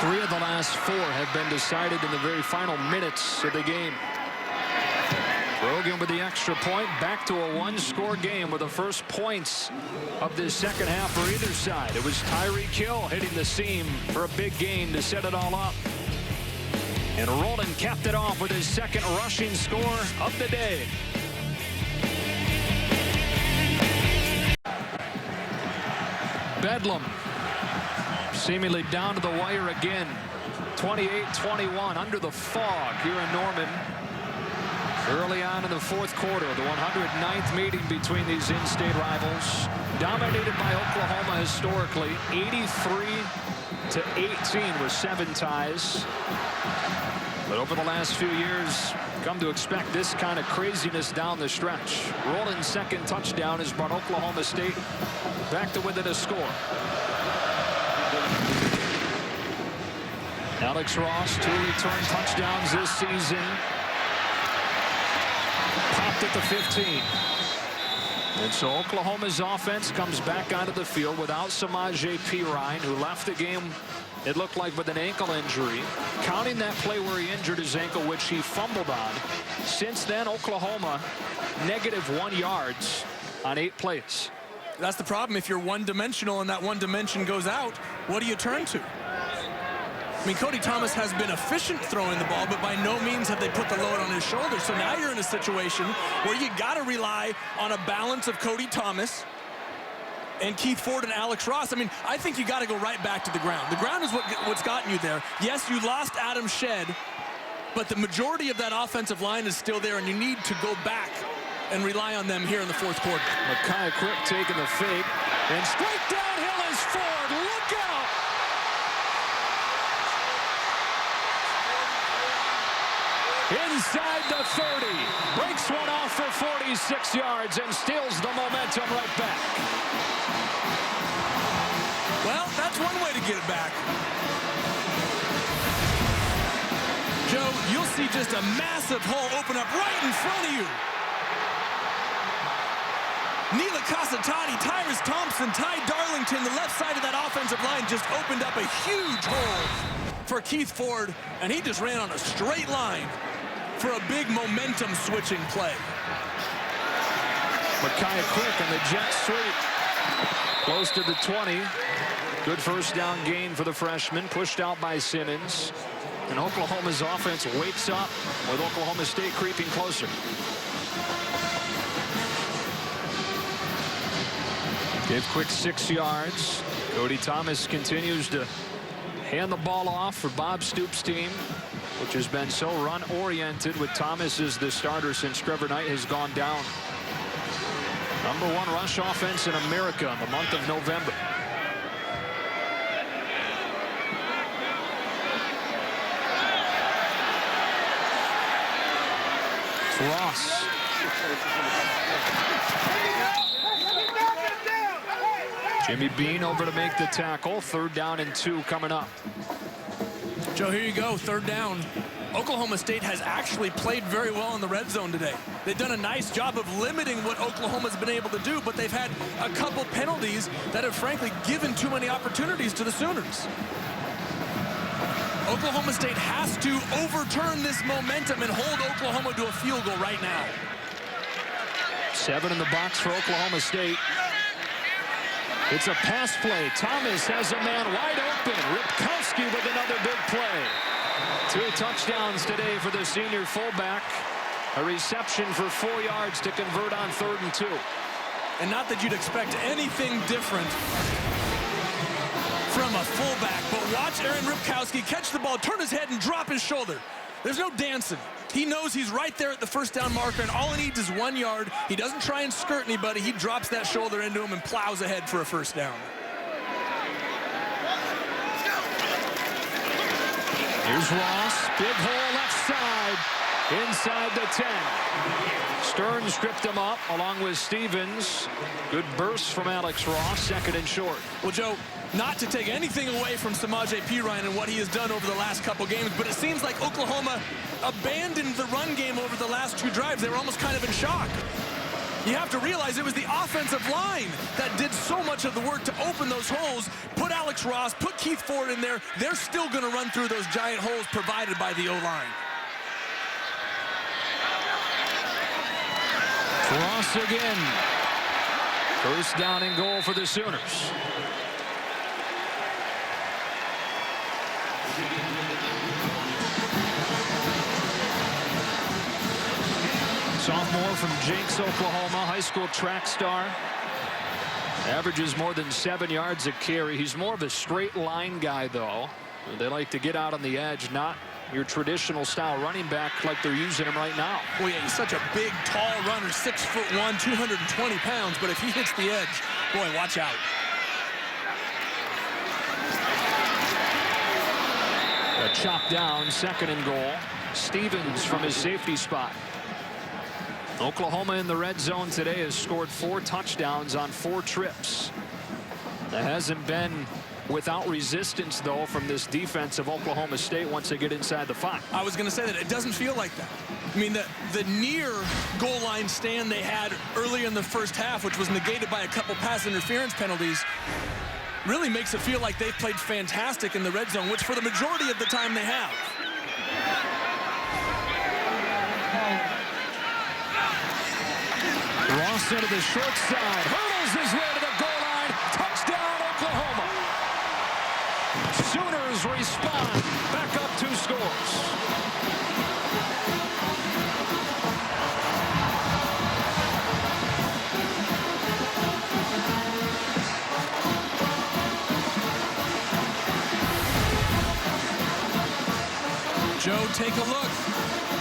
3 of the last 4 have been decided in the very final minutes of the game. Rogan with the extra point, back to a 1-score game with the first points of this second half for either side. It was Tyreek Hill hitting the seam for a big gain to set it all up. And Rowland capped it off with his 2nd rushing score of the day. Bedlam seemingly down to the wire again. 28-21 under the fog here in Norman. Early on in the 4th quarter, the 109th meeting between these in-state rivals, dominated by Oklahoma historically, 83-18 with 7 ties. But over the last few years, come to expect this kind of craziness down the stretch. Rowland's 2nd touchdown has brought Oklahoma State back to within a score. Alex Ross, 2 return touchdowns this season. Popped at the 15. And so Oklahoma's offense comes back onto the field without Salvage Pirine, who left the game, it looked like, with an ankle injury. Counting that play where he injured his ankle, which he fumbled on. Since then, Oklahoma -1 yards on 8 plays. That's the problem. If you're one-dimensional and that one dimension goes out, what do you turn to? I mean, Cody Thomas has been efficient throwing the ball, but by no means have they put the load on his shoulders. So now you're in a situation where you got to rely on a balance of Cody Thomas and Keith Ford and Alex Ross. I mean, I think you got to go right back to the ground. The ground is what's gotten you there. Yes, you lost Adam Shedd, but the majority of that offensive line is still there, and you need to go back and rely on them here in the 4th quarter. Mekhi Quick taking the fake, and straight downhill is Ford. Look out! Inside the 30, breaks one off for 46 yards and steals the momentum right back. Well, that's one way to get it back. Joe, you'll see just a massive hole open up right in front of you. Neela Casatati, Tyrus Thompson, Ty Darlington, the left side of that offensive line just opened up a huge hole for Keith Ford, and he just ran on a straight line for a big momentum switching play. Mekhi Quick and the jet sweep. Close to the 20. Good first down gain for the freshman, pushed out by Simmons. And Oklahoma's offense wakes up with Oklahoma State creeping closer. Give quick 6 yards. Cody Thomas continues to hand the ball off for Bob Stoops' team, which has been so run-oriented with Thomas as the starter since Trevor Knight has gone down. #1 rush offense in America in the month of November. Ross. Jimmy Bean over to make the tackle. 3rd down and 2 coming up. Joe, here you go. 3rd down. Oklahoma State has actually played very well in the red zone today. They've done a nice job of limiting what Oklahoma's been able to do, but they've had a couple penalties that have frankly given too many opportunities to the Sooners. Oklahoma State has to overturn this momentum and hold Oklahoma to a field goal right now. 7 in the box for Oklahoma State. It's a pass play. Thomas has a man wide open. Ripkowski with another big play. 2 touchdowns today for the senior fullback. A reception for 4 yards to convert on 3rd and 2. And not that you'd expect anything different from a fullback, but watch Aaron Ripkowski catch the ball, turn his head, and drop his shoulder. There's no dancing. He knows he's right there at the 1st down marker, and all he needs is 1 yard. He doesn't try and skirt anybody. He drops that shoulder into him and plows ahead for a 1st down. Here's Ross. Big hole left side. Inside the 10. Stearns stripped him up along with Stevens. Good burst from Alex Ross. 2nd and short. Well, Joe, not to take anything away from Salvage Perine and what he has done over the last couple games, but it seems like Oklahoma abandoned the run game over the last 2 drives. They were almost kind of in shock. You have to realize it was the offensive line that did so much of the work to open those holes. Put Alex Ross, put Keith Ford in there. They're still going to run through those giant holes provided by the O-line. Ross again. 1st down and goal for the Sooners. Sophomore from Jenks, Oklahoma, high school track star. Averages more than 7 yards a carry. He's more of a straight line guy, though. They like to get out on the edge, not your traditional style running back like they're using him right now. Well, yeah, he's such a big, tall runner, 6'1", 220 pounds. But if he hits the edge, boy, watch out. A chop down, 2nd and goal. Stevens from his safety spot. Oklahoma in the red zone today has scored 4 touchdowns on 4 trips. That hasn't been without resistance, though, from this defense of Oklahoma State once they get inside the 5. I was going to say that it doesn't feel like that. I mean, the near goal line stand they had earlier in the 1st half, which was negated by a couple pass interference penalties, really makes it feel like they've played fantastic in the red zone, which for the majority of the time they have. Ross into the short side, hurdles his way to the goal line. Touchdown, Oklahoma. Sooners respond, back up 2 scores. Joe, take a look.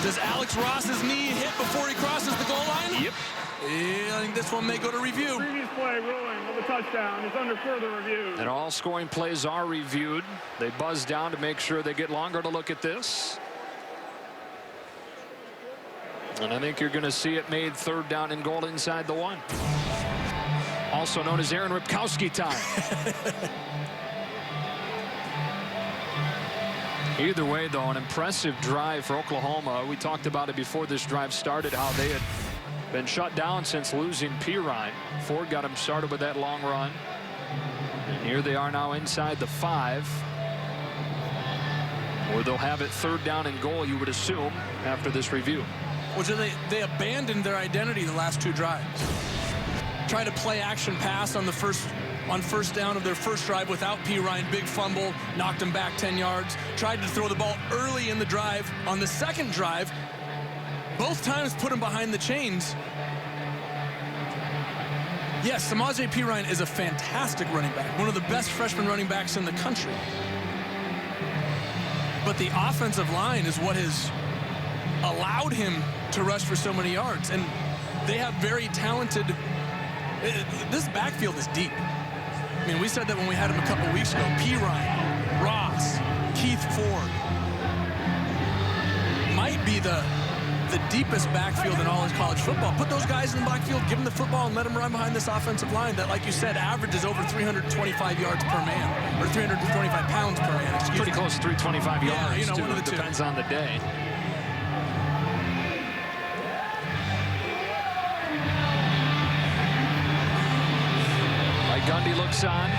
Does Alex Ross's knee hit before he crosses the goal line? Yep. Yeah, I think this one may go to review. Previous play ruling of a touchdown is under further review. And all scoring plays are reviewed. They buzz down to make sure they get longer to look at this. And I think you're going to see it made 3rd down and goal inside the 1. Also known as Aaron Ripkowski time. Either way, though, an impressive drive for Oklahoma. We talked about it before this drive started, how they had been shut down since losing Perine. Ford got him started with that long run. And here they are now inside the 5, where they'll have it 3rd down and goal, you would assume, after this review. Which they abandoned their identity the last 2 drives. Try to play action pass on first down of their first drive without Pirine. Big fumble, knocked him back 10 yards. Tried to throw the ball early in the drive. On the second drive, both times put him behind the chains. Yes, Samaje Pirine is a fantastic running back, one of the best freshman running backs in the country. But the offensive line is what has allowed him to rush for so many yards. And they have very talented, this backfield is deep. I mean, we said that when we had him a couple weeks ago. Pirine, Ross, Keith Ford. Might be the deepest backfield in all of college football. Put those guys in the backfield, give them the football, and let them run behind this offensive line that, like you said, averages over 325 yards per man, or 325 pounds per man, excuse me. Pretty close to 325 yards, yeah, you know, too. one of the two. Depends on the day. Mike Gundy looks on,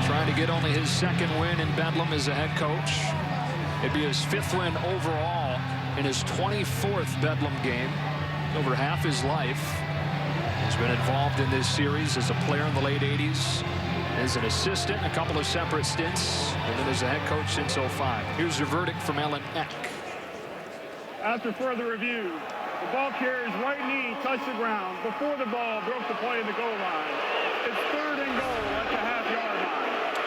trying to get only his second win in Bedlam as a head coach. It'd be his 5th win overall in his 24th Bedlam game, over half his life. He's been involved in this series as a player in the late 80s, as an assistant, a couple of separate stints, and then as a head coach since 05. Here's your verdict from Ellen Eck. After further review, the ball carrier's right knee touched the ground before the ball broke the play in the goal line. It's 3rd and goal at the half-yard line.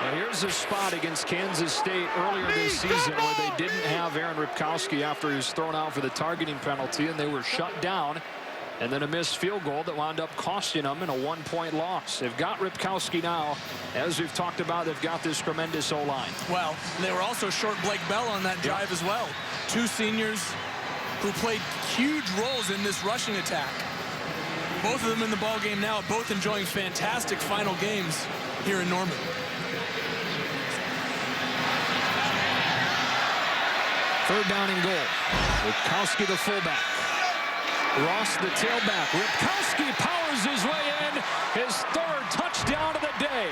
Now here's a spot against Kansas State earlier this season where they didn't have Aaron Ripkowski after he was thrown out for the targeting penalty, and they were shut down. And then a missed field goal that wound up costing them in a 1-point loss. They've got Ripkowski now. As we've talked about, they've got this tremendous O-line. Well, they were also short Blake Bell on that drive as well. 2 seniors who played huge roles in this rushing attack. Both of them in the ball game now, both enjoying fantastic final games here in Norman. Third down and goal. Ripkowski the fullback. Ross the tailback. Ripkowski powers his way in. His 3rd touchdown of the day.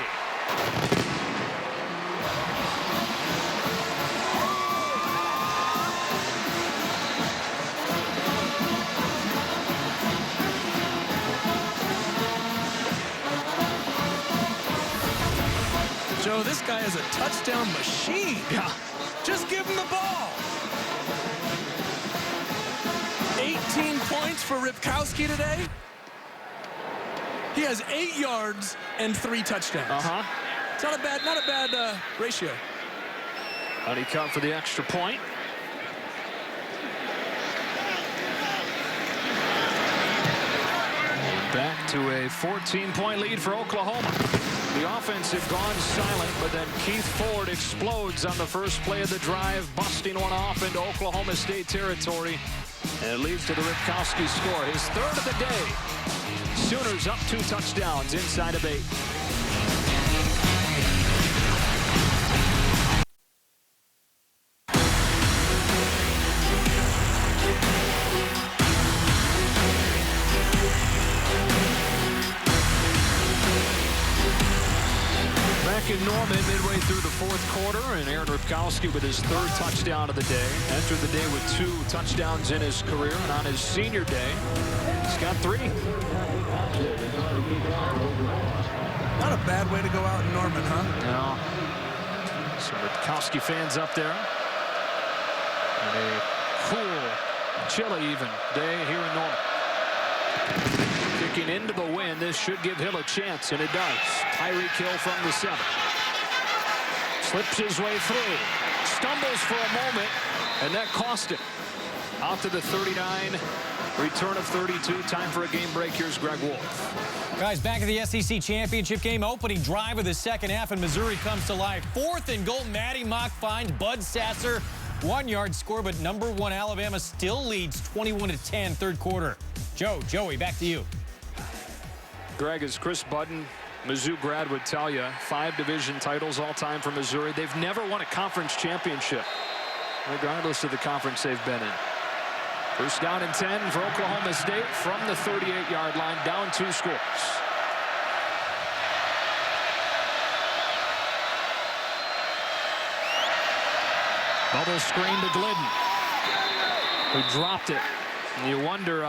Joe, this guy is a touchdown machine. Yeah. Just give him the ball. 18 points for Ripkowski today. He has 8 yards and 3 touchdowns. It's not a bad ratio. And he cut for the extra point. Back to a 14-point lead for Oklahoma. The offense had gone silent, but then Keith Ford explodes on the first play of the drive, busting one off into Oklahoma State territory. And it leads to the Ripkowski score, his 3rd of the day. Sooners up 2 touchdowns inside of 8. In Norman midway through the 4th quarter, and Aaron Ripkowski with his 3rd touchdown of the day. Entered the day with 2 touchdowns in his career, and on his senior day, he's got 3. Not a bad way to go out in Norman, huh? No. Some Ripkowski fans up there. And a cool, chilly even day here in Norman. Kicking into the wind, this should give Hill a chance, and it does. Tyreek Hill from the 7. Slips his way through. Stumbles for a moment, and that cost him. Out to the 39. Return of 32. Time for a game break. Here's Greg Wolf. Guys, back at the SEC Championship game. Opening drive of the second half, and Missouri comes to life. 4th and goal. Maddie Mock finds Bud Sasser. 1-yard score, but number 1 Alabama still leads 21-10 third quarter. Joey, back to you. Greg, as Chris Budden, Mizzou grad, would tell you, 5 division titles all time for Missouri. They've never won a conference championship, regardless of the conference they've been in. First down and 10 for Oklahoma State from the 38-yard line, down 2 scores. Bubble screen to Glidden, who dropped it. And you wonder,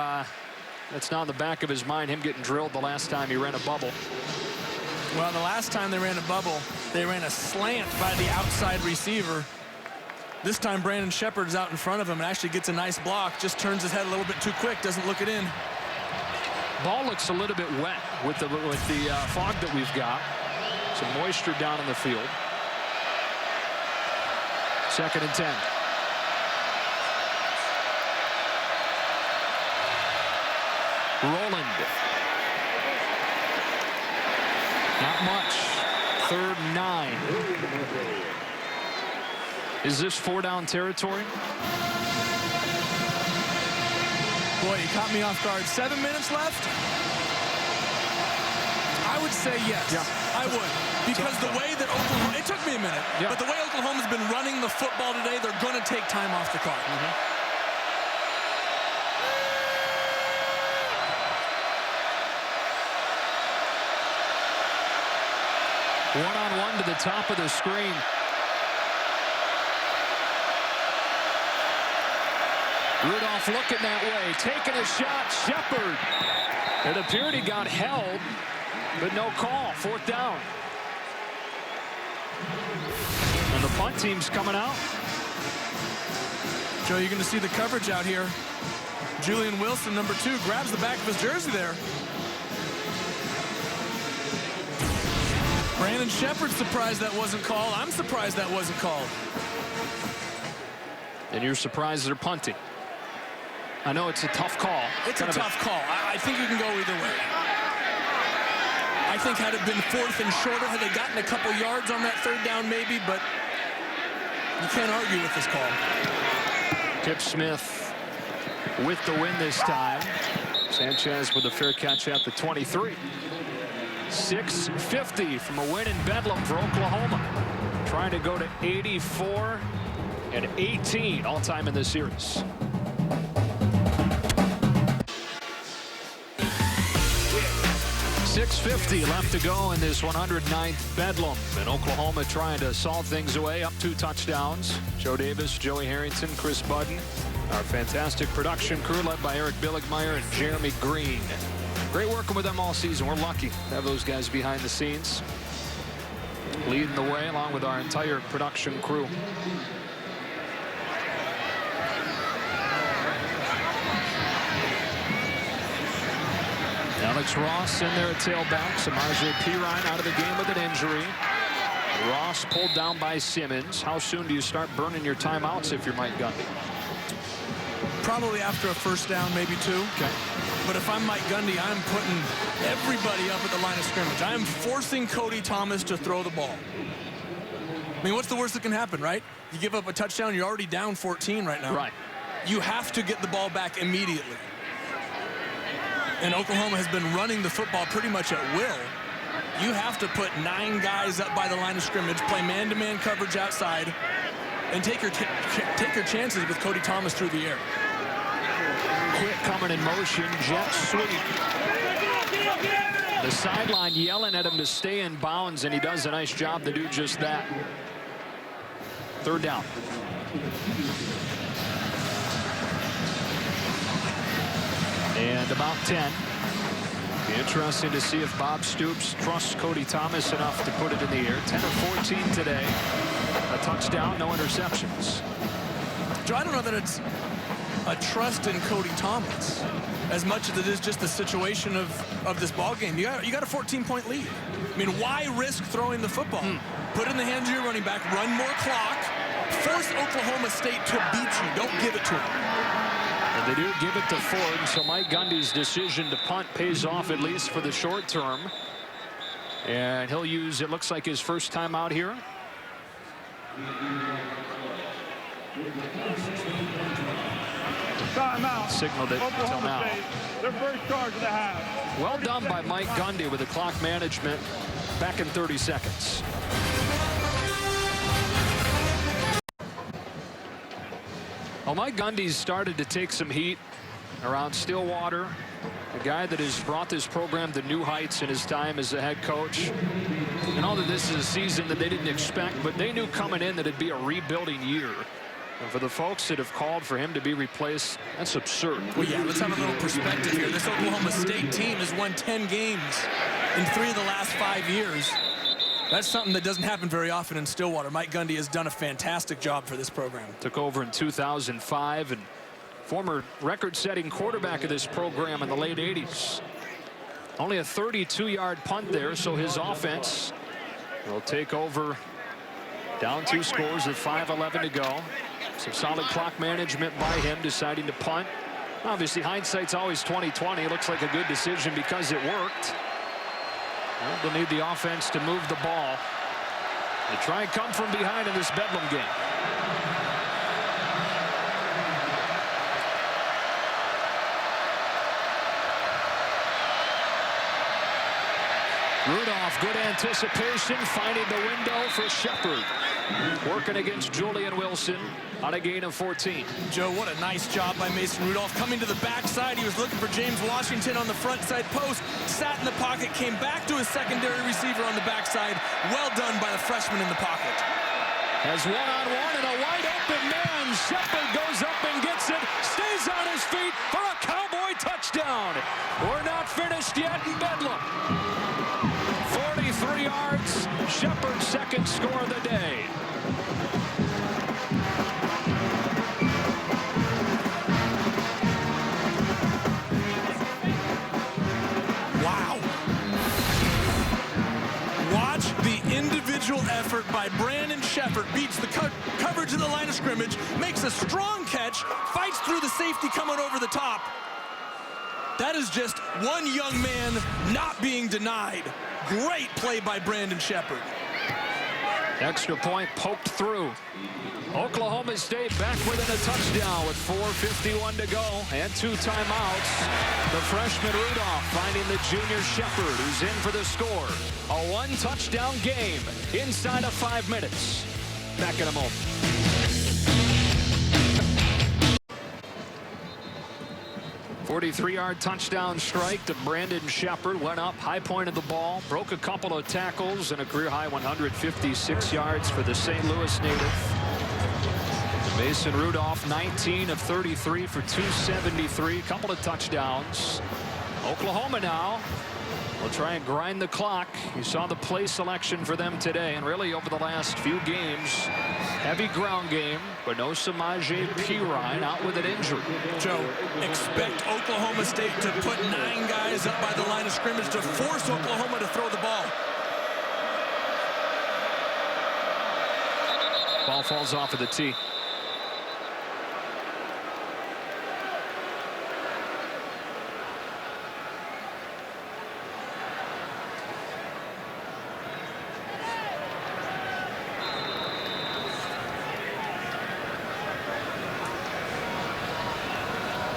It's not in the back of his mind, him getting drilled the last time he ran a bubble. Well, the last time they ran a bubble, they ran a slant by the outside receiver. This time, Brandon Shepard's out in front of him and actually gets a nice block, just turns his head a little bit too quick, doesn't look it in. Ball looks a little bit wet with the fog that we've got. Some moisture down in the field. 2nd and 10. Roland. Not much. 3rd and 9. Is this 4-down territory? Boy, you caught me off guard. 7 minutes left? I would say yes. Yeah. I would. Because the way that Oklahoma, it took me a minute, but the way Oklahoma's been running the football today, they're going to take time off the clock. One-on-one to the top of the screen. Rudolph looking that way, taking a shot. Shepard. It appeared he got held, but no call. 4th down. And the punt team's coming out. Joe, you're going to see the coverage out here. Julian Wilson, number 2, grabs the back of his jersey there. Brandon Shepard surprised that wasn't called. I'm surprised that wasn't called. And you're surprised they're punting. I know it's a tough call. It's a tough call. I think you can go either way. I think had it been 4th and shorter, had they gotten a couple yards on that 3rd down maybe, but you can't argue with this call. Tip Smith with the win this time. Sanchez with a fair catch at the 23. 6:50 from a win in Bedlam for Oklahoma. Trying to go to 84-18 all time in this series. .650 left to go in this 109th Bedlam. And Oklahoma trying to solve things away. Up 2 touchdowns. Joe Davis, Joey Harrington, Chris Budden. Our fantastic production crew led by Eric Billigmeyer and Jeremy Green. Great working with them all season. We're lucky to have those guys behind the scenes, leading the way along with our entire production crew. Alex Ross in there at tailback. Samaje Perine out of the game with an injury. Ross pulled down by Simmons. How soon do you start burning your timeouts if you're Mike Gundy? Probably after a 1st down, maybe 2. Okay. But if I'm Mike Gundy, I'm putting everybody up at the line of scrimmage. I am forcing Cody Thomas to throw the ball. I mean, what's the worst that can happen, right? You give up a touchdown, you're already down 14 right now. Right. You have to get the ball back immediately. And Oklahoma has been running the football pretty much at will. You have to put 9 guys up by the line of scrimmage, play man-to-man coverage outside, and take your chances with Cody Thomas through the air. Quick coming in motion, jet sweep. The sideline yelling at him to stay in bounds, and he does a nice job to do just that. 3rd down. And about 10. Be interesting to see if Bob Stoops trusts Cody Thomas enough to put it in the air. 10 of 14 today. A touchdown, no interceptions. Joe, I don't know that it's a trust in Cody Thomas as much as it is just the situation of this ball game. You got a 14-point lead. I mean, why risk throwing the football? Put it in the hands of your running back, run more clock, force Oklahoma State to beat you. Don't give it to them. And they do give it to Ford, so Mike Gundy's decision to punt pays off at least for the short term. And he'll use, it looks like, his first time out here. Timeout. Signaled it until now. State, their first charge of the half. Well done by Mike Gundy with the clock management back in 30 seconds. Well, Mike Gundy's started to take some heat around Stillwater, a guy that has brought this program to new heights in his time as a head coach. And all that this is a season that they didn't expect, but they knew coming in that it'd be a rebuilding year. And for the folks that have called for him to be replaced, that's absurd. Well, yeah, let's have a little perspective here. This Oklahoma State team has won 10 games in 3 of the last 5 years. That's something that doesn't happen very often in Stillwater. Mike Gundy has done a fantastic job for this program. Took over in 2005 and former record-setting quarterback of this program in the late 80s. Only a 32-yard punt there, so his offense will take over down 2 scores with 5:11 to go. Some solid clock management by him, deciding to punt. Obviously, hindsight's always 20/20. It looks like a good decision because it worked. Well, they'll need the offense to move the ball. They try and come from behind in this Bedlam game. Rudolph, good anticipation, finding the window for Shepard. Working against Julian Wilson on a gain of 14. Joe, what a nice job by Mason Rudolph. Coming to the backside, he was looking for James Washington on the front side post, sat in the pocket, came back to his secondary receiver on the backside. Well done by the freshman in the pocket. Has one-on-one and a wide-open man. Shepard goes up and gets it, stays on his feet for a Cowboy touchdown. We're not finished yet in Bedlam. 43 yards, Shepard's second score of the day. Wow. Watch the individual effort by Brandon Shepard. Beats the coverage of the line of scrimmage, makes a strong catch, fights through the safety coming over the top. That is just one young man not being denied. Great play by Brandon Shepard. Extra point poked through. Oklahoma State back within a touchdown with 4:51 to go and 2 timeouts. The freshman Rudolph finding the junior Shepard, who's in for the score. A 1-touchdown game inside of 5 minutes. Back in a moment. .43-yard touchdown strike to Brandon Shepard. Went up, high point of the ball, broke a couple of tackles, and a career-high 156 yards for the St. Louis native. Mason Rudolph, 19 of 33 for 273, couple of touchdowns. Oklahoma now will try and grind the clock. You saw the play selection for them today, and really over the last few games, heavy ground game, but no Samaje Perine out with an injury. Joe, expect Oklahoma State to put 9 guys up by the line of scrimmage to force Oklahoma to throw the ball. Ball falls off of the tee.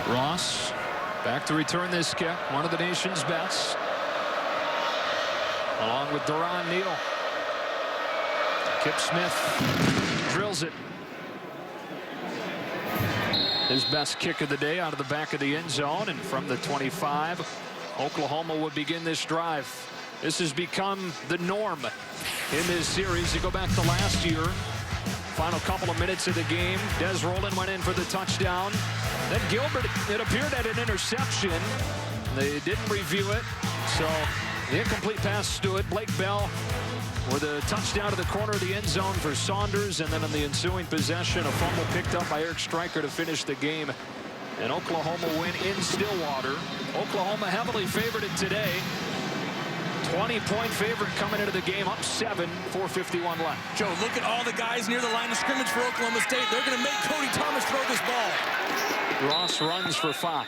Ross back to return this kick, one of the nation's best, along with Duron Neal. Kip Smith drills it. His best kick of the day out of the back of the end zone, and from the 25, Oklahoma will begin this drive. This has become the norm in this series. You go back to last year, final couple of minutes of the game, Des Roland went in for the touchdown. Then Gilbert, it appeared, at an interception. They didn't review it, so the incomplete pass stood. Blake Bell with a touchdown to the corner of the end zone for Saunders, and then in the ensuing possession, a fumble picked up by Eric Stryker to finish the game. And Oklahoma win in Stillwater. Oklahoma heavily favored it today. 20-point favorite coming into the game, up 7, 4:51 left. Joe, look at all the guys near the line of scrimmage for Oklahoma State. They're going to make Cody Thomas throw this ball. Ross runs for 5.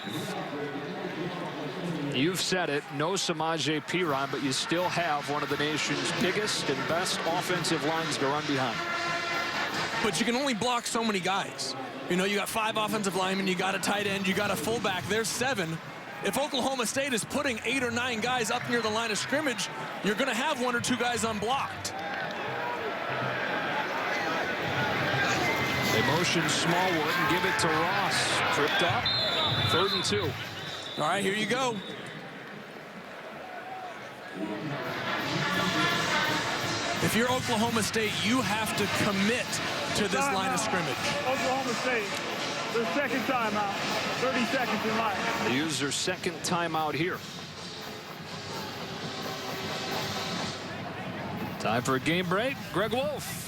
You've said it, no Samaje Perine, but you still have one of the nation's biggest and best offensive lines to run behind. But you can only block so many guys. You know, you got 5 offensive linemen, you got a tight end, you got a fullback. There's 7. If Oklahoma State is putting 8 or 9 guys up near the line of scrimmage, you're going to have 1 or 2 guys unblocked. They motion Smallwood and give it to Ross. Tripped up. 3rd and 2. All right, here you go. If you're Oklahoma State, you have to commit to this line of scrimmage. Oklahoma State, their second timeout, 30 seconds in line. They use their second timeout here. Time for a game break. Greg Wolf.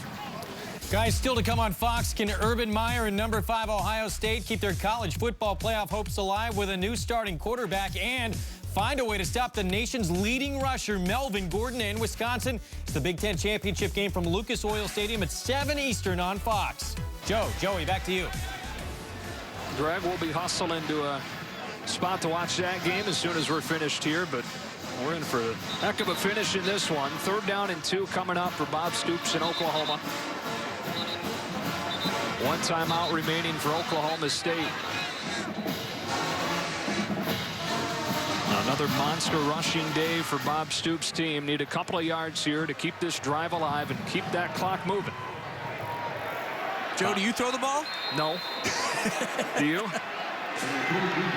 Guys, still to come on Fox, can Urban Meyer and number 5 Ohio State keep their college football playoff hopes alive with a new starting quarterback and find a way to stop the nation's leading rusher, Melvin Gordon, in Wisconsin? It's the Big Ten championship game from Lucas Oil Stadium at 7 Eastern on Fox. Joey, back to you. Greg, we'll be hustling to a spot to watch that game as soon as we're finished here, but we're in for a heck of a finish in this one. 3rd down and 2 coming up for Bob Stoops in Oklahoma. 1 timeout remaining for Oklahoma State. Another monster rushing day for Bob Stoops' team. Need a couple of yards here to keep this drive alive and keep that clock moving. Joe, do you throw the ball? No. Do you?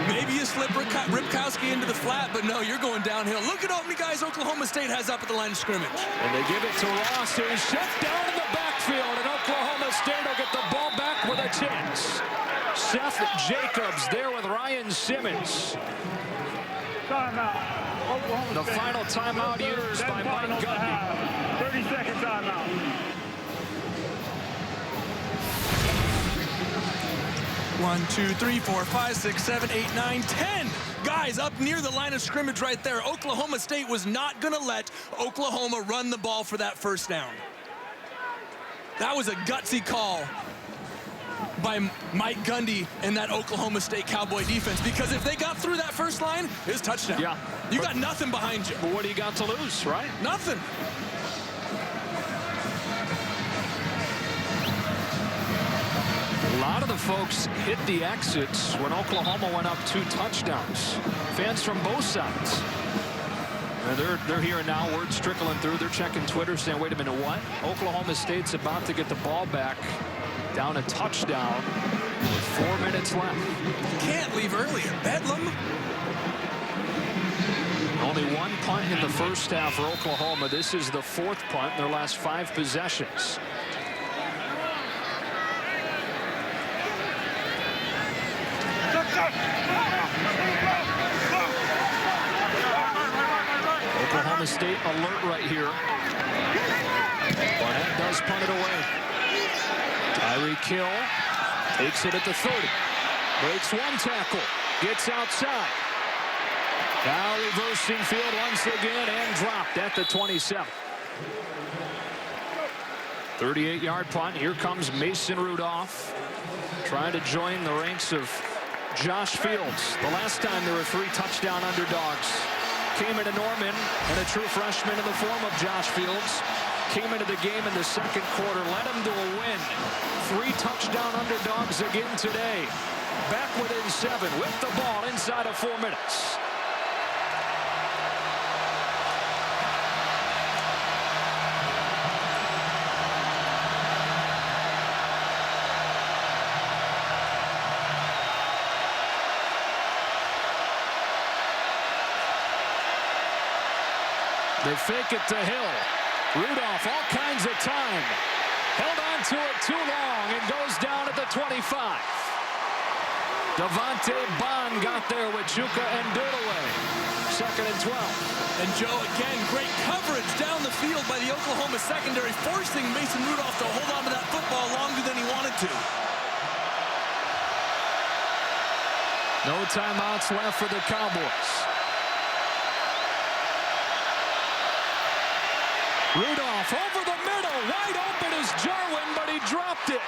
Maybe you slip Ripkowski into the flat, but no, you're going downhill. Look at how many guys Oklahoma State has up at the line of scrimmage. And they give it to Ross, who's shut down in the backfield, and Oklahoma State will get the ball back with a chance. Seth Jacobs there with Ryan Simmons. Timeout. Oklahoma The State. final timeout used by Mike Gundy. 30-second timeout. 1, 2, 3, 4, 5, 6, 7, 8, 9, 10 guys up near the line of scrimmage right there. Oklahoma State was not going to let Oklahoma run the ball for that first down. That was a gutsy call by Mike Gundy and that Oklahoma State Cowboy defense, because if they got through that first line, it's touchdown. Yeah. You got nothing behind you. But what do you got to lose, right? Nothing. A lot of the folks hit the exits when Oklahoma went up 2 touchdowns. Fans from both sides. They're hearing now, words trickling through. They're checking Twitter saying, wait a minute, what? Oklahoma State's about to get the ball back down a touchdown with 4 minutes left. You can't leave early at Bedlam. Only 1 punt in the first half for Oklahoma. This is the 4th punt in their last 5 possessions. Oklahoma State alert right here. Barnett does punt it away. Tyreek Hill takes it at the 30. Breaks 1 tackle. Gets outside. Now reversing field once again and dropped at the 27. 38-yard punt. Here comes Mason Rudolph trying to join the ranks of Josh Fields. The last time there were 3 touchdown underdogs came into Norman, and a true freshman in the form of Josh Fields came into the game in the 2nd quarter, led him to a win. 3 touchdown underdogs again today. Back within 7 with the ball inside of 4 minutes. They fake it to Hill. Rudolph, all kinds of time. Held on to it too long and goes down at the 25. Devontae Bond got there with Chuka and Dudaway. 2nd and 12. And Joe, again, great coverage down the field by the Oklahoma secondary, forcing Mason Rudolph to hold on to that football longer than he wanted to. No timeouts left for the Cowboys. Rudolph over the middle, wide open is Jarwin, but he dropped it.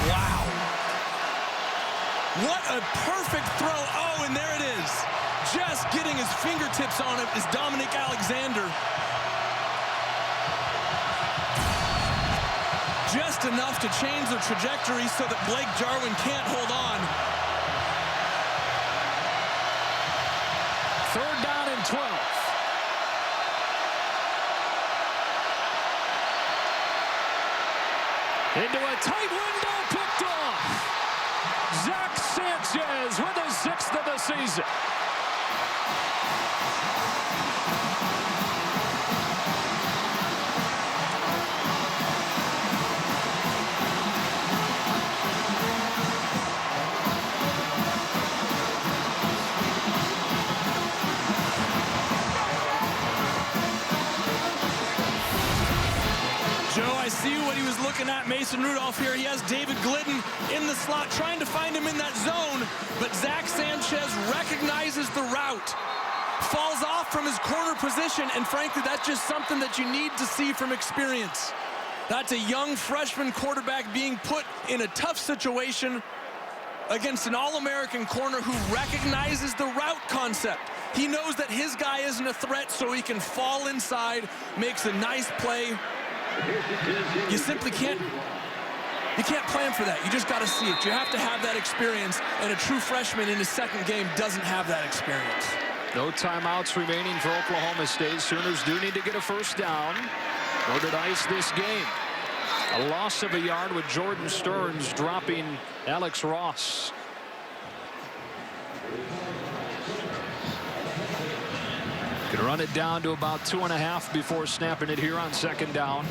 Wow. What a perfect throw. Oh, and there it is. Just getting his fingertips on it is Dominic Alexander. Just enough to change the trajectory so that Blake Jarwin can't hold on. 3rd down and 12. Into a tight window, picked off. Zach Sanchez with his 6th of the season. got Mason Rudolph here. He has David Glidden in the slot, trying to find him in that zone. But Zach Sanchez recognizes the route, falls off from his corner position, and frankly, that's just something that you need to see from experience. That's a young freshman quarterback being put in a tough situation against an All-American corner who recognizes the route concept. He knows that his guy isn't a threat, so he can fall inside, makes a nice play. You simply can't plan for that. You just got to see it. You have to have that experience, and a true freshman in his second game doesn't have that experience. No timeouts remaining for Oklahoma State. Sooners do need to get a first down in order to ice this game. A loss of a yard with Jordan Stearns dropping Alex Ross. Can run it down to about 2.5 before snapping it here on second down.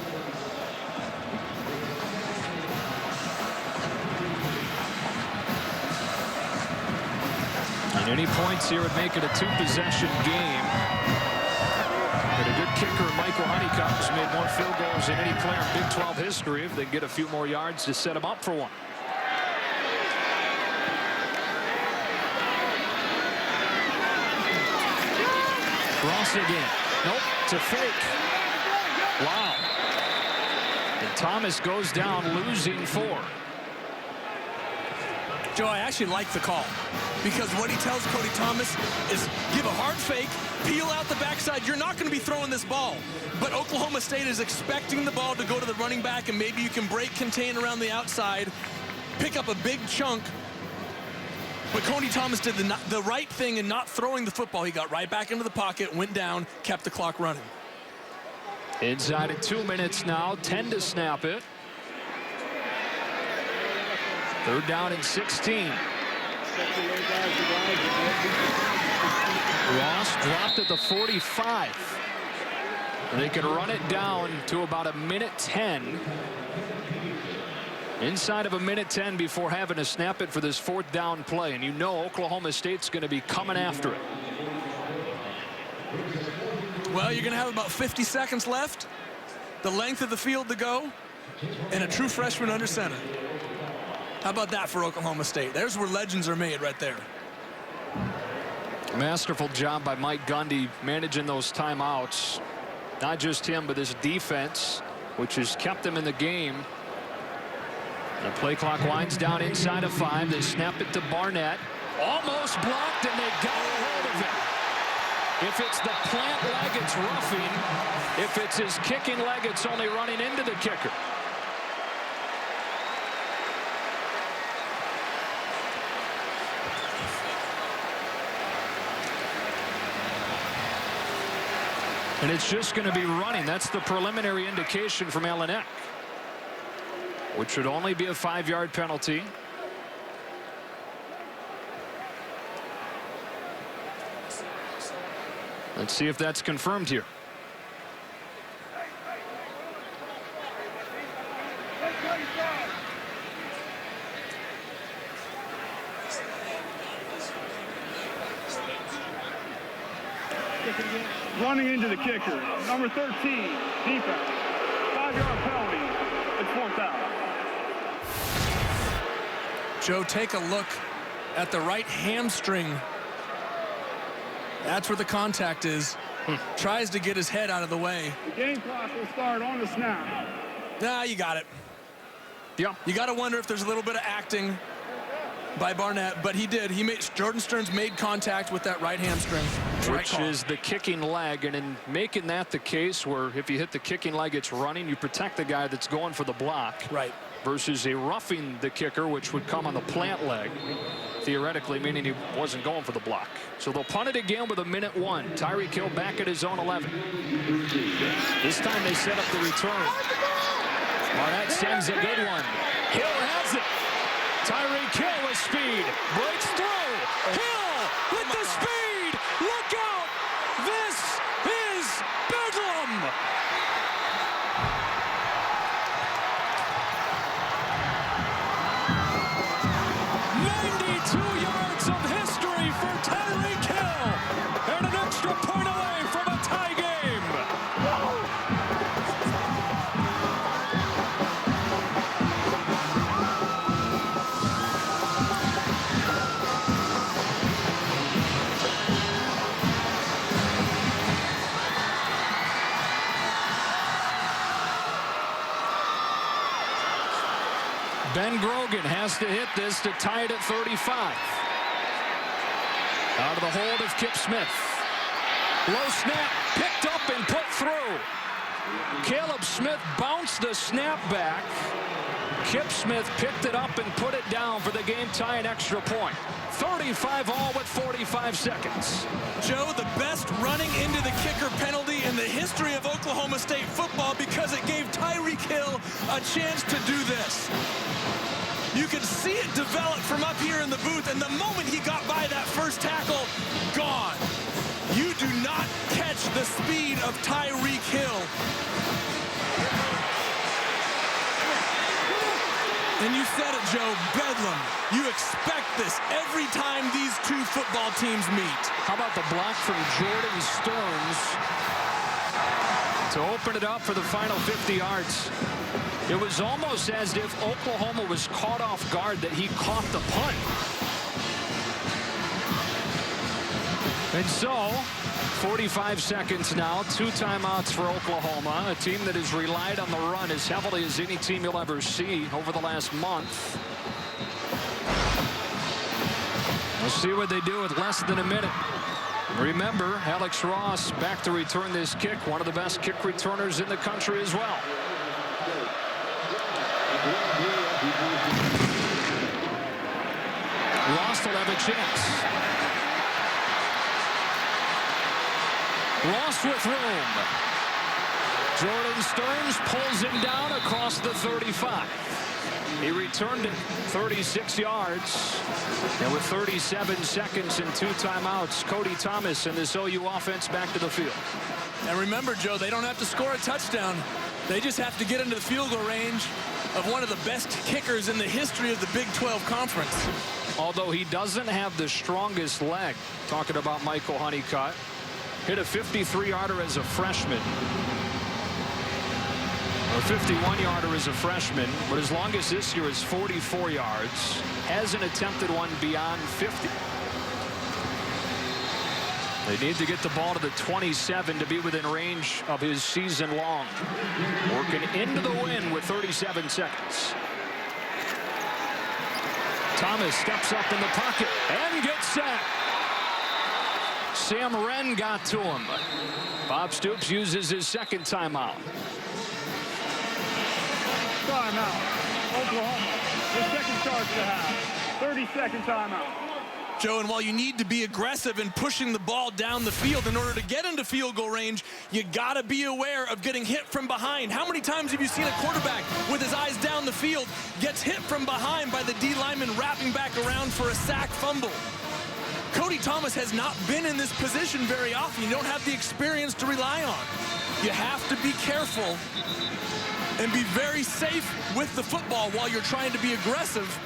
And any points here would make it a 2-possession game. But a good kicker, Michael Honeycutt, has made more field goals than any player in Big 12 history if they get a few more yards to set him up for one. Ross again. Nope, it's a fake. Wow. And Thomas goes down, losing 4. Joe, I actually like the call, because what he tells Cody Thomas is give a hard fake, peel out the backside. You're not going to be throwing this ball. But Oklahoma State is expecting the ball to go to the running back, and maybe you can break contain around the outside, pick up a big chunk. But Cody Thomas did the right thing in not throwing the football. He got right back into the pocket, went down, kept the clock running. Inside of 2 minutes now, 10 to snap it. Third down and 16. Ross dropped at the 45. They could run it down to about 1:10. Inside of 1:10 before having to snap it for this 4th down play. And you know Oklahoma State's going to be coming after it. Well, you're going to have about 50 seconds left, the length of the field to go, and a true freshman under center. How about that for Oklahoma State? There's where legends are made right there. Masterful job by Mike Gundy managing those timeouts. Not just him, but his defense, which has kept them in the game. The play clock winds down inside of 5. They snap it to Barnett. Almost blocked, and they got a hold of it. If it's the plant leg, it's roughing. If it's his kicking leg, it's only running into the kicker. And it's just going to be running. That's the preliminary indication from Allenek, which would only be a 5-yard penalty. Let's see if that's confirmed here. Running into the kicker, number 13, defense. 5-yard penalty. It's 4th down. Joe, take a look at the right hamstring. That's where the contact is. Tries to get his head out of the way. The game clock will start on the snap. Nah, you got it. Yeah. You got to wonder if there's a little bit of acting by Barnett, but he did. Jordan Stearns made contact with that right hamstring. Which is the kicking leg, and in making that the case where if you hit the kicking leg, it's running, you protect the guy that's going for the block. Right. Versus a roughing the kicker, which would come on the plant leg, theoretically, meaning he wasn't going for the block. So they'll punt it again with 1:01. Tyreek Hill back at his own 11. This time they set up the return. Barnett sends a good one. Hill has it. Tyreek Hill with speed. Breaks through. Hill with the speed. Look out. This is Bedlam. And an extra point away from a tie game. Grogan has to hit this to tie it at 35. Out of the hold of Kip Smith. Low snap, picked up and put through. Caleb Smith bounced the snap back. Kip Smith picked it up and put it down for the game-tying extra point. 35 all with 45 seconds. Joe, the best running into the kicker penalty in the history of Oklahoma State football because it gave Tyreek Hill a chance to do this. You could see it develop from up here in the booth, and the moment he got by that first tackle, gone. You do not catch the speed of Tyreek Hill. And you said it, Joe, Bedlam. You expect this every time these two football teams meet. How about the block from Jordan Stearns to open it up for the final 50 yards? It was almost as if Oklahoma was caught off guard that he caught the punt. And so, 45 seconds now, 2 timeouts for Oklahoma, a team that has relied on the run as heavily as any team you'll ever see over the last month. We'll see what they do with less than a minute. Remember, Alex Ross back to return this kick, one of the best kick returners in the country as well. Ross will have a chance. Ross with room. Jordan Stearns pulls him down across the 35. He returned it 36 yards. And with 37 seconds and 2 timeouts, Cody Thomas and this OU offense back to the field. And remember, Joe, they don't have to score a touchdown. They just have to get into the field goal range of one of the best kickers in the history of the Big 12 Conference. Although he doesn't have the strongest leg, talking about Michael Honeycutt. Hit a 53-yarder as a freshman. A 51-yarder as a freshman, but his longest this year is 44 yards. Hasn't attempted one beyond 50. They need to get the ball to the 27 to be within range of his season long. Working into the win with 37 seconds. Thomas steps up in the pocket and gets sacked. Sam Wren got to him. Bob Stoops uses his second timeout. Timeout. Oklahoma. The second starts to half. 30-second timeout. Joe, and while you need to be aggressive in pushing the ball down the field in order to get into field goal range, you got to be aware of getting hit from behind. How many times have you seen a quarterback with his eyes down the field gets hit from behind by the D lineman wrapping back around for a sack fumble? Cody Thomas has not been in this position very often. You don't have the experience to rely on. You have to be careful and be very safe with the football while you're trying to be aggressive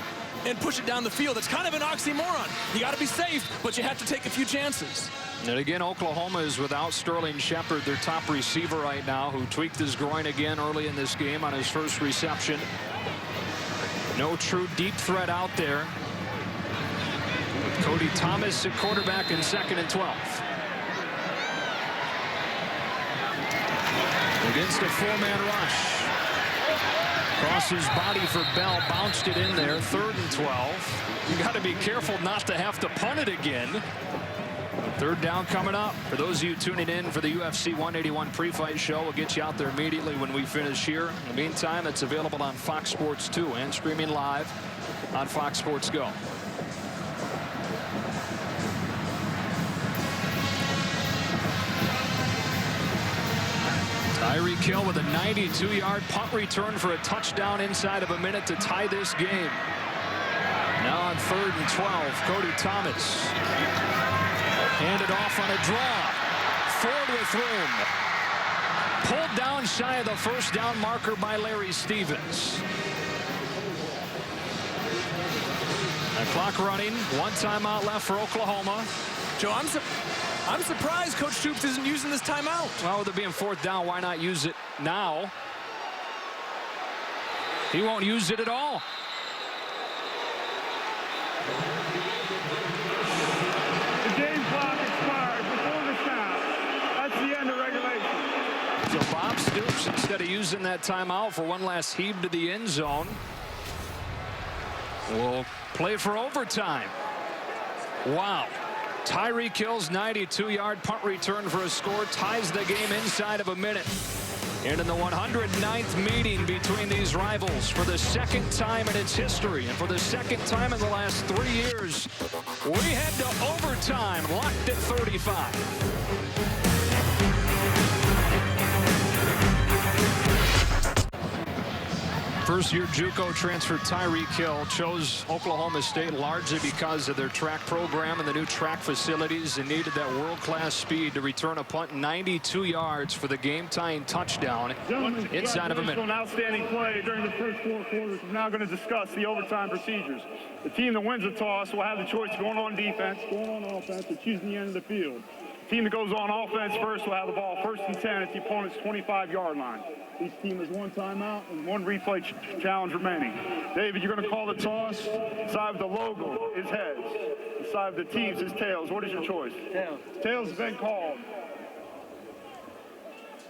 and push it down the field. It's kind of an oxymoron. You got to be safe, but you have to take a few chances. And again, Oklahoma is without Sterling Shepard, their top receiver right now, who tweaked his groin again early in this game on his first reception. No true deep threat out there. Cody Thomas at quarterback in 2nd and 12. Against a 4-man rush. Cross his body for Bell, bounced it in there, 3rd and 12. You got to be careful not to have to punt it again. 3rd down coming up. For those of you tuning in for the UFC 181 pre-fight show, we'll get you out there immediately when we finish here. In the meantime, it's available on Fox Sports 2 and streaming live on Fox Sports Go. Tyreek Hill with a 92-yard punt return for a touchdown inside of a minute to tie this game. Now on 3rd and 12, Cody Thomas. Handed off on a draw. Ford with room. Pulled down shy of the first down marker by Larry Stevens. The clock running. 1 timeout left for Oklahoma. Joe, I'm surprised Coach Stoops isn't using this timeout. Well, with it being 4th down, why not use it now? He won't use it at all. The game clock expired before the snap. That's the end of regulation. So Bob Stoops, instead of using that timeout for one last heave to the end zone, will play for overtime. Wow. Tyreek Hill's 92-yard punt return for a score ties the game inside of a minute. And in the 109th meeting between these rivals for the second time in its history and for the second time in the last 3 years, we head to overtime, locked at 35. First-year JUCO transfer Tyreek Hill chose Oklahoma State largely because of their track program and the new track facilities, and needed that world-class speed to return a punt 92 yards for the game-tying touchdown inside of a minute. An outstanding play during the first 4 quarters. We're now going to discuss the overtime procedures. The team that wins the toss will have the choice of going on defense, going on offense, or choosing the end of the field. The team that goes on offense first will have the ball 1st and 10 at the opponent's 25-yard line. Each team has 1 timeout and 1 replay challenge remaining. David, you're going to call the toss. The side of the logo is heads. The side of the teams is tails. What is your choice? Tails. Tails has been called.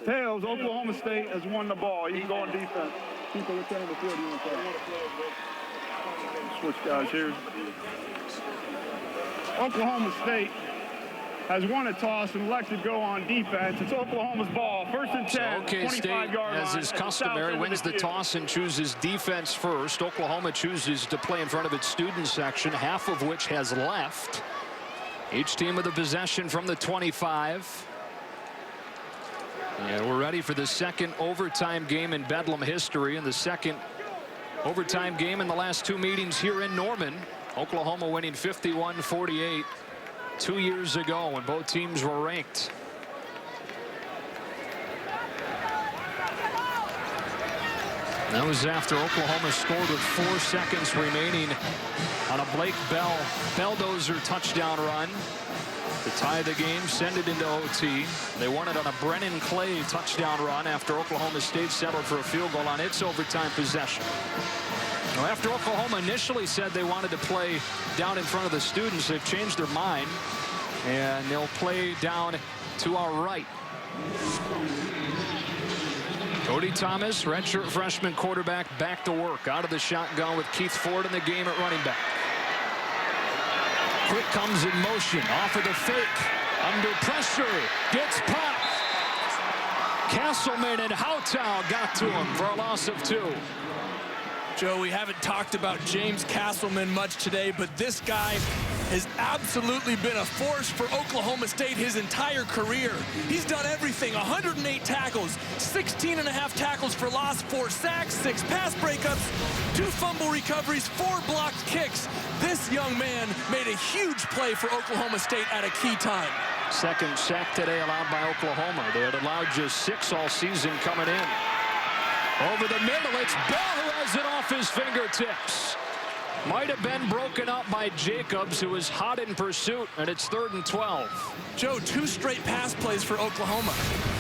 Tails, Oklahoma State has won the ball. You can go on defense. People returning the field. You want to play? Switch guys here. Oklahoma State has won a toss and elected to go on defense. It's Oklahoma's ball. 1st and 10. OK State, as is customary, wins the toss and chooses defense first. Oklahoma chooses to play in front of its student section, half of which has left. Each team with a possession from the 25. And we're ready for the second overtime game in Bedlam history, and the second overtime game in the last 2 meetings here in Norman. Oklahoma winning 51-48. 2 years ago when both teams were ranked. That was after Oklahoma scored with 4 seconds remaining on a Blake Bell belldozer touchdown run to tie the game, send it into OT. They won it on a Brennan Clay touchdown run after Oklahoma State settled for a field goal on its overtime possession. Now, after Oklahoma initially said they wanted to play down in front of the students, they've changed their mind, and they'll play down to our right. Cody Thomas, redshirt freshman quarterback, back to work out of the shotgun with Keith Ford in the game at running back. Quick comes in motion off of the fake, under pressure, gets popped. Castleman and Howtow got to him for a loss of 2. Joe, we haven't talked about James Castleman much today, but this guy has absolutely been a force for Oklahoma State his entire career. He's done everything. 108 tackles, 16.5 tackles for loss, 4 sacks, 6 pass breakups, 2 fumble recoveries, 4 blocked kicks. This young man made a huge play for Oklahoma State at a key time. Second sack today allowed by Oklahoma. They had allowed just 6 all season coming in. Over the middle, it's Bell who has it off his fingertips. Might have been broken up by Jacobs, who was hot in pursuit, and it's 3rd and 12. Joe, 2 straight pass plays for Oklahoma.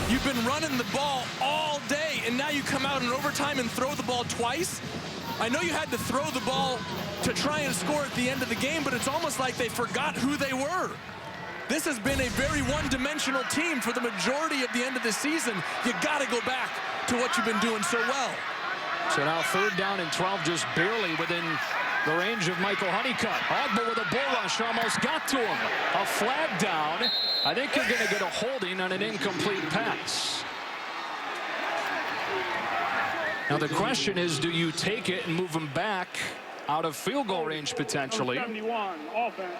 You've been running the ball all day, and now you come out in overtime and throw the ball twice? I know you had to throw the ball to try and score at the end of the game, but it's almost like they forgot who they were. This has been a very one-dimensional team for the majority of the end of the season. You got to go back to what you've been doing so well. So now 3rd down and 12, just barely within the range of Michael Honeycutt. Ogba with a bull rush, almost got to him. A flag down. I think you're going to get a holding on an incomplete pass. Now the question is, do you take it and move him back out of field goal range potentially? 71, offense.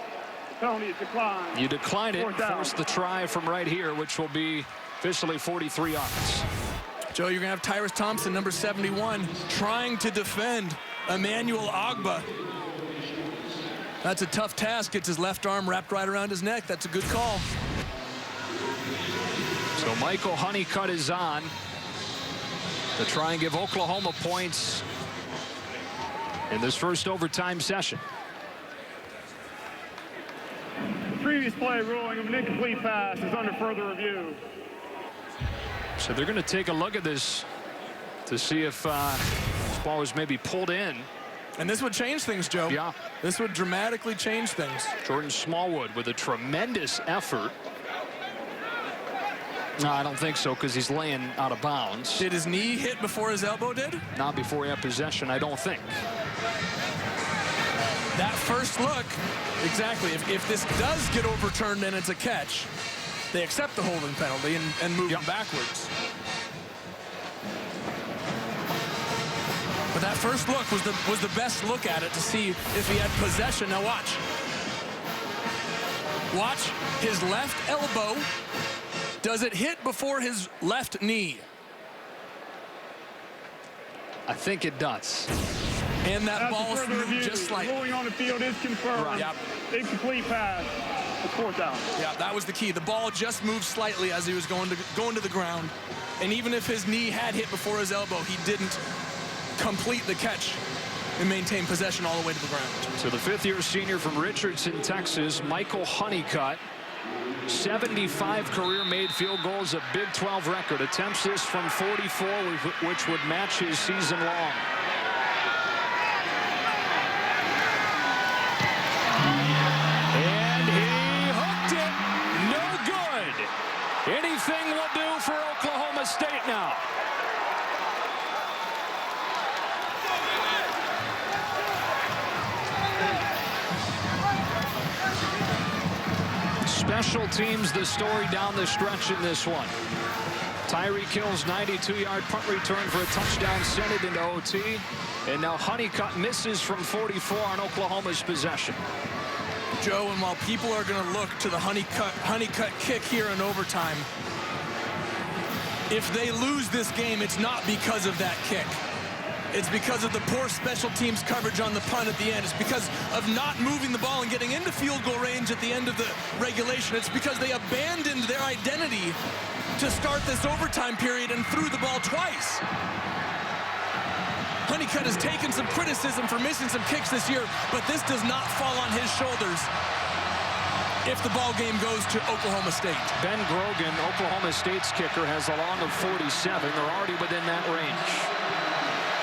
Penalty is declined. You decline it, force the try from right here, which will be officially 43 yards. Joe, you're going to have Tyrus Thompson, number 71, trying to defend Emmanuel Ogba. That's a tough task. Gets his left arm wrapped right around his neck. That's a good call. So Michael Honeycutt is on to try and give Oklahoma points in this first overtime session. The previous play ruling of an incomplete pass is under further review. So they're going to take a look at this to see if this ball was maybe pulled in. And this would change things, Joe. Yeah. This would dramatically change things. Jordan Smallwood with a tremendous effort. No, I don't think so, because he's laying out of bounds. Did his knee hit before his elbow did? Not before he had possession, I don't think. That first look, exactly. If this does get overturned and it's a catch, they accept the holding penalty and move him backwards. But that first look was the best look at it to see if he had possession. Now watch. Watch his left elbow. Does it hit before his left knee? I think it does. And that ball moved just slightly. Ruling on the field is confirmed. Right. Yep. Incomplete pass. It's 4th down. Yeah, that was the key. The ball just moved slightly as he was going to the ground. And even if his knee had hit before his elbow, he didn't complete the catch and maintain possession all the way to the ground. So the 5th-year senior from Richardson, Texas, Michael Honeycutt, 75 career-made field goals, a Big 12 record. Attempts this from 44, which would match his season long. And he hooked it. No good. Anything will do for Oklahoma State now. Special teams, the story down the stretch in this one. Tyreek Hill's 92-yard punt return for a touchdown sent it into OT. And now Honeycutt misses from 44 on Oklahoma's possession. Joe, and while people are going to look to the Honeycutt kick here in overtime, if they lose this game, it's not because of that kick. It's because of the poor special teams coverage on the punt at the end. It's because of not moving the ball and getting into field goal range at the end of the regulation. It's because they abandoned their identity to start this overtime period and threw the ball twice. Honeycutt has taken some criticism for missing some kicks this year, but this does not fall on his shoulders if the ball game goes to Oklahoma State. Ben Grogan, Oklahoma State's kicker, has a long of 47. They're already within that range.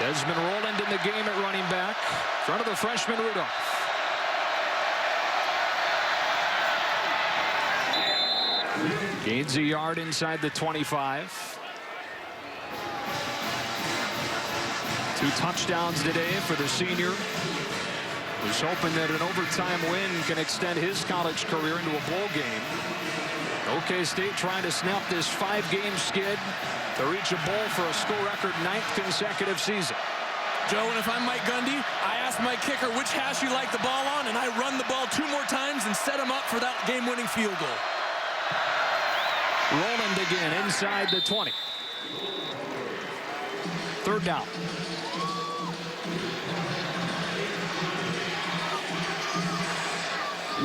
Desmond Roland in the game at running back, in front of the freshman Rudolph. Gains a yard inside the 25. 2 touchdowns today for the senior, who's hoping that an overtime win can extend his college career into a bowl game. OK State trying to snap this 5-game skid to reach a bowl for a school record 9th consecutive season. Joe, and if I'm Mike Gundy, I ask my kicker which hash you like the ball on, and I run the ball 2 more times and set him up for that game-winning field goal. Roland again inside the 20. 3rd down.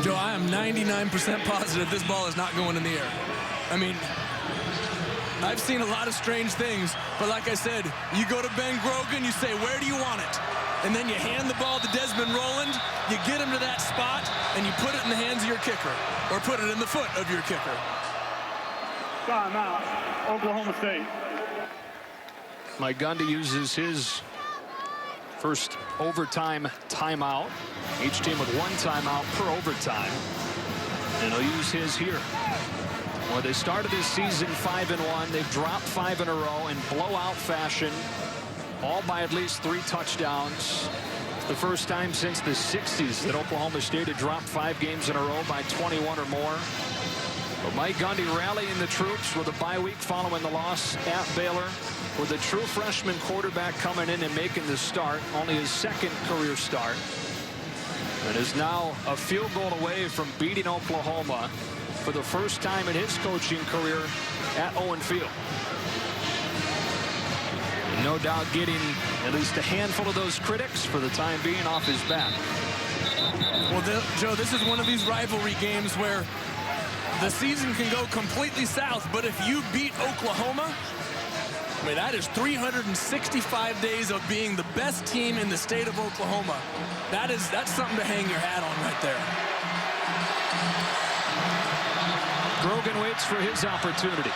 Joe, I am 99% positive this ball is not going in the air. I mean, I've seen a lot of strange things, but like I said, you go to Ben Grogan, you say, where do you want it? And then you hand the ball to Desmond Roland, you get him to that spot, and you put it in the hands of your kicker, or put it in the foot of your kicker. Timeout, Oklahoma State. Mike Gundy uses his first overtime timeout. Each team with 1 timeout per overtime. And he'll use his here. Well, they started this season 5-1. They've dropped 5 in a row in blowout fashion, all by at least 3 touchdowns. It's the first time since the 60s that Oklahoma State had dropped 5 games in a row by 21 or more. But Mike Gundy rallying the troops with a bye week following the loss at Baylor, with a true freshman quarterback coming in and making the start, only his 2nd career start, and is now a field goal away from beating Oklahoma for the first time in his coaching career at Owen Field. And no doubt getting at least a handful of those critics for the time being off his back. Well, Joe, this is one of these rivalry games where the season can go completely south, but if you beat Oklahoma, I mean, that is 365 days of being the best team in the state of Oklahoma. That's something to hang your hat on right there. Grogan waits for his opportunity.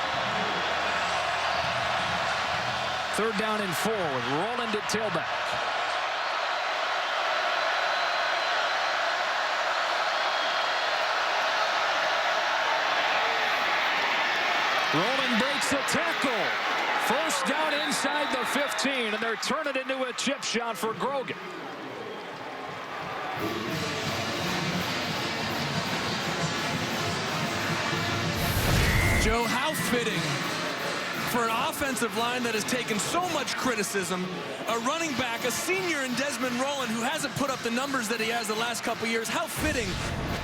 3rd down and 4 with Roland at tailback. Roland breaks the tackle. 1st down inside the 15, and they're turning it into a chip shot for Grogan. Joe, how fitting for an offensive line that has taken so much criticism, a running back, a senior in Desmond Rowland who hasn't put up the numbers that he has the last couple years. How fitting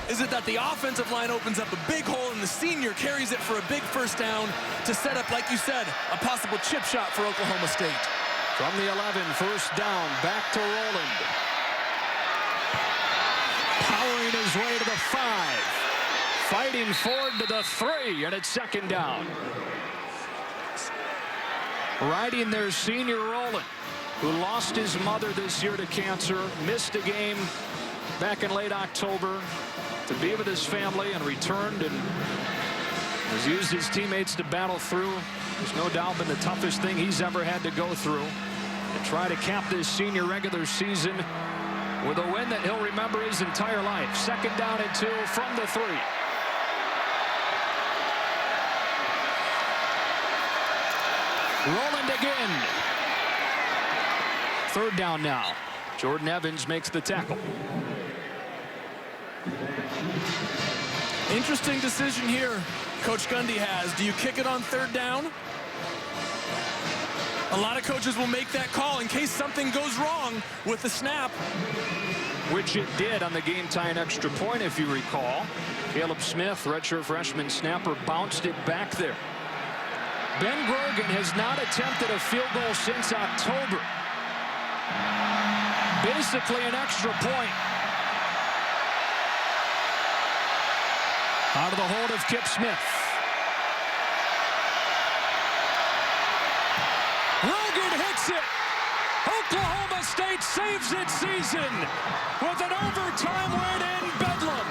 is it that the offensive line opens up a big hole and the senior carries it for a big first down to set up, like you said, a possible chip shot for Oklahoma State. From the 11, first down, back to Rowland. Powering his way to the 5. Fighting forward to the 3, and it's second down. Riding their senior Rowland, who lost his mother this year to cancer, missed a game back in late October to be with his family, and returned and has used his teammates to battle through. There's no doubt been the toughest thing he's ever had to go through. And try to cap this senior regular season with a win that he'll remember his entire life. Second down and 2 from the 3. Rowland again. Third down now. Jordan Evans makes the tackle. Interesting decision here Coach Gundy has. Do you kick it on third down? A lot of coaches will make that call in case something goes wrong with the snap. Which it did on the game-tying extra point, if you recall. Caleb Smith, redshirt freshman snapper, bounced it back there. Ben Grogan has not attempted a field goal since October. Basically an extra point. Out of the hold of Kip Smith. Grogan hits it. Oklahoma State saves its season with an overtime win in Bedlam.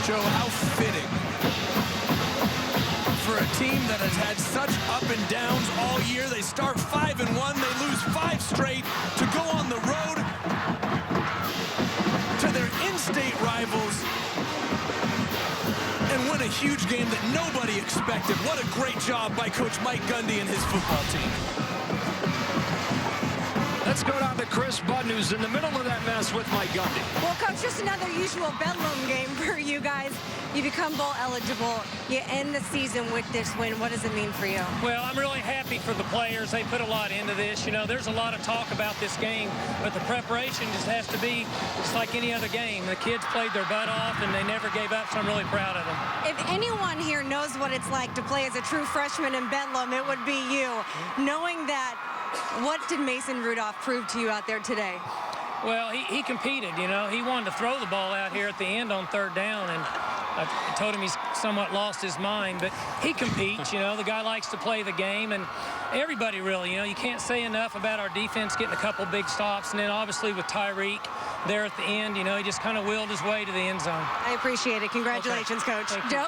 Joe, how fitting for a team that has had such up and downs all year. They start 5-1, they lose 5 straight to go on the road to their in-state rivals and win a huge game that nobody expected. What a great job by Coach Mike Gundy and his football team. Let's go down to Chris Budden, who's in the middle of that mess with Mike Gundy. Well, Coach, just another usual Bedlam game for you guys. You become bowl eligible. You end the season with this win. What does it mean for you? Well, I'm really happy for the players. They put a lot into this. You know, there's a lot of talk about this game, but the preparation just has to be just like any other game. The kids played their butt off, and they never gave up, so I'm really proud of them. If anyone here knows what it's like to play as a true freshman in Bedlam, it would be you. Knowing that, what did Mason Rudolph prove to you out there today? Well, he competed, you know. He wanted to throw the ball out here at the end on third down, and I told him he's somewhat lost his mind, but he competes, you know. The guy likes to play the game, and everybody really, you know. You can't say enough about our defense getting a couple big stops, and then obviously with Tyreek there at the end, you know, he just kind of willed his way to the end zone. I appreciate it. Congratulations, okay. Coach. Thank Joe?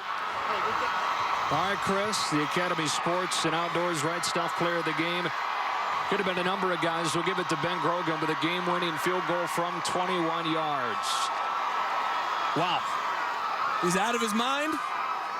All right, Chris, the Academy Sports and Outdoors Right Stuff player of the game. Could have been a number of guys. We'll give it to Ben Grogan with a game-winning field goal from 21 yards. Wow. He's out of his mind,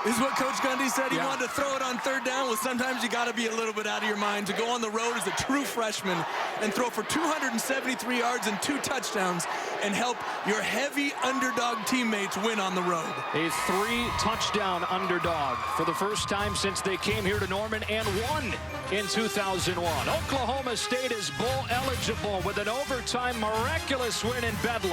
is what Coach Gundy said. He wanted to throw it on third down. Well, sometimes you got to be a little bit out of your mind to go on the road as a true freshman and throw for 273 yards and 2 touchdowns and help your heavy underdog teammates win on the road. A 3-touchdown underdog for the first time since they came here to Norman and won in 2001. Oklahoma State is bowl eligible with an overtime miraculous win in Bedlam.